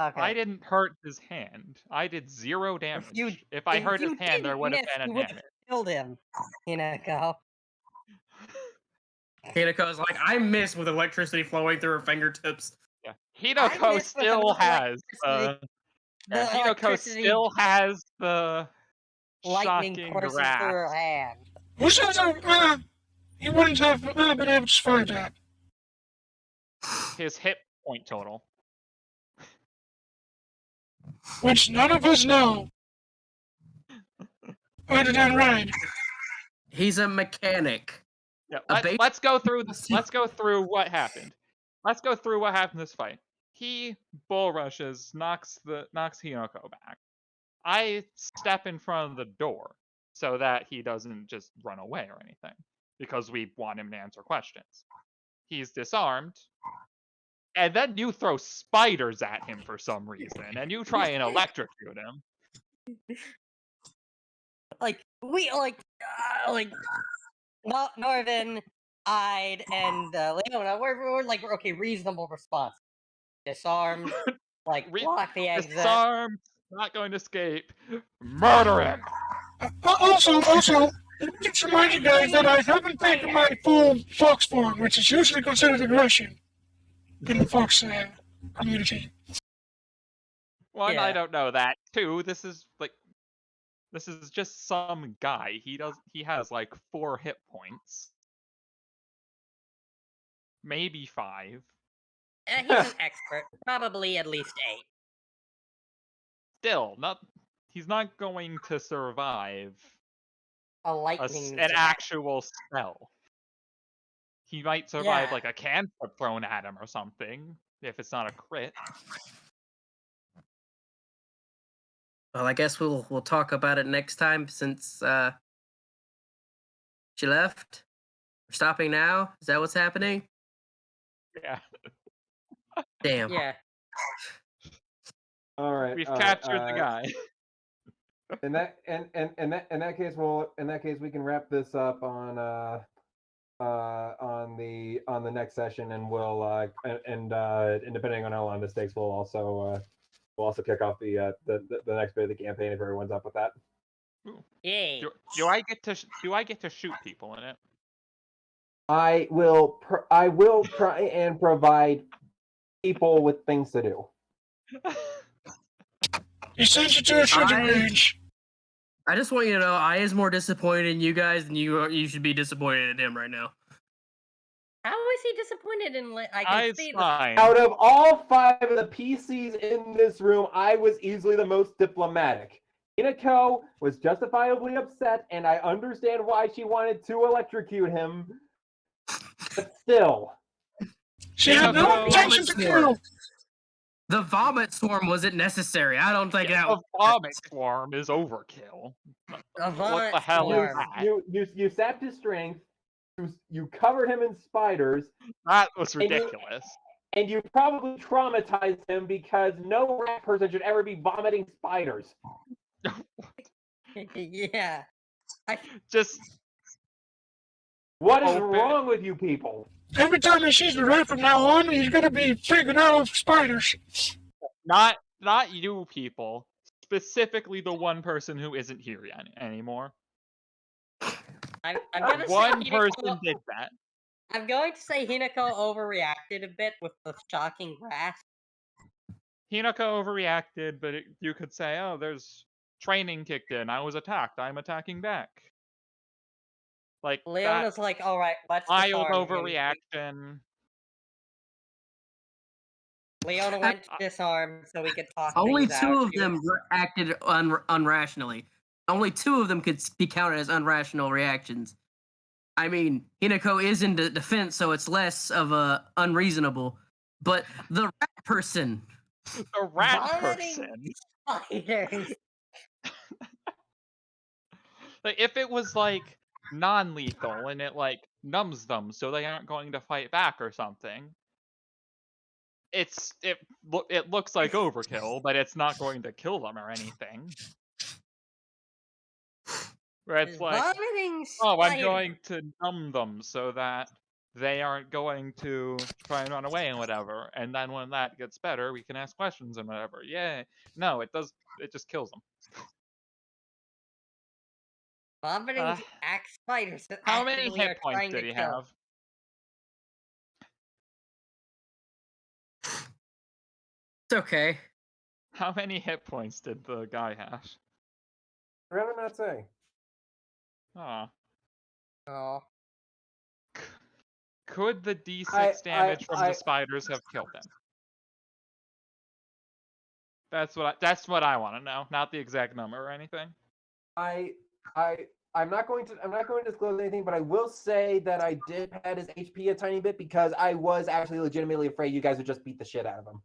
Okay. I didn't hurt his hand. I did 0 damage. you- If I if hurt his you hand, there didn't would have miss, been you a would've damage. killed him, Hinako. Hinako's like, I miss with electricity flowing through her fingertips. Yeah. I Hinako missed with still enough has electricity. The Hinako electricity still has the lightning shocking coursing through grasp. her hand. Who says you wouldn't have been able to survive that? His hit point total. Which none of us know. Other than Ryan. He's a mechanic. Yeah, A base- let's go through this. Let's go through what happened. Let's go through what happened in this fight. He bull rushes, knocks Hinako back. I step in front of the door so that he doesn't just run away or anything, because we want him to answer questions. He's disarmed, and then you throw spiders at him for some reason, and you try and electrocute him. Like Norvin, Ide, and Leona. We're like, okay, reasonable response. Disarmed, like block the exit. Disarmed, not going to escape. Murder him. Also, just remind you guys that I haven't taken my full fox form, which is usually considered aggression in the fox community. One, Yeah. I don't know that. Two, this is just some guy. He has like 4 hit points. Maybe 5. He's an expert, probably at least 8. Still, not he's not going to survive A lightning an zap. actual spell. He might survive Yeah. like a cantrip thrown at him or something, if it's not a crit. Well, I guess we'll talk about it next time since she left. We're stopping now. Is that what's happening? Yeah. Damn. Yeah. All right. We've all captured right, the guy. In that case, we can wrap this up on the next session, and we'll and depending on how long this takes, we'll also kick off the next bit of the campaign if everyone's up with that. Yay. Do I get to shoot people in it? I will try and provide people with things to do. He sends you to a shooting range. I just want you to know, I is more disappointed in you guys than you should be disappointed in him right now. How is he disappointed in? I can I's see fine. Out of all 5 of the PCs in this room, I was easily the most diplomatic. Hinako was justifiably upset, and I understand why she wanted to electrocute him. But still. She had no Hinako- intention to kill. The vomit swarm wasn't necessary. I don't think that The was vomit swarm is overkill. a What vomit the hell is swarm. that? You sapped his strength. You covered him in spiders. That was And you- ridiculous. And you probably traumatized him because no rat person should ever be vomiting spiders. Yeah. Just What is Open- wrong with you people? Every time he sees the rat from now on, he's gonna be freaking out of spiders. not you people. Specifically the one person who isn't here anymore. I'm gonna One say person Hinako, did that. I'm going to say Hinako overreacted a bit with the shocking rat. Hinako overreacted, but you could say, oh, there's training kicked in. I was attacked. I'm attacking back. Like Leona's that like, all right, let's mild disarm him. overreaction. Leona went to disarm so we could talk Only things out. two of them acted unrationally. Only 2 of them could be counted as unrational reactions. I mean, Hinako is in defense, so it's less of a unreasonable. But the rat person, The rat Vomiting person. spiders. Like if it was like non-lethal and it like numbs them so they aren't going to fight back or something. It looks like overkill, but it's not going to kill them or anything. Where it's like, Vomiting oh, I'm spiders. going to numb them so that they aren't going to try and run away and whatever. And then when that gets better, we can ask questions and whatever. Yeah, no, it just kills them. Vomiting axe spiders that How many actively are hit points trying did to he kill. have? it's okay. How many hit points did the guy have? I'd rather not say. Oh. Oh. Could the D6 damage from the spiders have killed him? That's what I want to know, not the exact number or anything. I'm not going to disclose anything, but I will say that I did pad his HP a tiny bit because I was actually legitimately afraid you guys would just beat the shit out of him.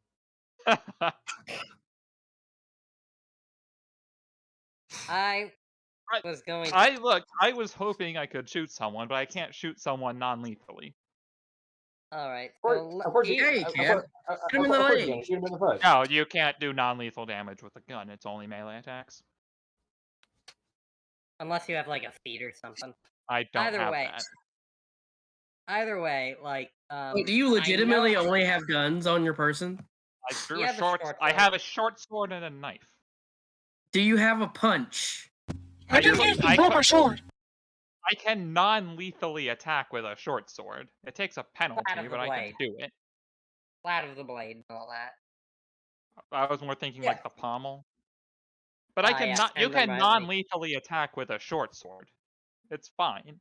I was going. I was hoping I could shoot someone, but I can't shoot someone non-lethally. All right. Of course you Yeah, you can. Shoot him in the leg. Shoot him in the foot. No, you can't do non-lethal damage with a gun. It's only melee attacks. Unless you have like a feat or something. I don't Either have way. that. Either way, like Wait, do you legitimately only have guns on your person? I drew You a have a short. short I sword. have a short sword and a knife. Do you have a punch? I just could- need to I draw could- my sword. I can non-lethally attack with a short sword. It takes a penalty, Flat of the but I can blade. do it. Flat of the blade and all that. I was more thinking Yeah. like the pommel. But I can yeah, not. You send them can right non-lethally attack with a short sword. It's fine.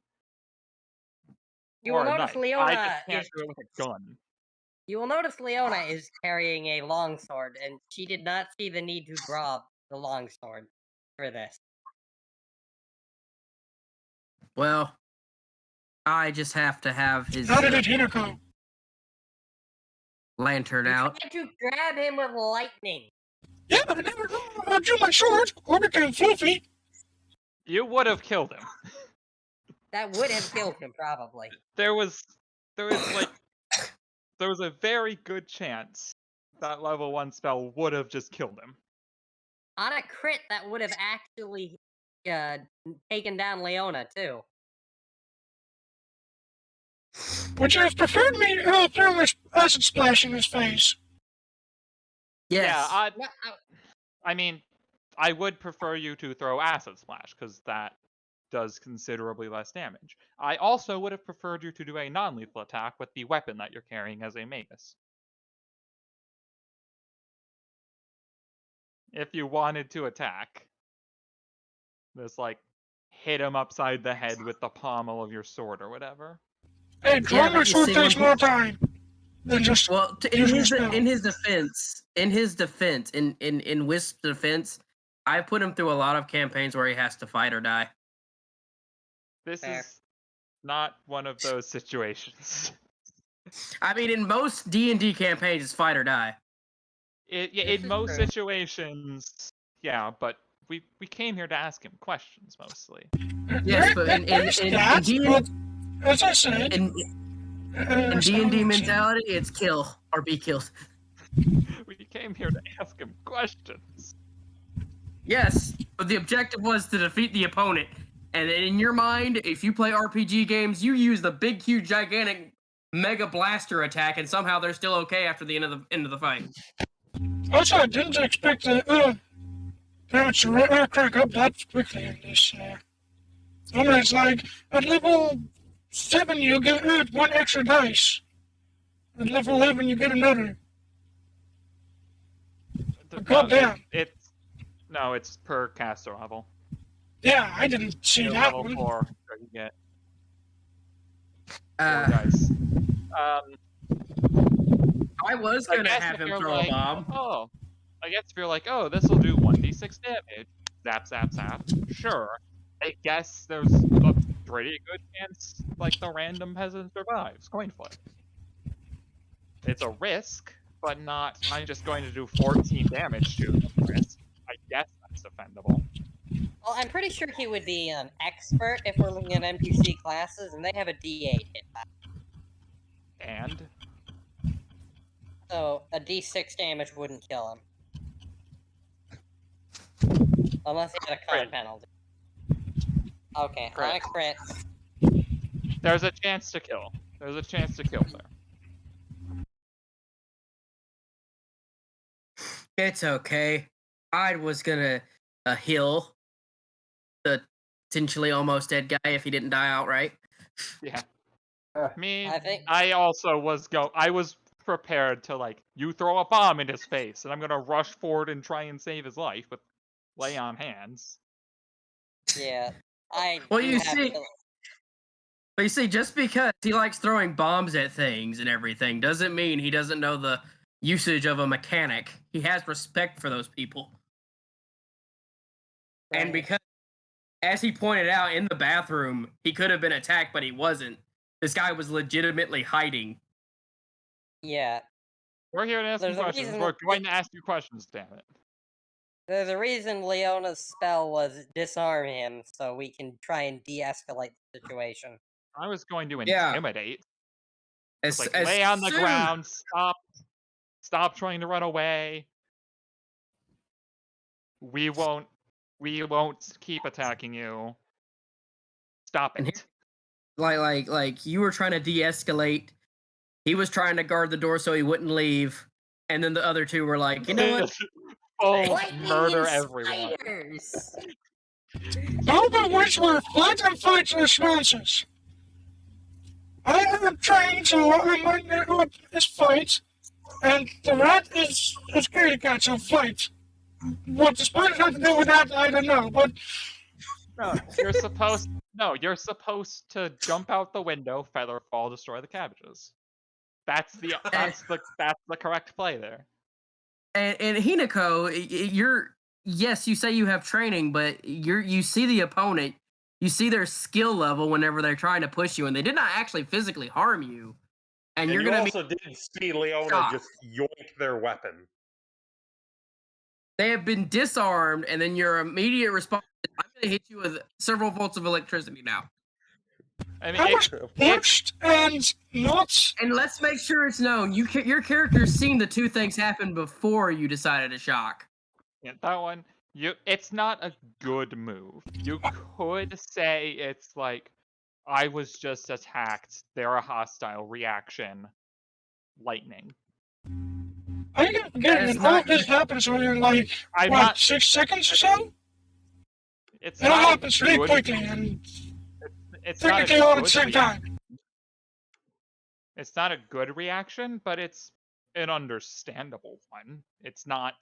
You Or will a notice knife. I Leona just can't is. do it with a gun. You will notice Leona is carrying a longsword, and she did not see the need to draw the longsword. for this. Well, I just have to have his How did it, Hinako? lantern You out. tried to grab him with lightning. Yeah, I never drew my sword or became fluffy. You would have killed him. That would have killed him, probably. There was like there was a very good chance that level 1 spell would have just killed him. On a crit, that would have actually taken down Leona, too. Would you have preferred me throwing this acid splash in his face? Yes. Yeah, No, I mean, I would prefer you to throw Acid Splash, because that does considerably less damage. I also would have preferred you to do a non-lethal attack with the weapon that you're carrying as a magus. If you wanted to attack, just like hit him upside the head with the pommel of your sword or whatever. Hey, drawing my but you sword see, takes when more time than just Well, using a spell. in his defense, in Wisp's defense, I put him through a lot of campaigns where he has to fight or die. This Fair. is not one of those situations. I mean, in most D&D campaigns, it's fight or die. In is most true. situations, yeah, but we came here to ask him questions mostly. Yes, but in There's that, D&D, but as I said, in D&D mentality, it's kill or be killed. We came here to ask him questions. Yes, but the objective was to defeat the opponent. And in your mind, if you play RPG games, you use the big, huge, gigantic mega blaster attack, and somehow they're still okay after the end of the fight. Also, I didn't expect the damage to crack up that quickly in this. I mean, it's like at level 7 you get one extra dice. At level 11 you get another. Goddamn. No, it's per caster level. Yeah, I didn't see You're that level one. 4, so you get 4 Uh, dice. I was I gonna guess have if him you're throw like, a bomb. oh, I guess if you're like, oh, this will do 1d6 damage, zap, zap, zap. Sure. I guess there's a pretty good chance, like, the random peasant survives. Coin flip. It's a risk, but not, I'm just going to do 14 damage to them risk. I guess that's defendable. Well, I'm pretty sure he would be an expert if we're looking at NPC classes, and they have a D8 hit die. And So a D6 damage wouldn't kill him. Unless he had a con Crit. penalty. Okay, Crit. on a crit. there's a chance to kill. There's a chance to kill there. It's okay. I was gonna heal the potentially almost dead guy if he didn't die outright. Yeah. Me, I think- I also was I was prepared to, like, you throw a bomb in his face, and I'm gonna rush forward and try and save his life with lay on hands. Yeah, I Well, do you have see- to... But you see, just because he likes throwing bombs at things and everything doesn't mean he doesn't know the usage of a mechanic. He has respect for those people. And Right. because, as he pointed out in the bathroom, he could have been attacked, but he wasn't. This guy was legitimately hiding. Yeah, We're here to ask you There's a questions. reason We're that- going to ask you questions, damn it. there's a reason Leona's spell was disarm him, so we can try and de-escalate the situation. I was going to Yeah. intimidate. As, Like, as lay on the soon- ground, stop trying to run away. We won't keep attacking you. Stop And it. Like you were trying to de-escalate. He was trying to guard the door so he wouldn't leave. And then the other two were like, you know what? Oh, Lightning murder and everyone. spiders! Albert Wentworth, let them fight responses. I am trained, so I'm going to do this fight, and the rat is a scaredy cat, so fight. What the spiders have to do with that, I don't know, but No, you're supposed to jump out the window, feather fall, destroy the cabbages. That's the correct play there. And Hinako, yes, you say you have training, but you see the opponent, you see their skill level whenever they're trying to push you, and they did not actually physically harm you. And you're you gonna also did see Leona shocked. just yoink their weapon. They have been disarmed, and then your immediate response is, I'm gonna hit you with several volts of electricity now. I mean, I was punched and not. And let's make sure it's known, your character's seen the two things happen before you decided to shock. yeah, that one, it's not a good move. You could say it's like, I was just attacked, they're a hostile reaction, lightning. I get it. All of this happens within like I'm what, not- 6 seconds or so? It's It all not a happens really good- quickly and It's not a technically all at the good same time. It's not a good reaction, but it's an understandable one. It's not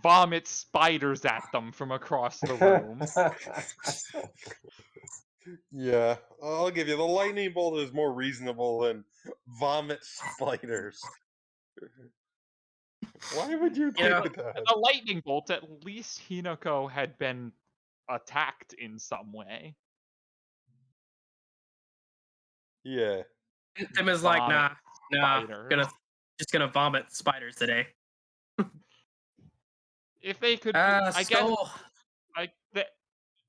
vomit spiders at them from across the room. Yeah, I'll give you the lightning bolt is more reasonable than vomit spiders. Why would you do Yeah. that? The lightning bolt, at least Hinako had been attacked in some way. Yeah. Tim is like, nah, Spiders. just gonna vomit spiders today. If they could, I guess, so like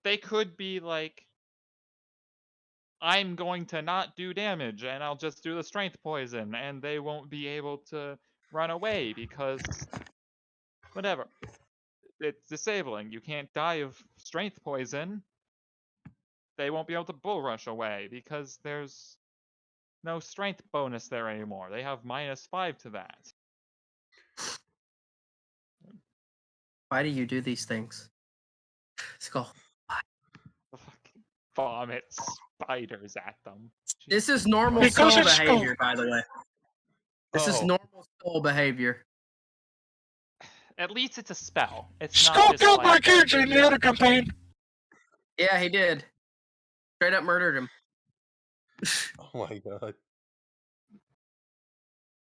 they could be like, I'm going to not do damage, and I'll just do the strength poison, and they won't be able to run away because whatever. It's disabling. You can't die of strength poison. They won't be able to bull rush away because there's no strength bonus there anymore. They have -5 to that. why do you do these things? Skull. Fucking vomit spiders at them. This is normal Because soul it's behavior, by the way. This is Oh. normal soul behavior. At least it's a spell. It's Skull not just killed my like, character in the other campaign. Yeah, he did. Straight up murdered him. Oh my god.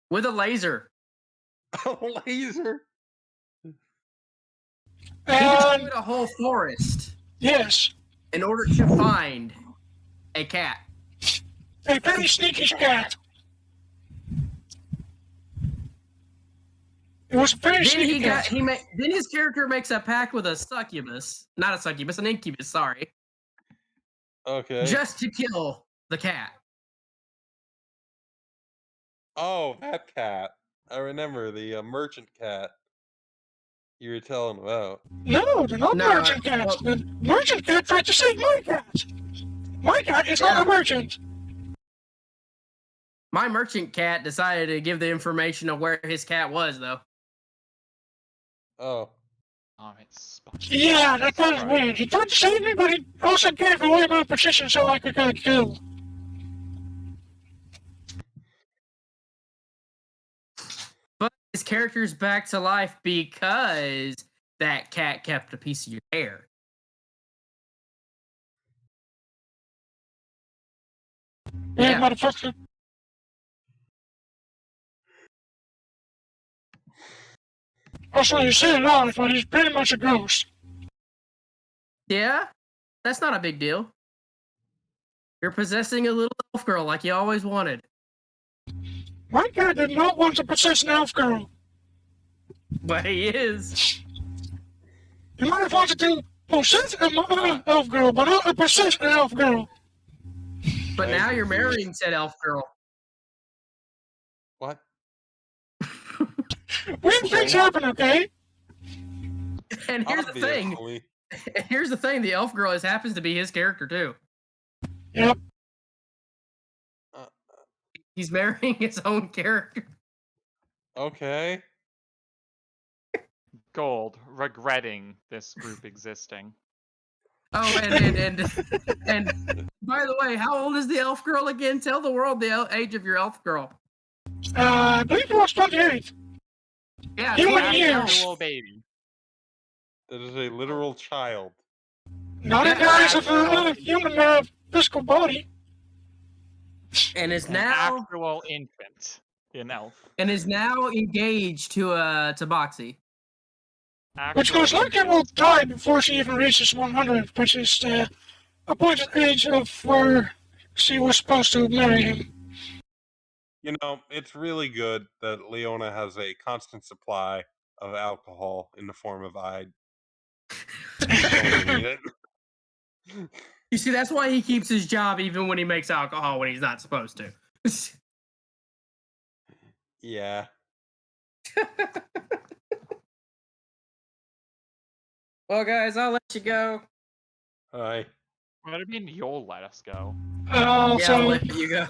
With a laser. A laser? He And destroyed a whole forest yes, in order to find a cat. a very sneaky cat. It was a very Then sneaky cat. then his character makes a pact with a succubus. Not a succubus, an incubus, sorry. Okay. Just to kill the cat. Oh, that cat. I remember the merchant cat you were telling about. No, they're not No, merchant cats. well- The merchant cat tried to save my cat. My cat is not Yeah. a merchant. My merchant cat decided to give the information of where his cat was, though. Oh. vomit spiders. Yeah, that was weird. He tried to save me, but he also gave away my position so I could get a kill. But his character's back to life because that cat kept a piece of your hair. Yeah, Yeah. motherfucker. Also, he's still alive, but he's pretty much a ghost. Yeah, that's not a big deal. You're possessing a little elf girl like you always wanted. My cat did not want to possess an elf girl. But he is. He might have wanted to possess an elf girl, but not possess an elf girl. But I'm now you're confused. marrying said elf girl. What? Weird things happen, okay? And here's the thing. Obviously. Here's the thing. The elf girl happens to be his character too. Yep. He's marrying his own character. Okay. Gold, regretting this group existing. Oh, and by the way, how old is the elf girl again? Tell the world the age of your elf girl. I believe it was 28. Yeah, You so and how you. old? Actual baby. That is a literal child. Not in the eyes of a human physical body. And is An now actual infant in elf. engaged to Boxy. Which most likely will die before she even reaches 100, which is the appointed age of where she was supposed to marry him. You know, it's really good that Leona has a constant supply of alcohol in the form of I don't need it. You see, that's why he keeps his job even when he makes alcohol when he's not supposed to. Yeah. Well, guys, I'll let you go. Hi. What do you mean you'll let us go? Yeah, I'll So, let you go.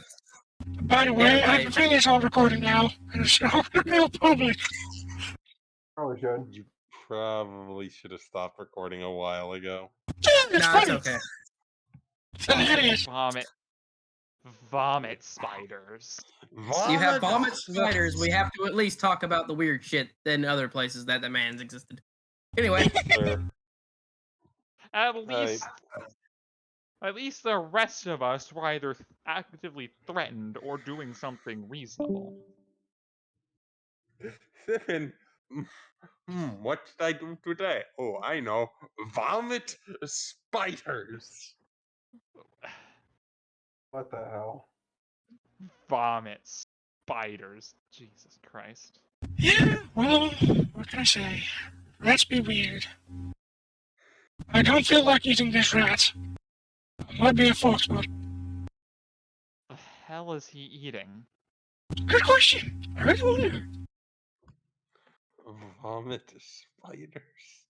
by the way, Yeah, I have finished all recording now, and it's all real public. Probably should. You probably should have stopped recording a while ago. Yeah, it's No, funny. it's okay. It's hilarious. Vomit spiders. You have Vomit vomit spiders. We have to at least talk about the weird shit in other places that the man's existed. Anyway, Sure. At Right. least the rest of us were either actively threatened or doing something reasonable. Stephen, what did I do today? Oh, I know. Vomit spiders. What the hell? Vomit spiders. Jesus Christ. Yeah, well, what can I say? Rats be weird. I don't feel like eating this rat. Might be a fox, but The hell is he eating? good question. I really wonder. Vomit spiders.